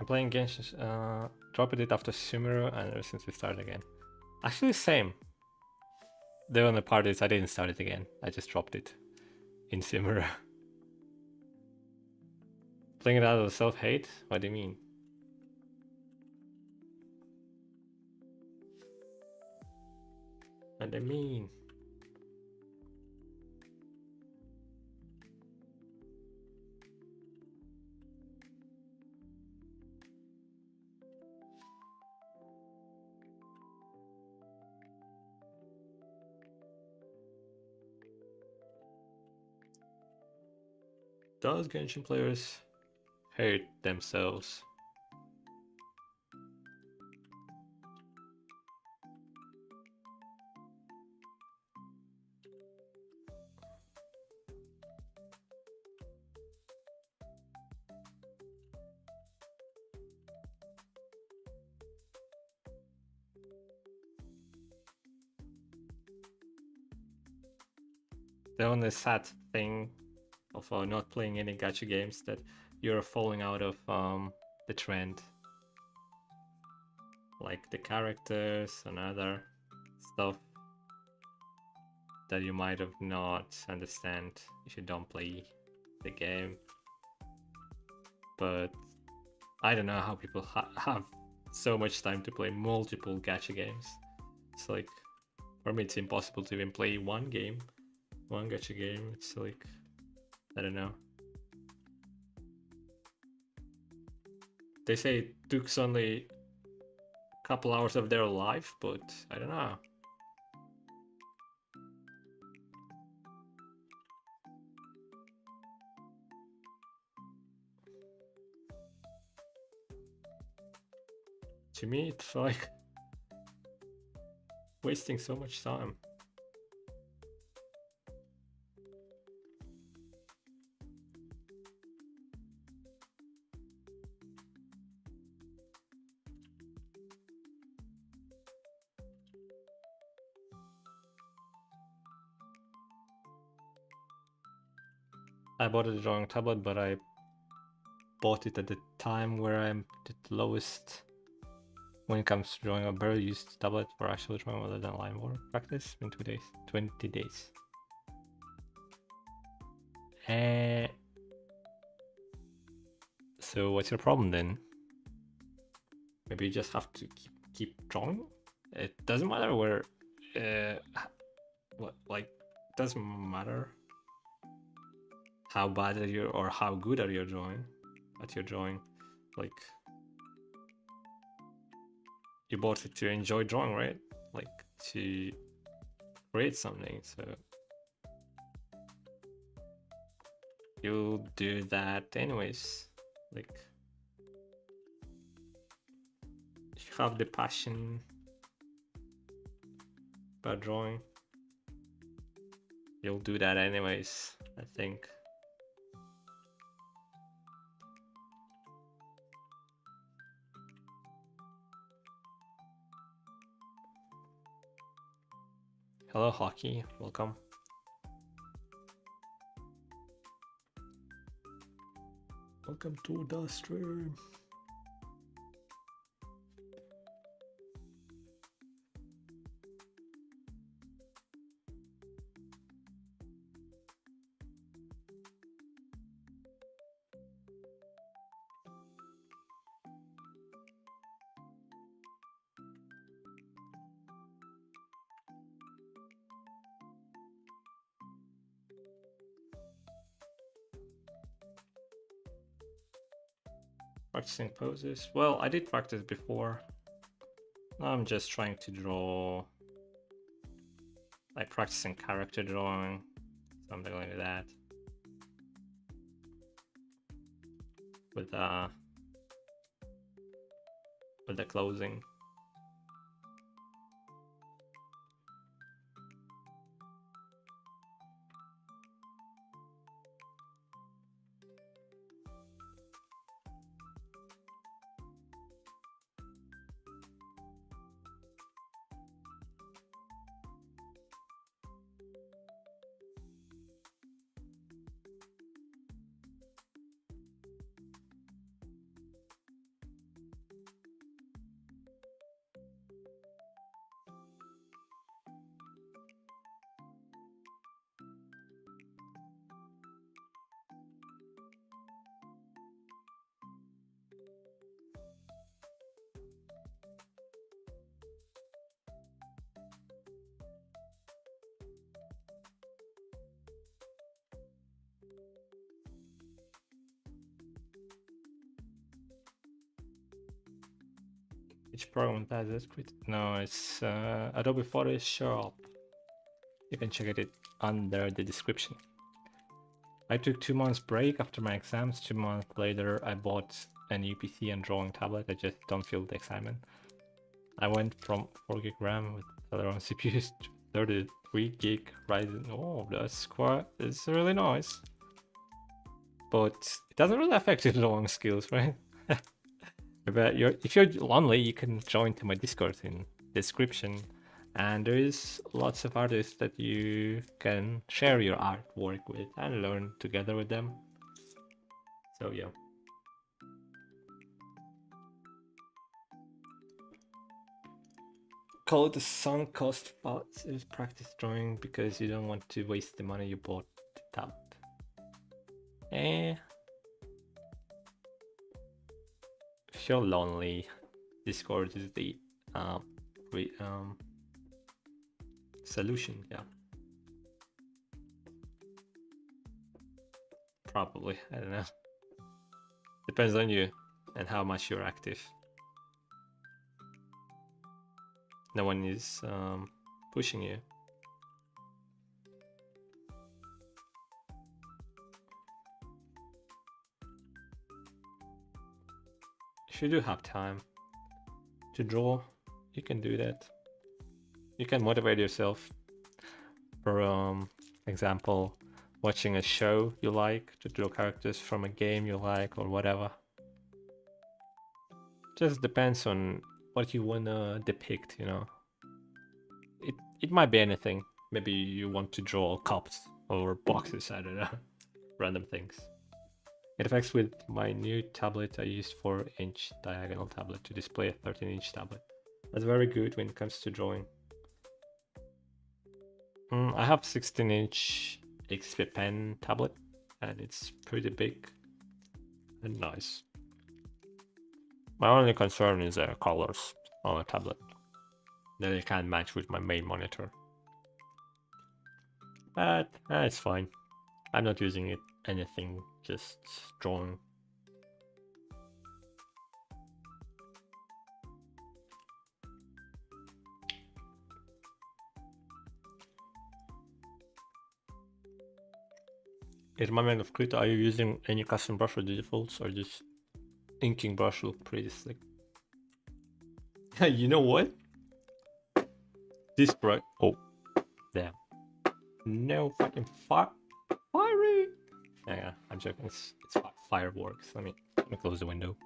I'm playing Genshin, dropped it after Sumeru, and ever since we started again. Actually, same. The only part is I didn't start it again. I just dropped it in Sumeru. Playing it out of self-hate? What do you mean? What do you mean? Does Genshin players hate themselves? The only sad thing of not playing any gacha games that you're falling out of the trend, like the characters and other stuff that you might have not understand if you don't play the game. But I don't know how people have so much time to play multiple gacha games. It's like, for me, it's impossible to even play one gacha game. It's like, I don't know. They say it took only a couple hours of their life, but I don't know. To me, it's like wasting so much time. I bought a drawing tablet, but I bought it at the time where I'm the lowest when it comes to drawing. I barely used the tablet for actual drawing other than line work practice in 2 days, 20 days. So what's your problem then? Maybe you just have to keep drawing. It doesn't matter where, like, doesn't matter how bad are you or how good are you drawing at your drawing. Like, you bought it to enjoy drawing, right? Like, to create something, so you'll do that anyways. Like, if you have the passion about drawing, you'll do that anyways, I think. Hello, Hockey. Welcome. Welcome to the stream. Practicing poses. Well, I did practice before. Now I'm just trying to draw, like practicing character drawing, something like that. With the closing. Which program does this? No, it's Adobe Photoshop. You can check it under the description. I took 2 months break after my exams. 2 months later, I bought a new PC and drawing tablet. I just don't feel the excitement. I went from 4 gig RAM with Celeron CPUs to 33 gig Ryzen. Oh, it's really nice. But it doesn't really affect your drawing skills, right? But if you're lonely, you can join to my Discord in description. And there is lots of artists that you can share your artwork with and learn together with them. So yeah. Call it the sunk cost parts is practice drawing because you don't want to waste the money you bought the tablet. If you're lonely, Discord is the solution, yeah. Probably, I don't know. Depends on you and how much you're active. No one is pushing you. If you do have time to draw, you can do that. You can motivate yourself. For example, watching a show you like, to draw characters from a game you like, or whatever. Just depends on what you wanna depict, you know. It might be anything. Maybe you want to draw cups or boxes, I don't know. Random things. It affects with my new tablet. I used 4-inch diagonal tablet to display a 13-inch tablet. That's very good when it comes to drawing. I have 16-inch XPPEN tablet, and it's pretty big and nice. My only concern is the colors on a tablet that I can't match with my main monitor. But it's fine. I'm not using it anything, just drawing. It reminds me of Krita. Are you using any custom brush or defaults, or just inking brush look pretty slick? You know what? This brush. Oh, damn. No fucking fiery. Yeah, I'm joking. It's fireworks. Let me close the window.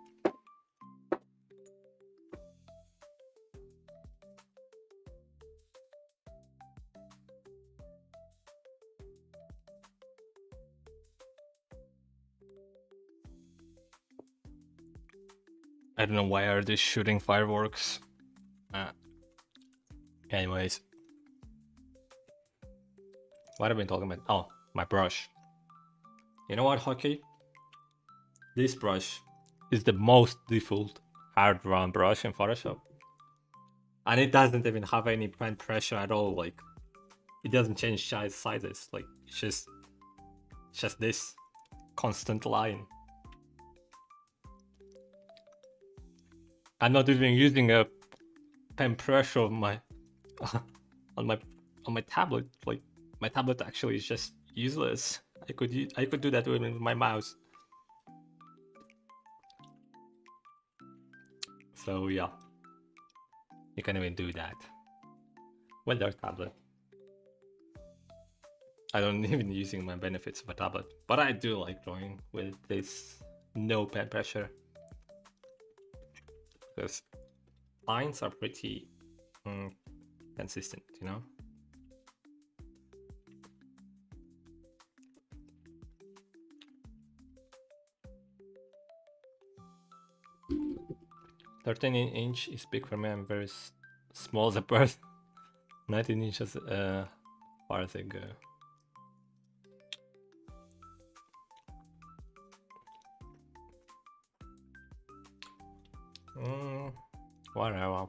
I don't know why are they shooting fireworks. Anyways, what have I been talking about? Oh, my brush. You know what, Hockey? This brush is the most default hard drawn brush in Photoshop. And it doesn't even have any pen pressure at all. Like, it doesn't change sizes. Like, it's just this constant line. I'm not even using a pen pressure on my on my tablet. Like, my tablet actually is just useless. I could do that with my mouse. So yeah, you can even do that with your tablet. I don't even using my benefits of a tablet, but I do like drawing with this no pen pressure because lines are pretty consistent, you know. "13-inch is big for me. I'm very small as a person. 19 inches far as I go." Whatever.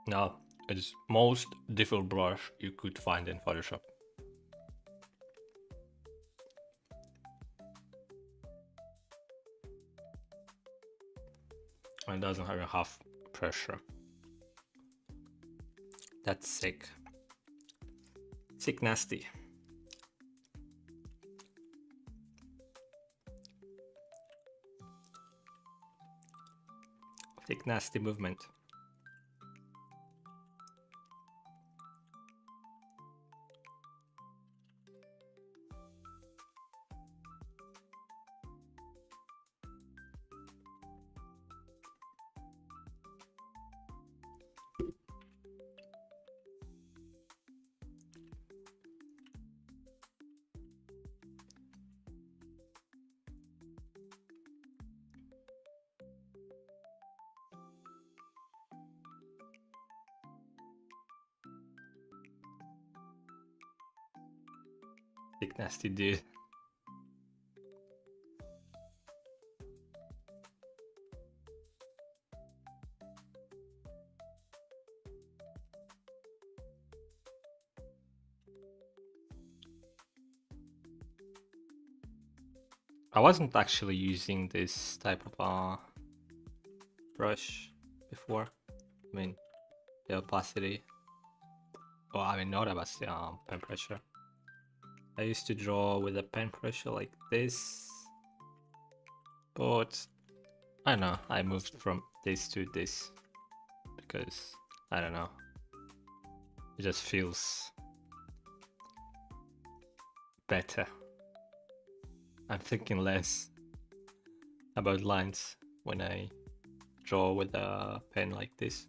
No, it's most difficult brush you could find in Photoshop. And it doesn't have enough pressure. That's sick. Sick nasty. Sick nasty movement. Sick nasty dude. I wasn't actually using this type of brush before. I mean, the opacity. Well, I mean, not opacity, pen pressure. I used to draw with a pen pressure like this, but I don't know, I moved from this to this because, I don't know, it just feels better. I'm thinking less about lines when I draw with a pen like this.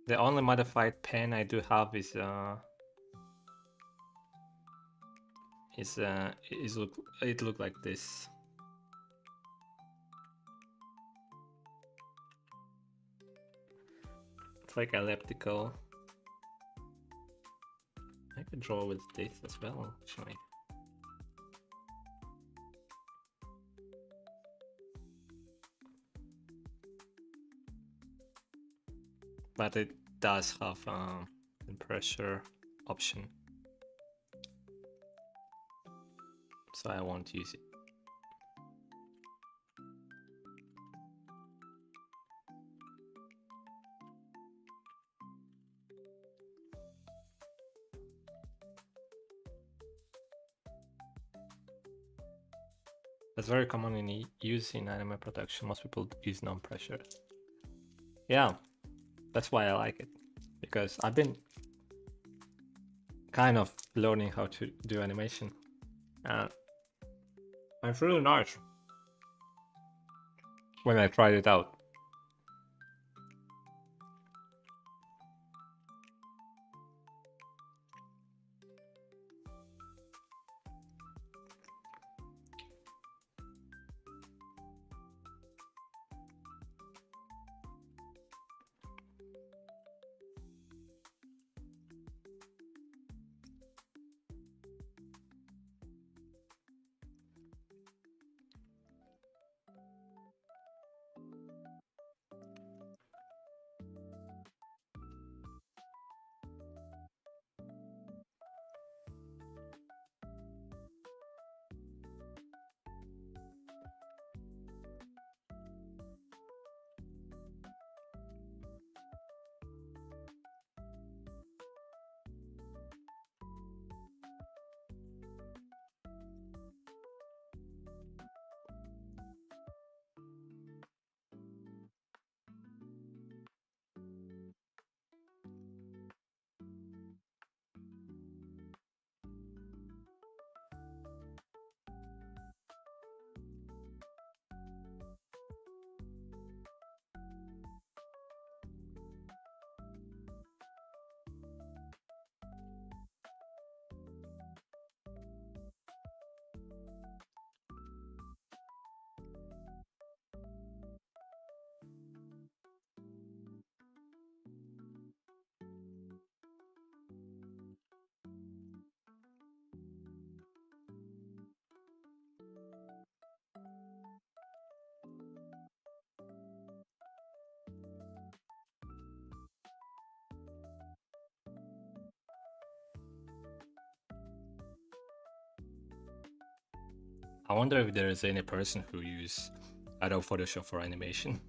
The only modified pen I do have is it look like this. It's like elliptical. I could draw with this as well, actually. But it does have a pressure option, so I won't use it. That's very common in use in anime production. Most people use non-pressure. Yeah, that's why I like it, because I've been kind of learning how to do animation. It's really nice when I tried it out. I wonder if there is any person who use Adobe Photoshop for animation.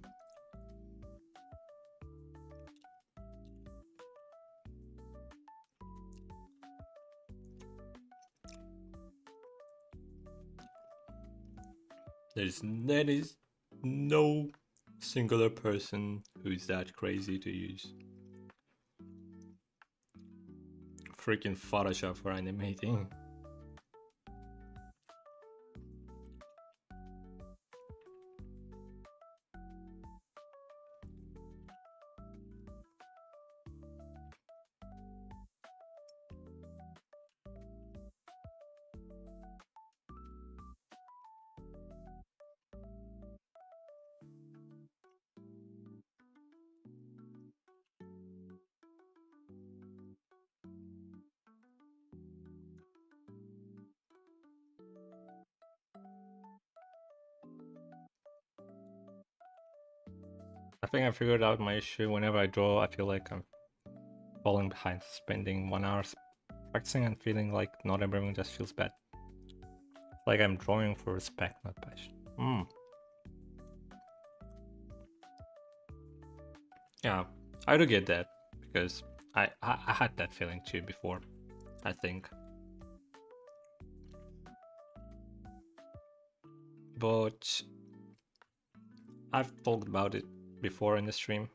There is no singular person who is that crazy to use freaking Photoshop for animating. I think I figured out my issue. Whenever I draw, I feel like I'm falling behind, spending 1 hour practicing and feeling like not everyone just feels bad. Like I'm drawing for respect, not passion. Yeah, I do get that because I had that feeling too before, I think. But I've talked about it before in the stream.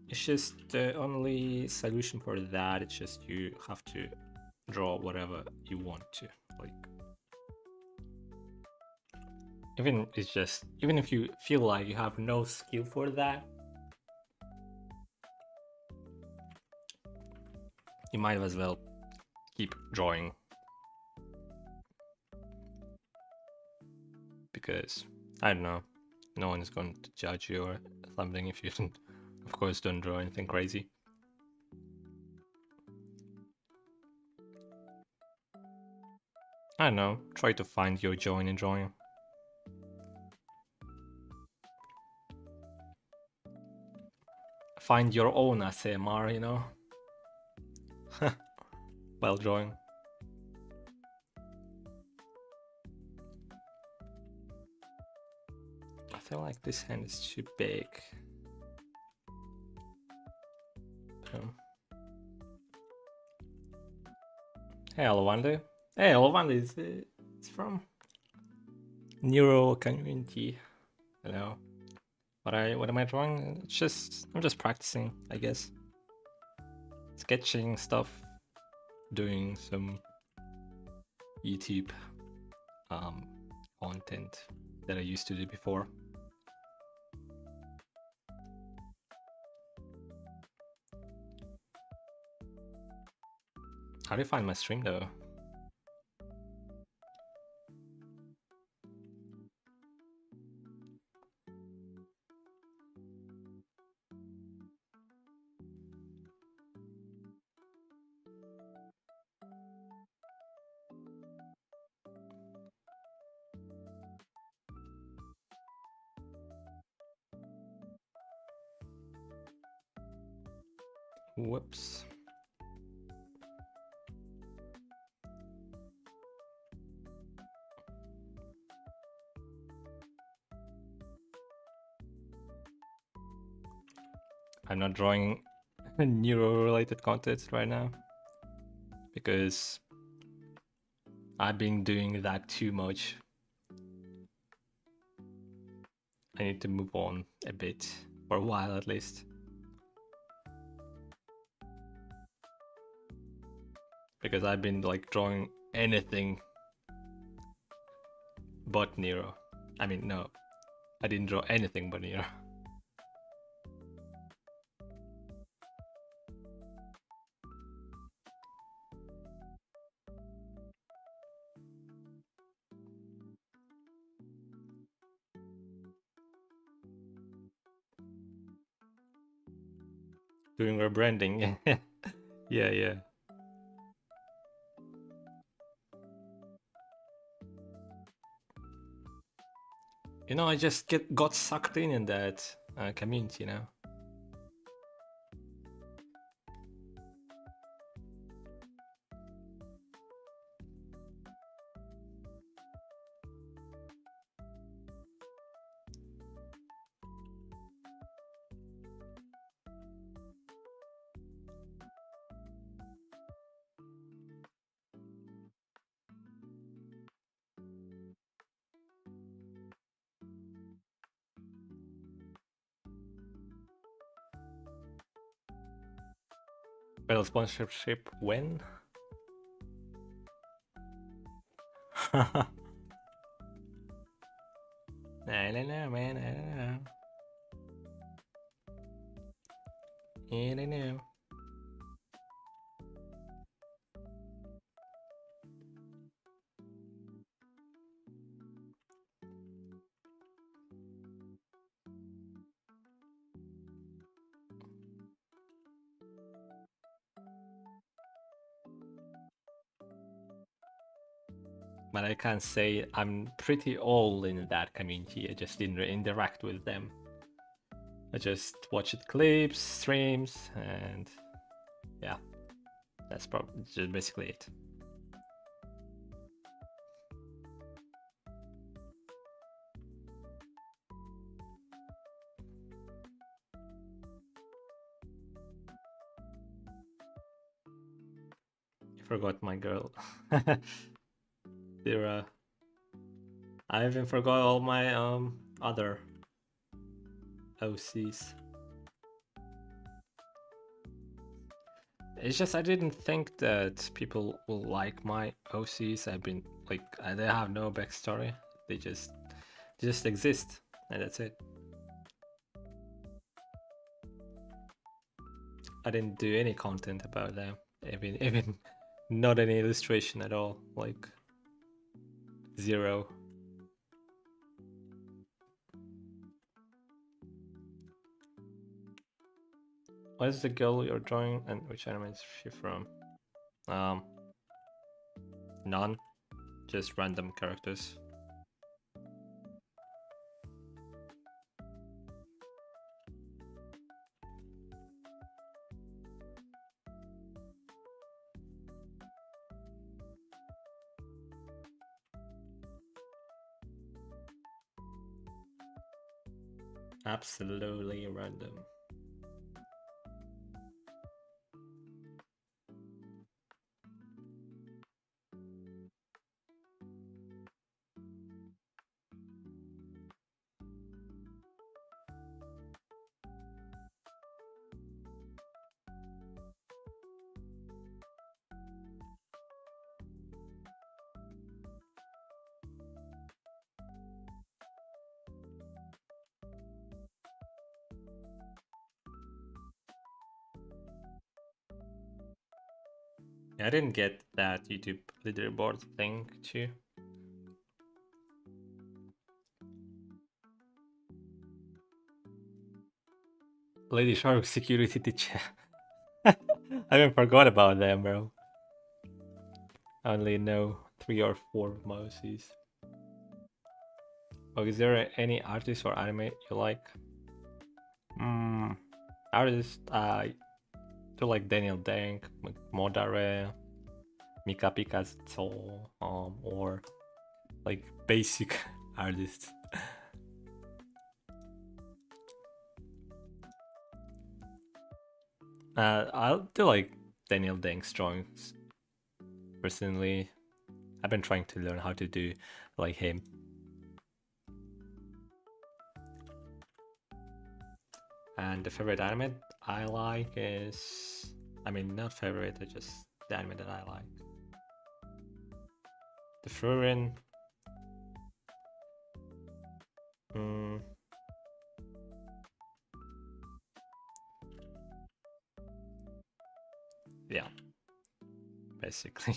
It's just the only solution for that. It's just you have to draw whatever you want to. Like, even if you feel like you have no skill for that, you might as well keep drawing. Because I don't know, no one is going to judge you or something if you of course don't draw anything crazy. I don't know, try to find your joy in drawing. Find your own ASMR, you know? While drawing. I feel like this hand is too big. Hey, Alwande. Hey, Alwande is it's from Neuro community. Hello. What am I drawing? I'm just practicing, I guess. Sketching stuff, doing some YouTube content that I used to do before. How do you find my stream though? Whoops. I'm not drawing neuro-related content right now because I've been doing that too much. I need to move on a bit, for a while at least. Because I've been like drawing anything but Nero. I mean, no, I didn't draw anything but Nero. Doing rebranding. Yeah. You know, I just got sucked in that community now. Well, sponsorship when? I don't know, man. I don't know. I don't know. But I can't say I'm pretty old in that community. I just didn't interact with them. I just watched clips, streams, and yeah, that's probably just basically it. I forgot my girl. There, I even forgot all my other OCs. It's just I didn't think that people will like my OCs. I've been like they have no backstory. They just exist, and that's it. I didn't do any content about them. Even not any illustration at all. Like zero. What is the girl you're drawing, and which anime is she from? None. Just random characters. Absolutely random. I didn't get that YouTube leaderboard thing too. Lady Shark security teacher. I even forgot about them, bro. I only know 3 or 4 mouses. Oh, is there any artist or anime you like? Artist, I do like Daniel Dank, Modare, Mika Picasso, or like basic artists. I do like Daniel Dank's drawings. Personally, I've been trying to learn how to do like him. And the favorite anime I like is, I mean, not favorite, it's just the anime that I like. The Furin. Yeah, basically.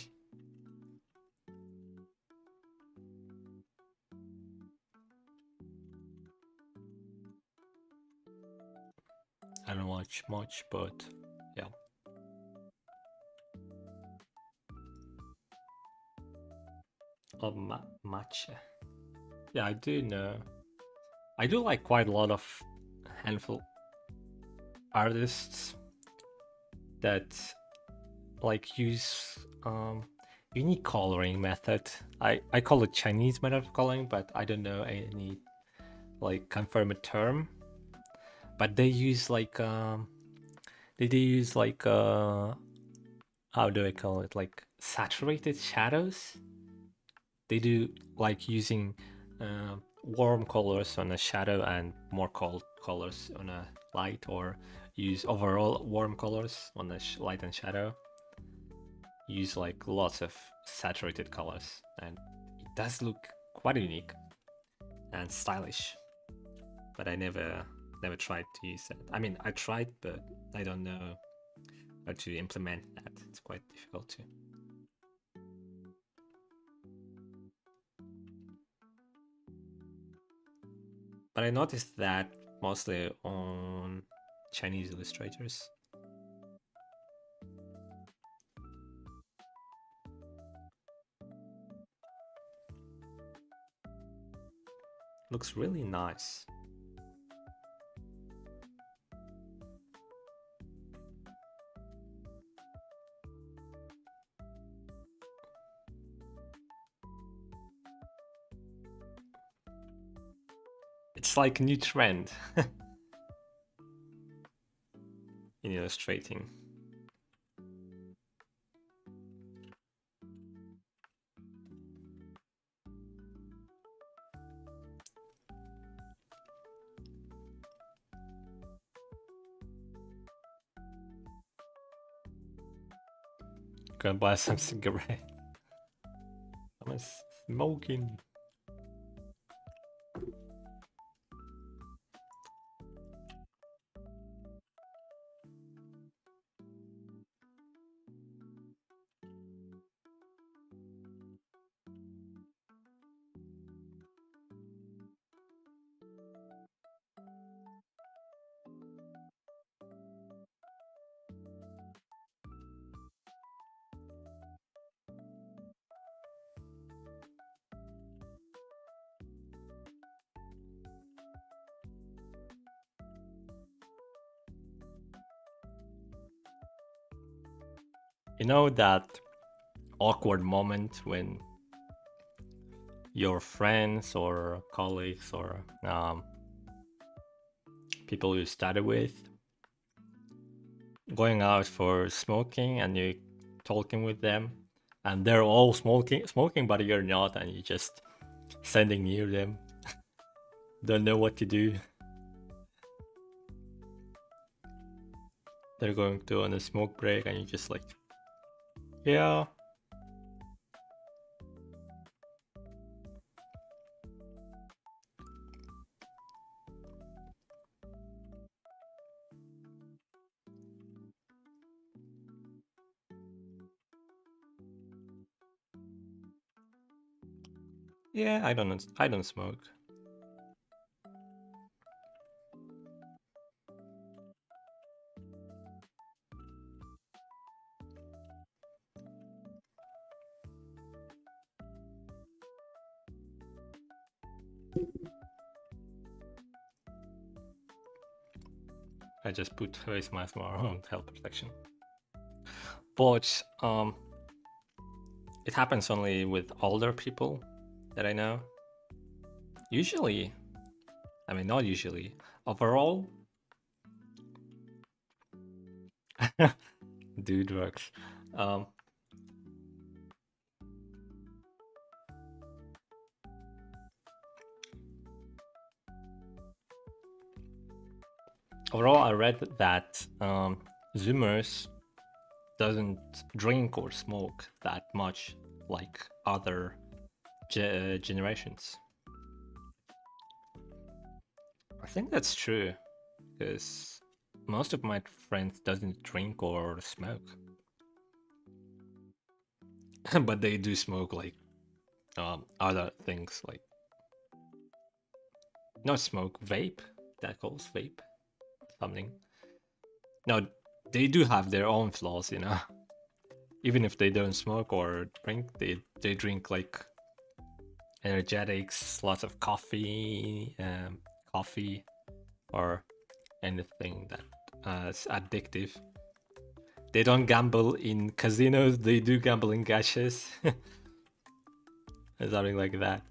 I don't watch much, but yeah. Oh, matcha. Yeah, I do know. I do like quite a lot of handful artists that like use unique coloring method. I call it Chinese method of coloring, but I don't know any like confirmed term. But they use like they use like how do I call it, like saturated shadows. They do like using warm colors on a shadow and more cold colors on a light, or use overall warm colors on the light and shadow. Use like lots of saturated colors, and it does look quite unique and stylish. But I never tried to use that. I mean, I tried, but I don't know how to implement that. It's quite difficult to. But I noticed that mostly on Chinese illustrators. Looks really nice. It's like a new trend in illustrating. Gonna buy some cigarette. I'm smoking. You know that awkward moment when your friends or colleagues or people you study with going out for smoking and you talking with them and they're all smoking but you're not, and you're just standing near them, don't know what to do. They're going to on a smoke break and you're just like, yeah. Yeah, I don't smoke. I just put face mask on health protection. But it happens only with older people that I know. Usually, I mean not usually, overall do drugs. Overall, I read that Zoomers doesn't drink or smoke that much like other generations. I think that's true because most of my friends doesn't drink or smoke, but they do smoke like other things like not smoke, vape. That calls vape something. No, they do have their own flaws, you know. Even if they don't smoke or drink, they drink like energetics, lots of coffee, coffee, or anything that is addictive. They don't gamble in casinos; they do gamble in gaches, something like that.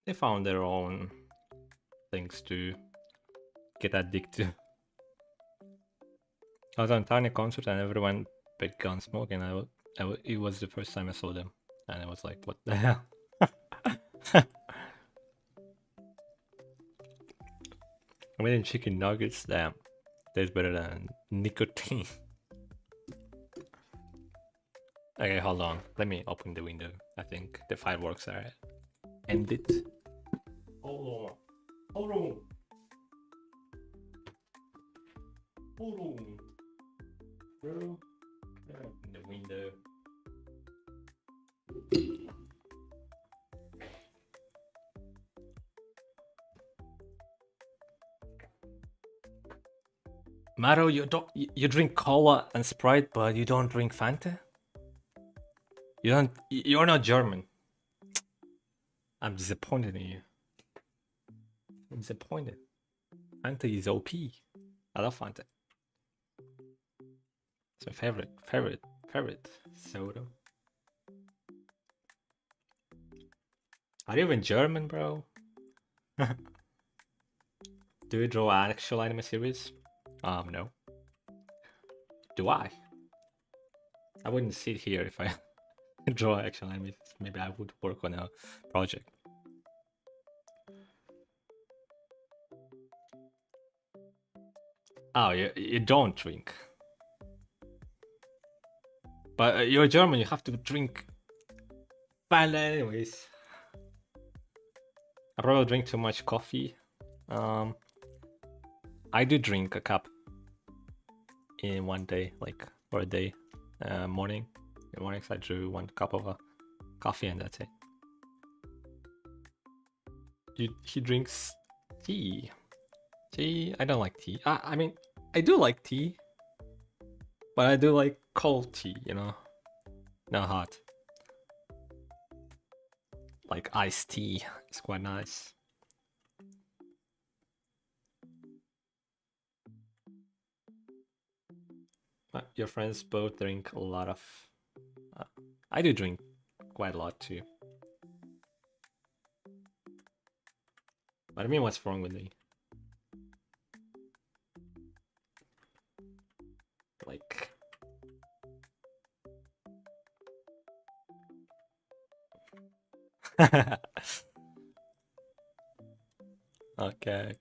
they found their own things to get addicted to. I was on a tiny concert and everyone began smoking. It was the first time I saw them, and I was like, "What the hell?" I mean, chicken nuggets, damn, tastes better than nicotine. Okay, hold on. Let me open the window. I think the fireworks are ended. Hold on. Hold on. Hold on. Bro. Open the window. Maro, you drink cola and Sprite, but you don't drink Fanta? You're not German. I'm disappointed in you. I'm disappointed. Fanta is OP. I love Fanta. It's my favorite soda. Are you even German, bro? Do you draw actual anime series? No. Do I? I wouldn't sit here if I draw actual anime. Maybe I would work on a project. Oh, you don't drink. But you're German, you have to drink Fanta anyways. I probably drink too much coffee. I do drink a cup in one day, like for a day. Morning. In mornings I drew 1 cup of coffee and that's it. He drinks tea. Tea? I don't like tea. I mean, I do like tea. But I do like cold tea, you know? Not hot. Like iced tea. It's quite nice. But your friends both drink a lot of... I do drink quite a lot too. But I mean, what's wrong with me? Like... Okay.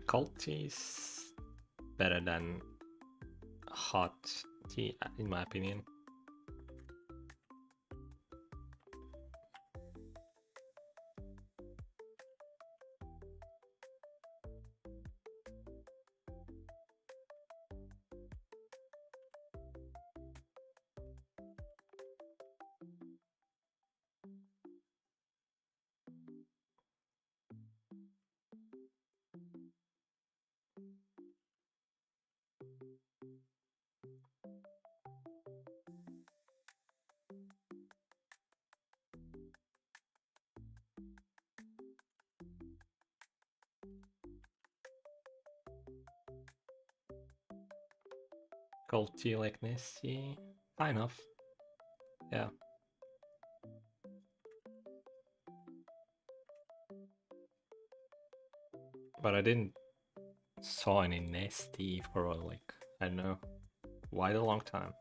Cold tea is better than hot tea, in my opinion. Cold tea like this, yeah, fine enough. Yeah. But I didn't saw any nasty for like, I don't know, quite a long time.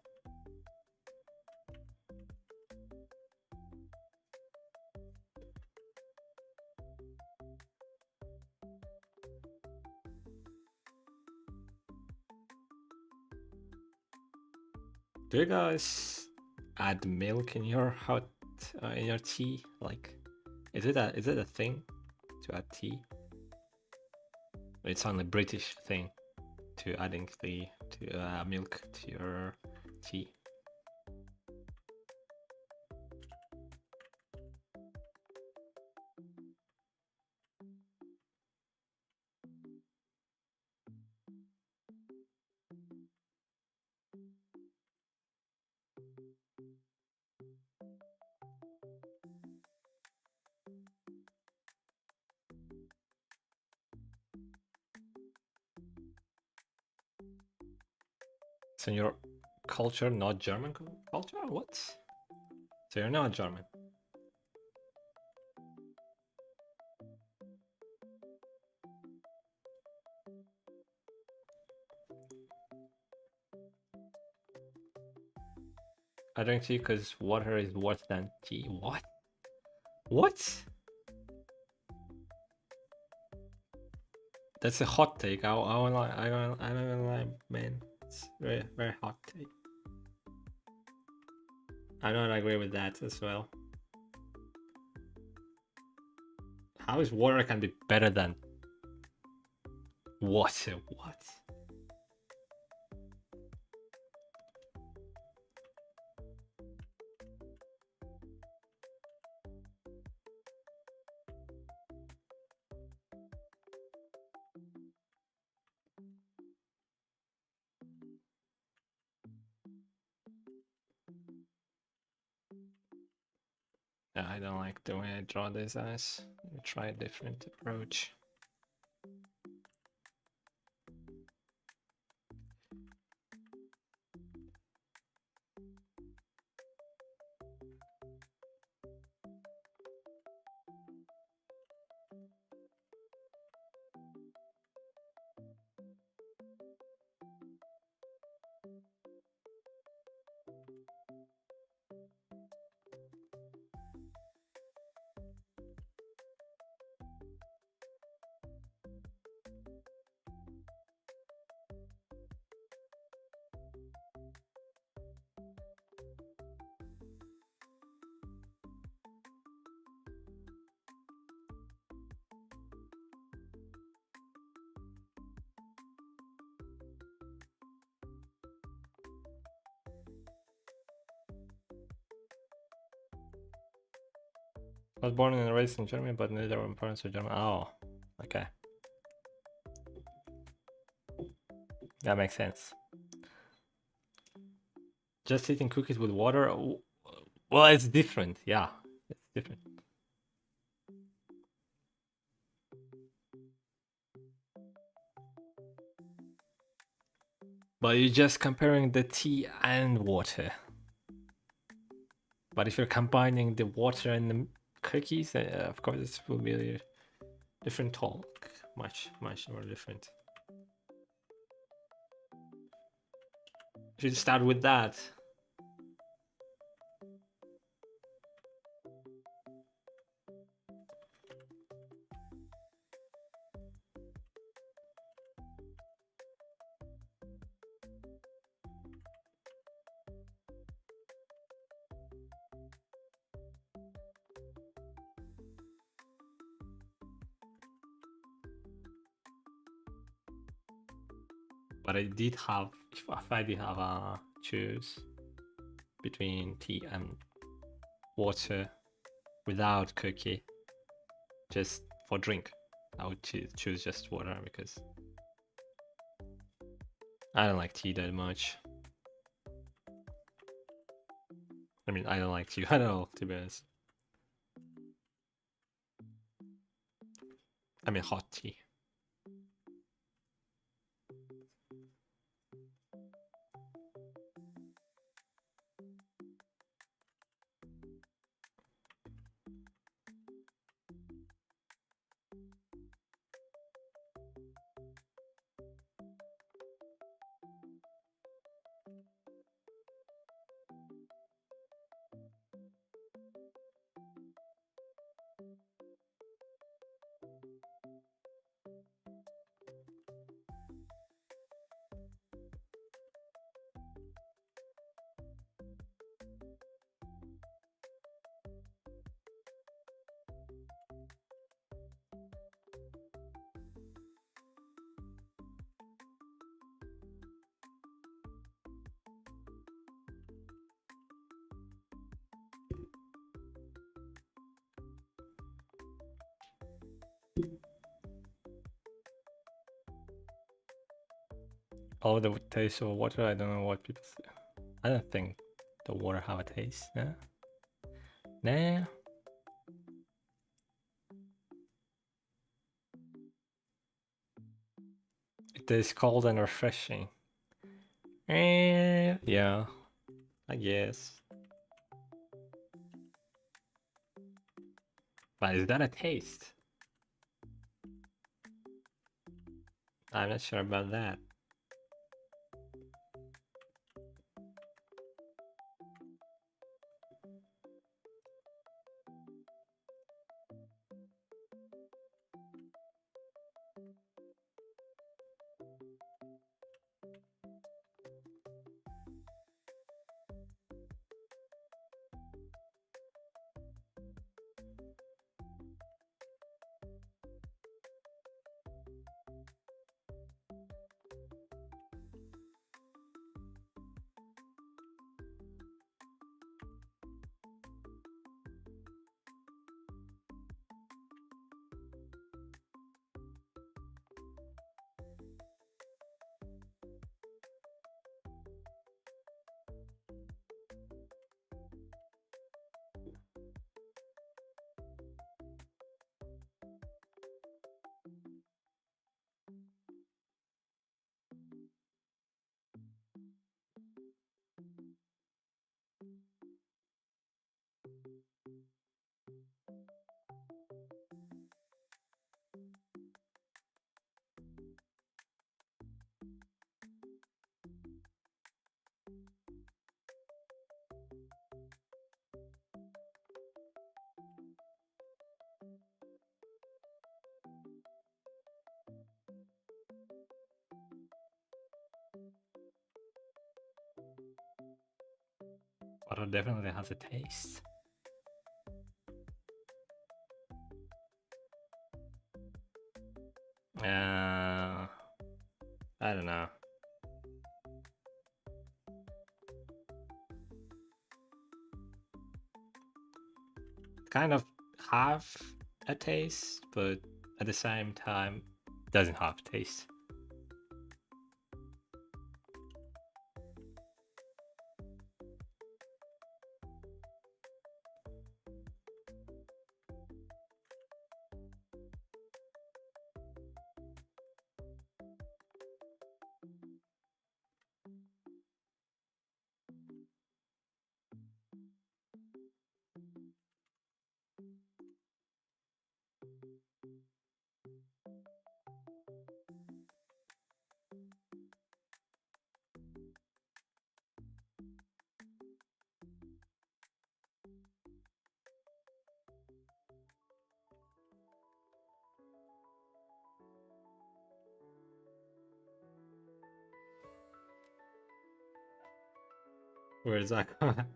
Do you guys add milk in your hot in your tea? Like, is it a thing to add tea? It's only British thing to adding milk to your tea. So your culture, not German culture? What? So you're not German. I drink tea because water is worse than tea. What? What? That's a hot take. I don't like, man. It's very, very hot take. I don't agree with that as well. How is water can be better than water? What? Yeah, I don't like the way I draw this eyes. Let me try a different approach. I was born and raised in Germany, but neither of my parents are German. Oh, okay. That makes sense. Just eating cookies with water? Well, it's different. Yeah, it's different. But you're just comparing the tea and water. But if you're combining the water and the cookies, of course, it will be a different talk. Much more different. Should start with that. But I did have, if I did have a choose between tea and water without cookie, just for drink, I would choose just water because I don't like tea that much. I mean, I don't like tea at all, to be honest. I mean, hot tea. Oh, the taste of water, I don't know what people say. I don't think the water have a taste, yeah? Nah. It tastes cold and refreshing. Yeah, I guess. But is that a taste? I'm not sure about that. But it definitely has a taste. I don't know. Kind of have a taste, but at the same time, doesn't have a taste. Where's Aqua?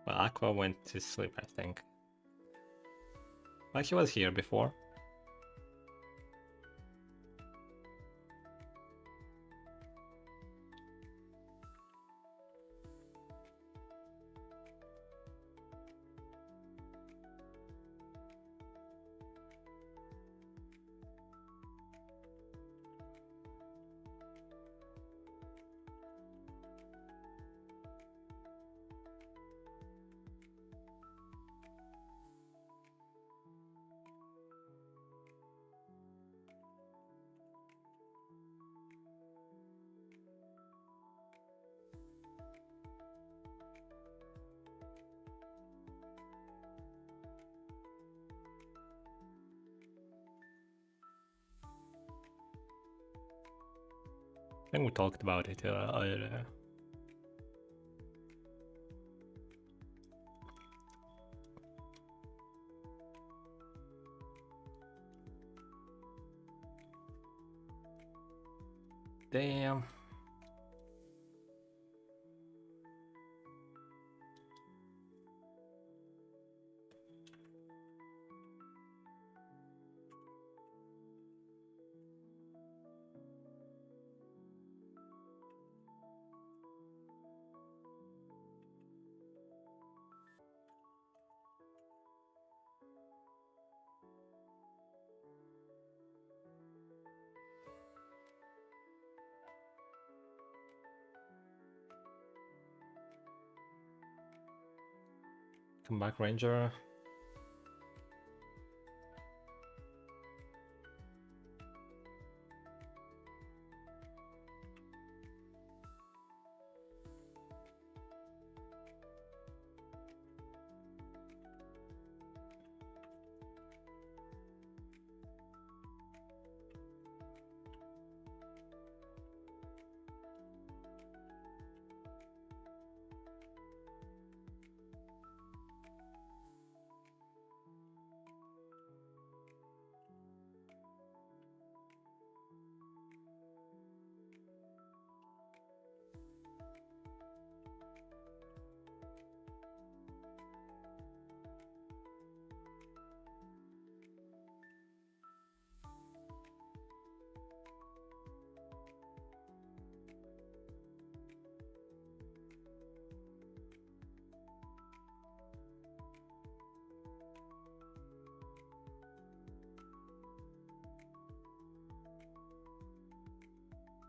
Well, Aqua went to sleep, I think. Like she was here before. I think we talked about it earlier. Damn. Come back, Ranger.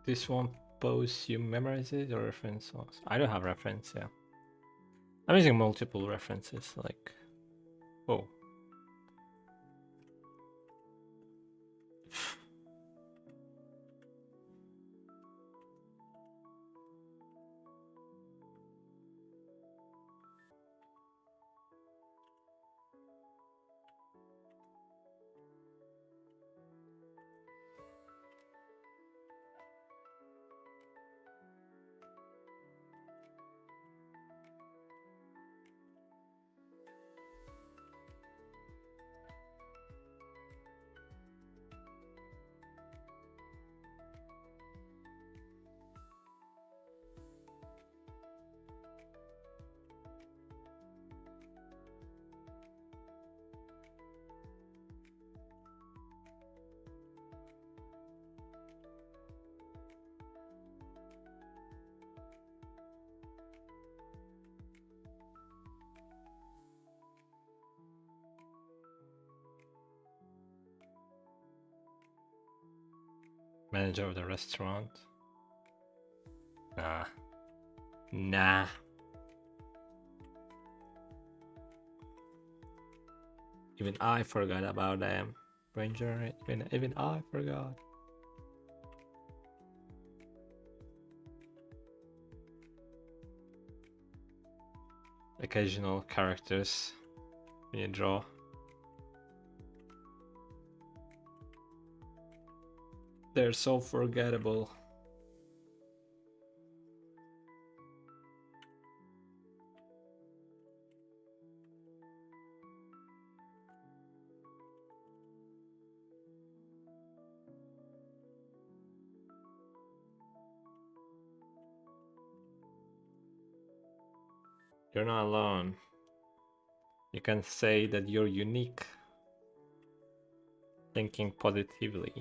This one post you memorize it or reference source? I don't have reference, yeah. I'm using multiple references, like, oh. Manager of the restaurant. Nah. Nah. Even I forgot about them. Ranger, even I forgot. Occasional characters when you draw. They're so forgettable. You're not alone. You can say that you're unique. Thinking positively.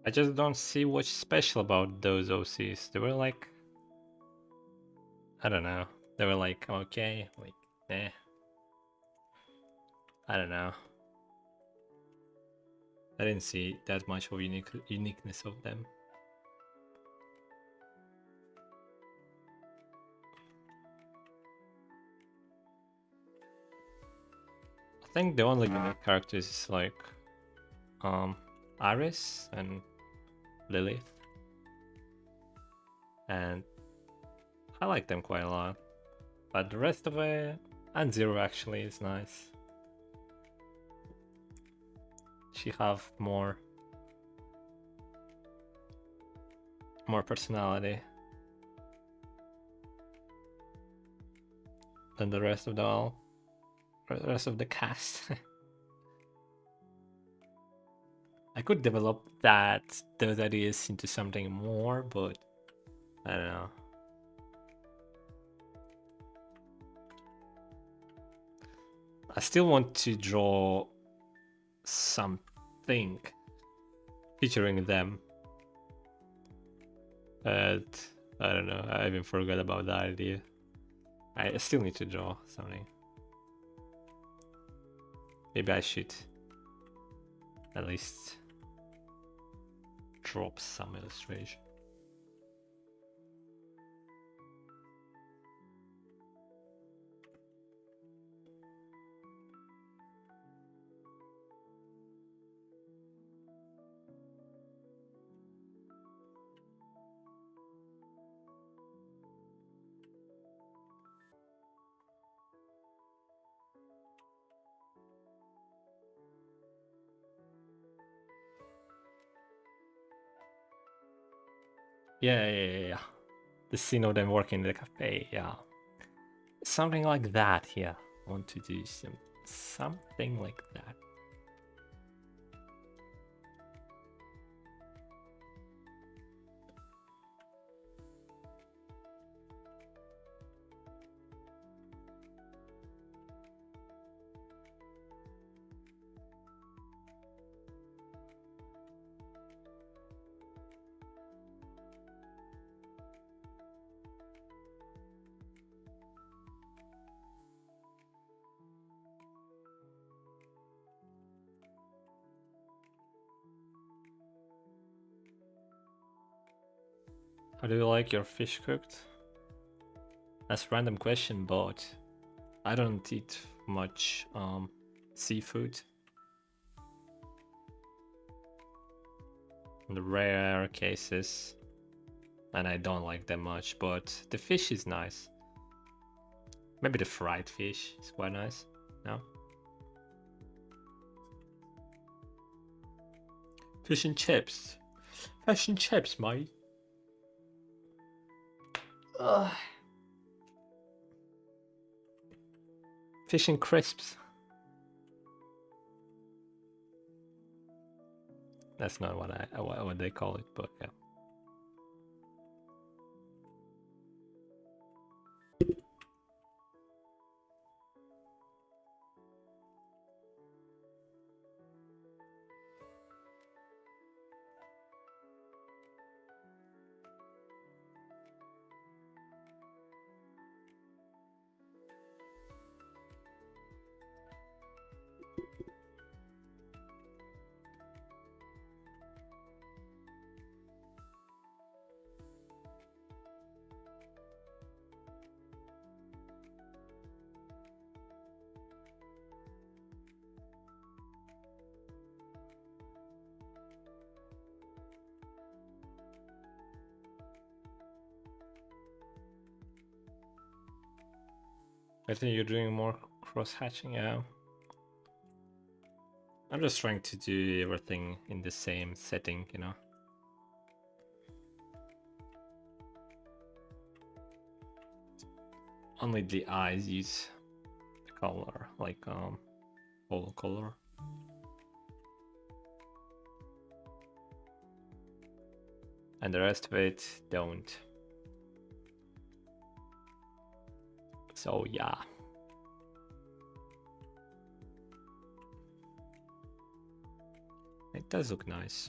I just don't see what's special about those OCs. They were like, I don't know. They were like, okay, like, eh. I don't know. I didn't see that much of uniqueness of them. I think the only unique characters is like Iris and Lilith. And I like them quite a lot. But the rest of it, and Zero actually is nice. She have more personality than the rest of the cast. I could develop those ideas into something more, but I don't know. I still want to draw something featuring them. But I don't know. I even forgot about that idea. I still need to draw something. Maybe I should at least drop some illustration. Yeah. The scene of them working in the cafe, yeah. Something like that, yeah. I want to do something like that. How do you like your fish cooked? That's a random question, but I don't eat much seafood. In the rare cases, and I don't like them much, but the fish is nice. Maybe the fried fish is quite nice. No? Fish and chips. Fish and chips, mate. Ugh. Fish and crisps. That's not what they call it, but yeah. I think you're doing more cross-hatching, yeah. I'm just trying to do everything in the same setting, you know. Only the eyes use the color, like whole color. And the rest of it don't. So yeah. It does look nice.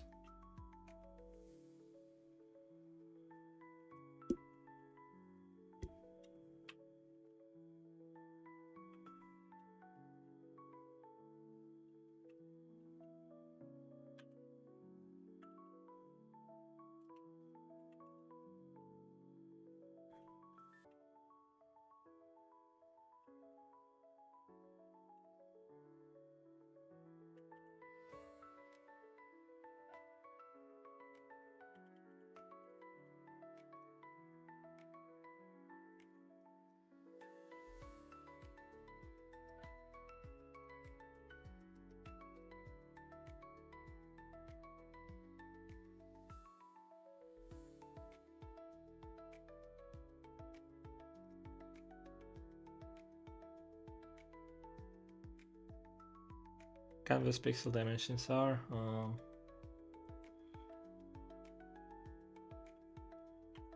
Canvas pixel dimensions are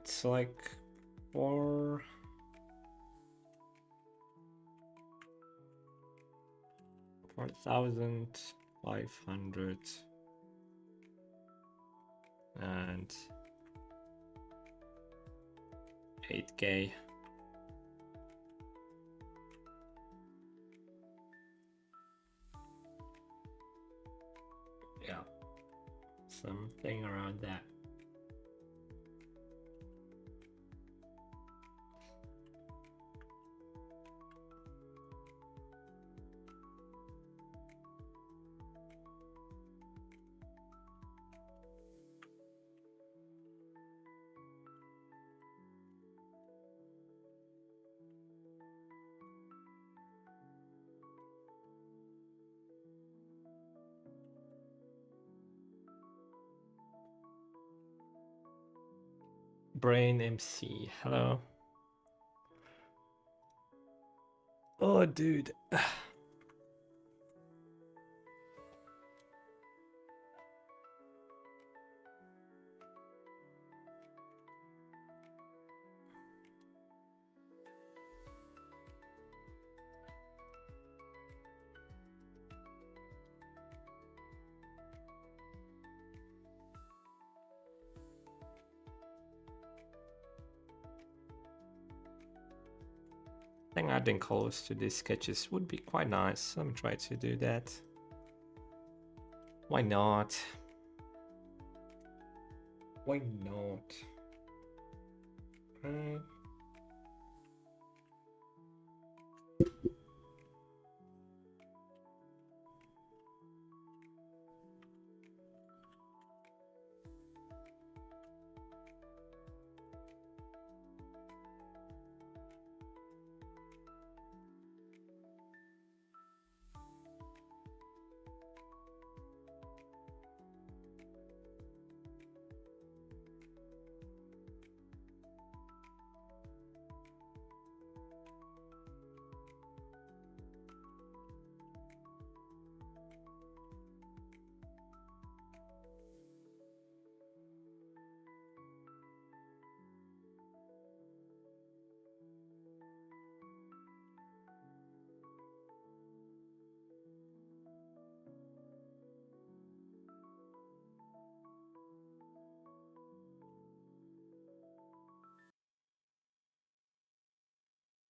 it's like 4,500 and 8K. Yeah, something around that. Brain MC, hello. Oh, dude. I think adding colors to these sketches would be quite nice. Let me try to do that. Why not? Why not?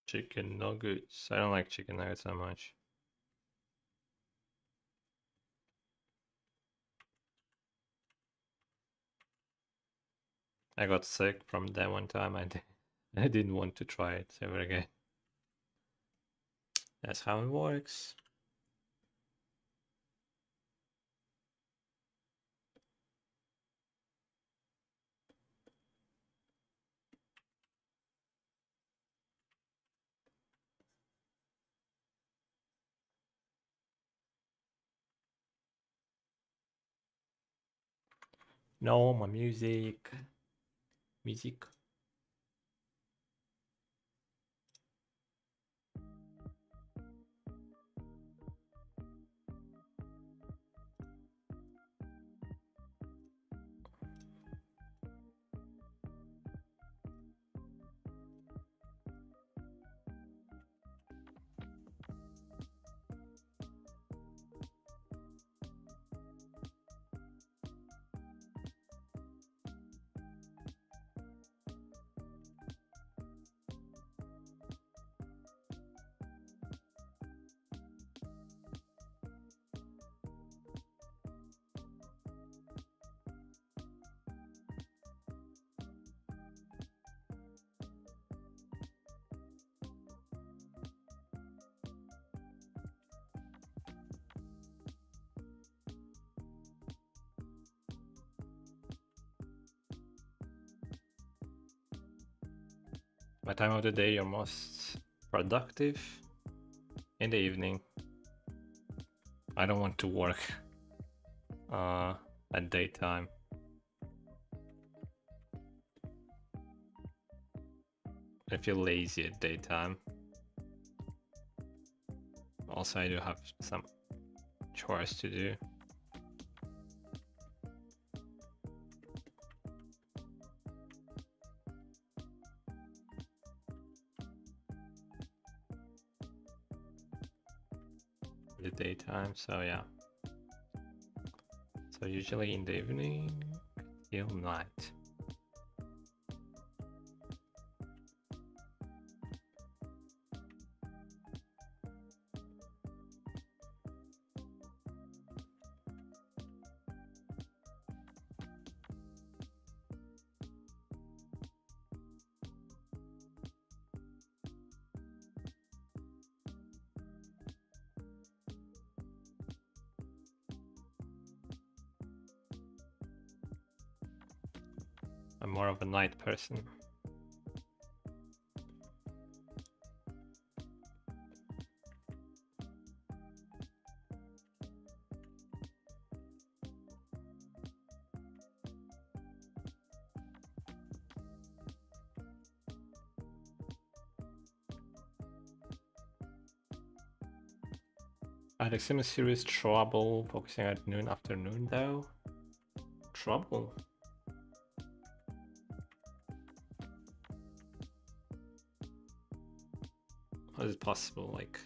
Chicken nuggets. I don't like chicken nuggets that much. I got sick from that one time. I didn't want to try it ever again. That's how it works. No, my music. Music. My time of the day, you're most productive in the evening. I don't want to work at daytime. I feel lazy at daytime. Also, I do have some chores to do. The daytime, so yeah. So usually in the evening till night. I'm more of a night person. I had extremely serious trouble focusing at afternoon though. Trouble? How is it possible? Like,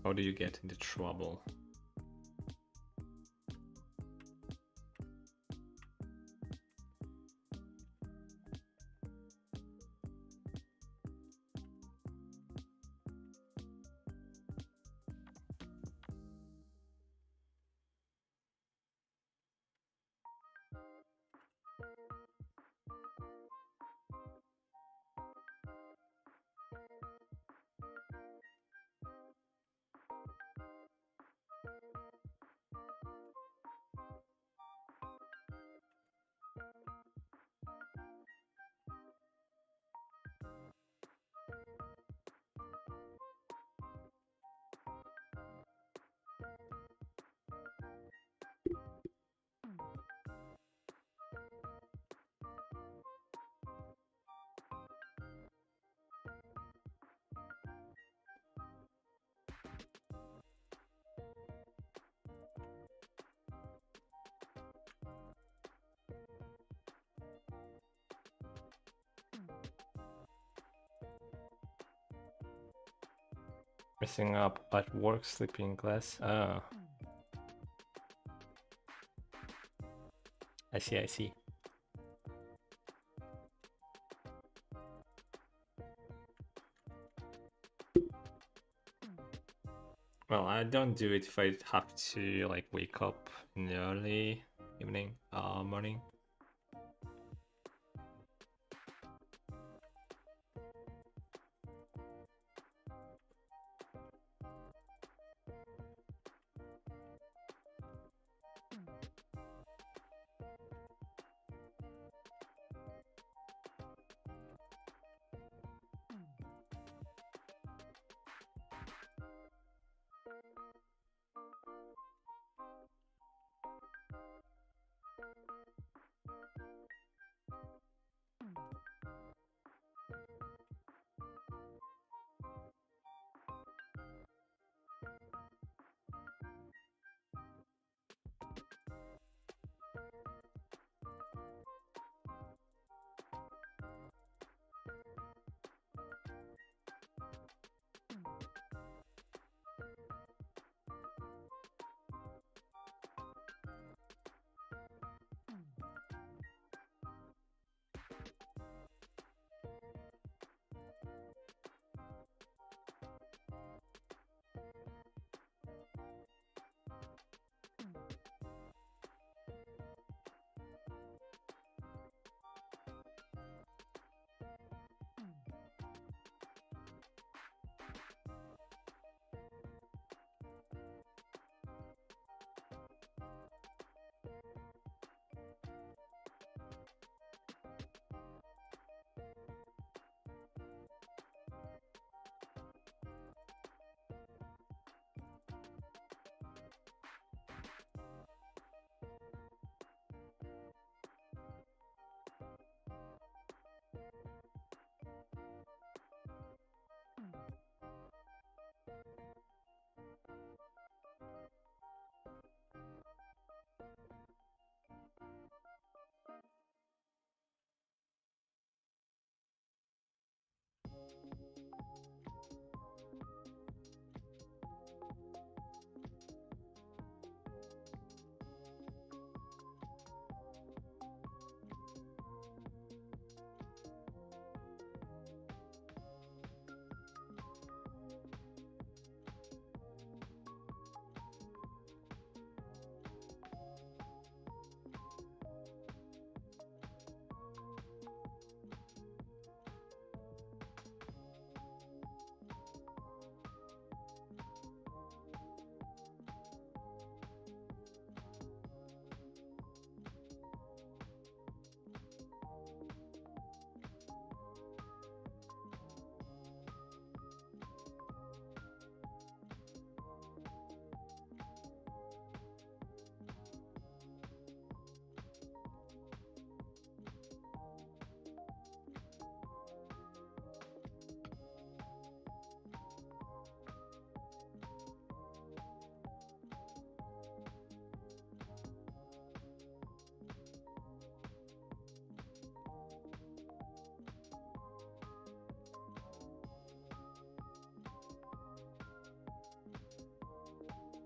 how do you get into trouble? Messing up at work, sleeping in class. Ah. I see, I see. Well, I don't do it if I have to like wake up in the early evening, morning.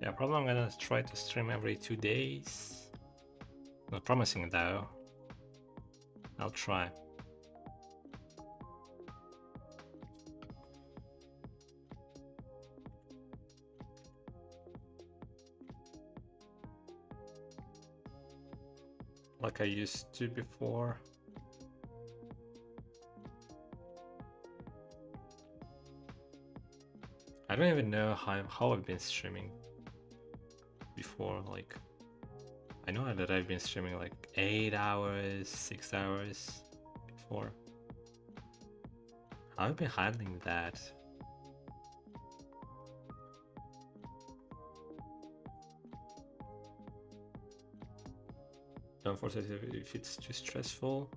Yeah, probably I'm gonna try to stream every 2 days. Not promising though. I'll try. Like I used to before. I don't even know how I've been streaming before. Like, I know that I've been streaming like 8 hours, 6 hours before. How have I been handling that? Don't force it if it's too stressful.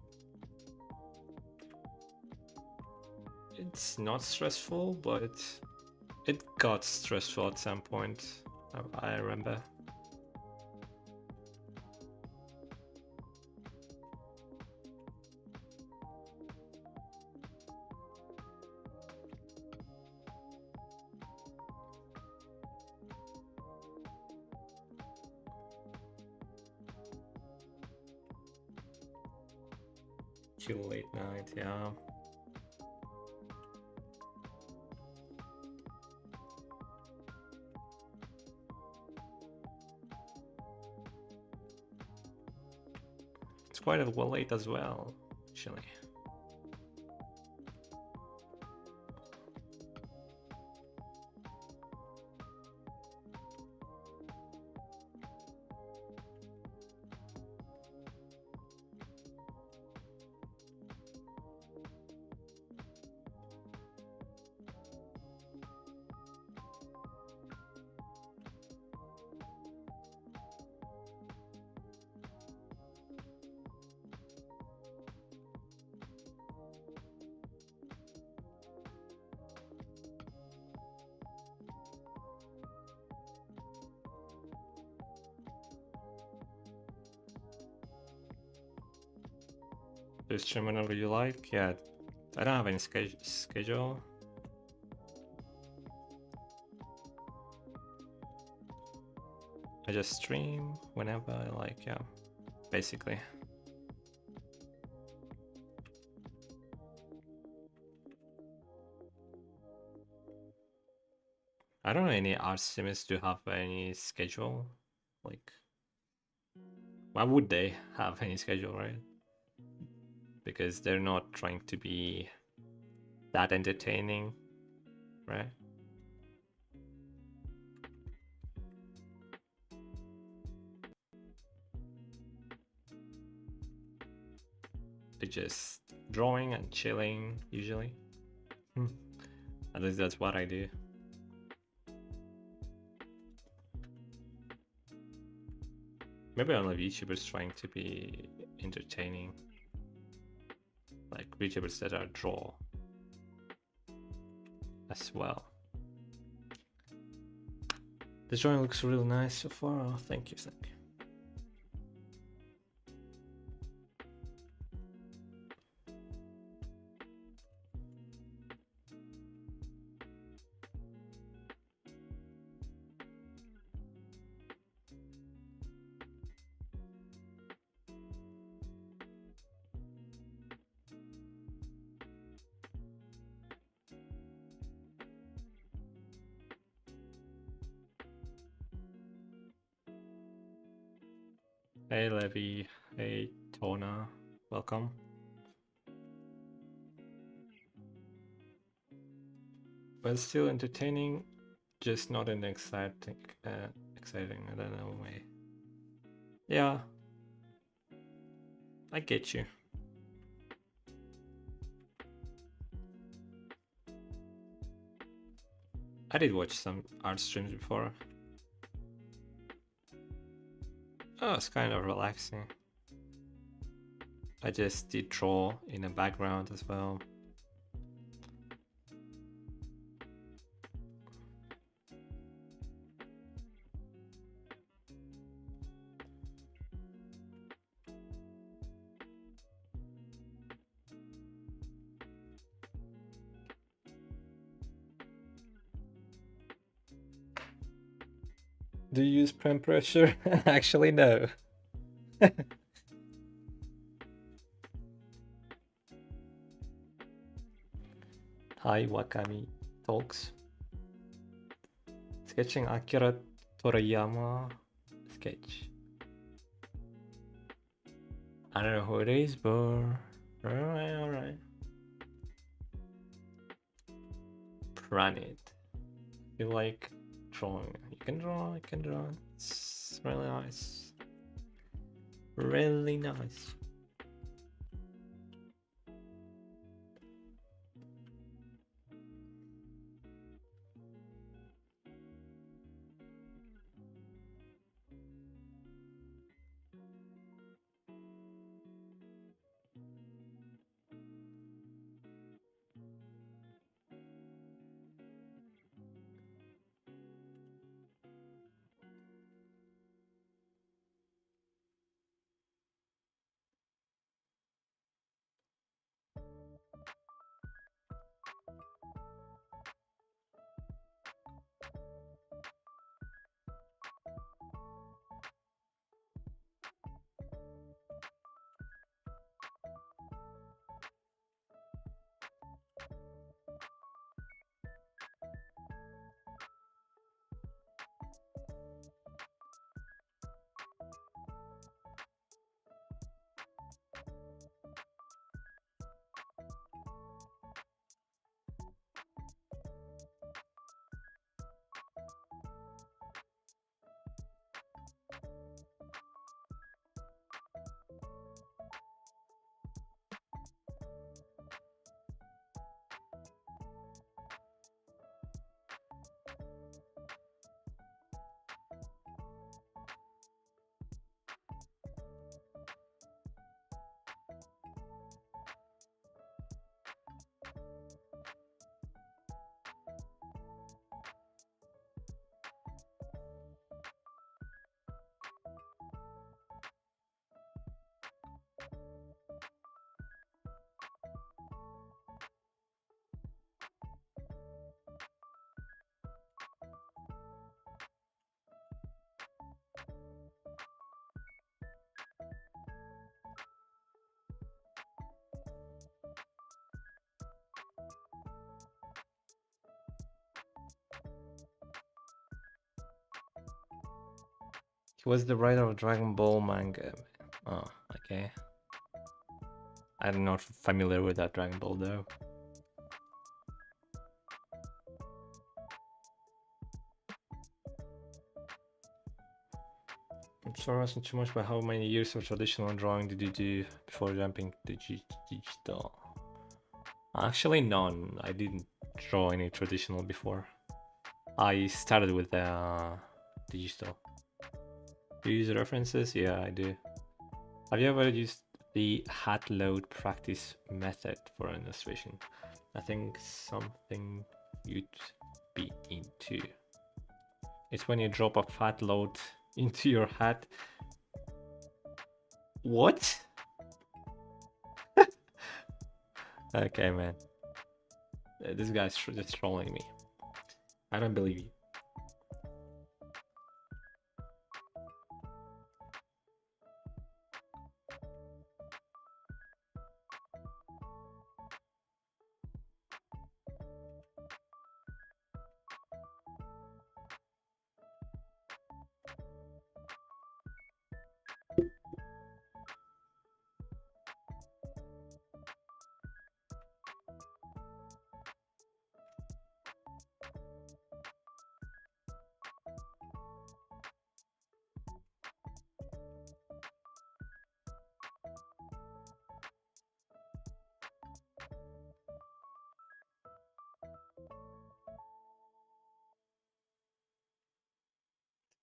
It's not stressful, but it got stressful at some point. I remember. Till late night, yeah. It's quite a well late as well, actually. Just stream whenever you like. Yeah, I don't have any schedule. I just stream whenever I like, yeah, basically. I don't know any art streamers do have any schedule. Like, why would they have any schedule, right? Because they're not trying to be that entertaining, right? They're just drawing and chilling, usually. At least that's what I do. Maybe only YouTubers trying to be entertaining. Like YouTubers that are draw as well. The drawing looks really nice so far. Oh, thank you, thank you. Hey Levi, hey Tona, welcome. But still entertaining, just not in exciting, I don't know way. Yeah, I get you. I did watch some art streams before. Oh, it's kind of relaxing. I just did draw in the background as well. Do you use pen pressure? Actually, no. Hi, Wakami Talks. Sketching Akira Toriyama sketch. I don't know who it is, but alright. Pranit. You like drawing? You can draw. It's really nice. Really nice. He was the writer of Dragon Ball manga. Oh, okay. I'm not familiar with that Dragon Ball though. I'm sorry, asking too much, but how many years of traditional drawing did you do before jumping to digital? Actually, none. I didn't draw any traditional before. I started with digital. Do you use references? Yeah, I do. Have you ever used the hat load practice method for an illustration? I think something you'd be into. It's when you drop a fat load into your hat. What? Okay, man. This guy's just trolling me. I don't believe you.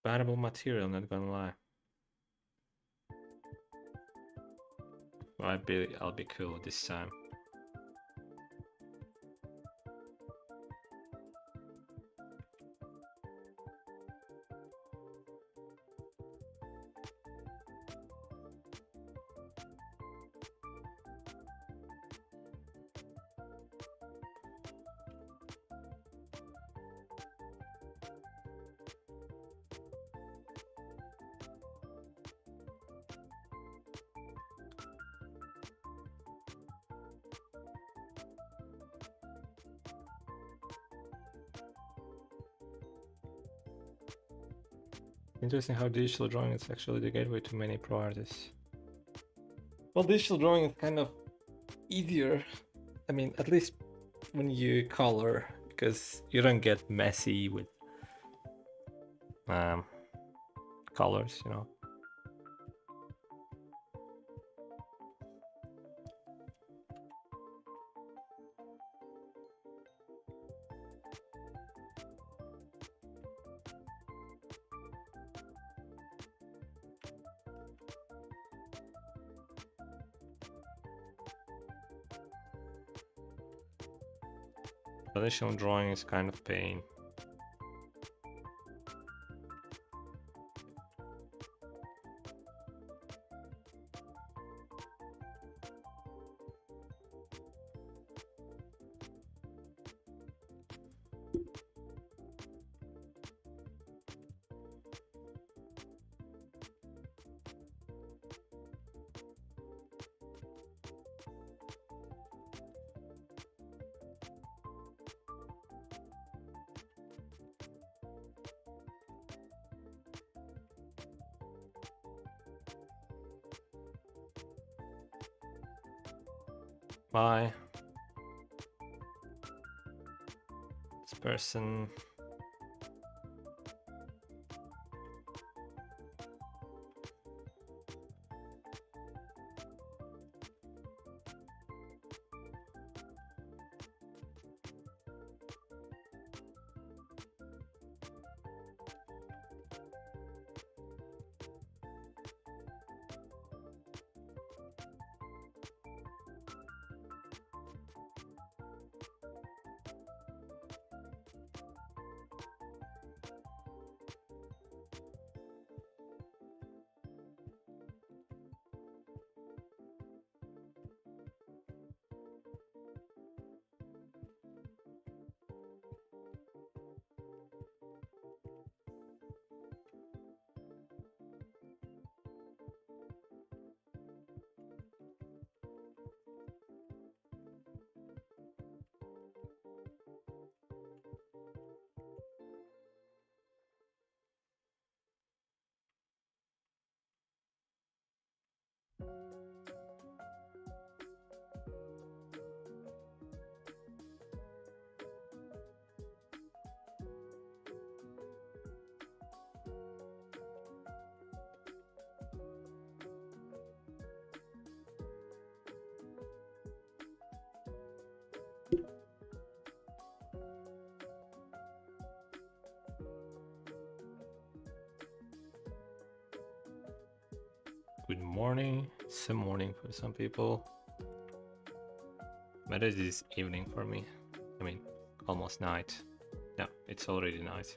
Compatible material, not gonna lie. I'll be cool this time. Interesting how digital drawing is actually the gateway to many pro artists. Well, digital drawing is kind of easier. I mean, at least when you color, because you don't get messy with colors, you know. Traditional drawing is kind of pain. Bye. This person. Good morning. It's a morning for some people. But it is evening for me. I mean, almost night. No, it's already night.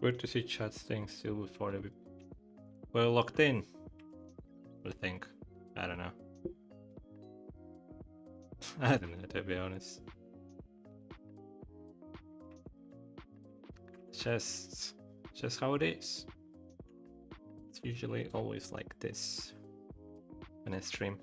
Good to see chat staying still before they were locked in. I think. I don't know. I don't know, to be honest. Just how it is. It's usually always like this when I stream.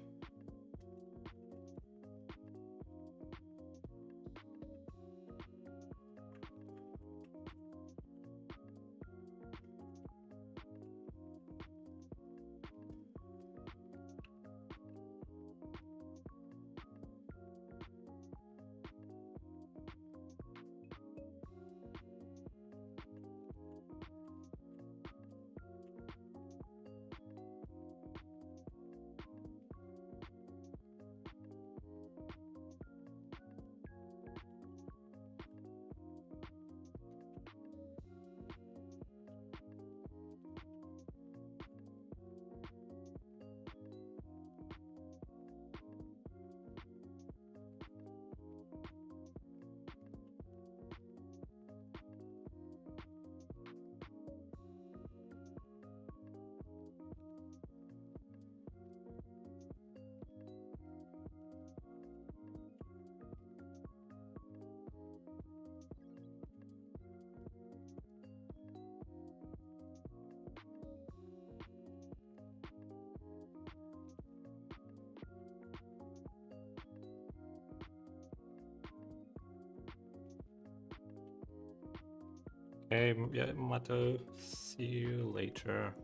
Okay, yeah, Mato, see you later.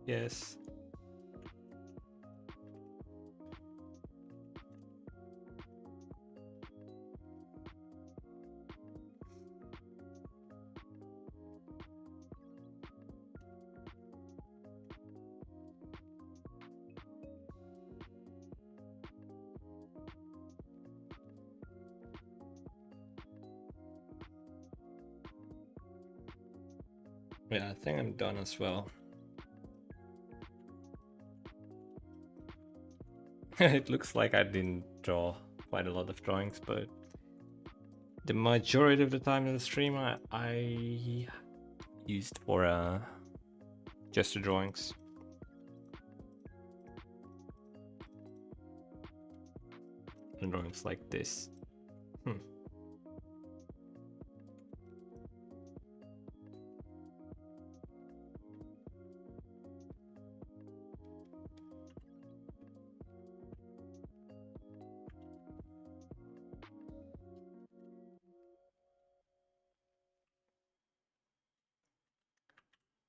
Yes. Yeah, I think I'm done as well. It looks like I didn't draw quite a lot of drawings, but the majority of the time in the stream I used for just the drawings. And drawings like this.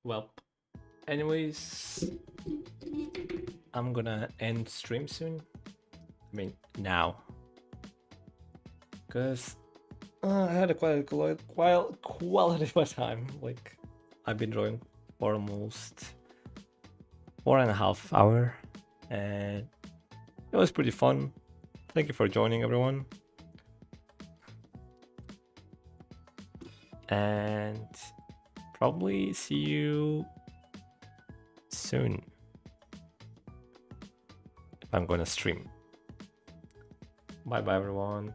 Well, anyways, I'm gonna end stream soon. I mean, now. Because I had a quite quality of my time. Like, I've been drawing for almost 4.5 hours. And it was pretty fun. Thank you for joining, everyone. And probably see you soon if I'm gonna stream. Bye bye, everyone.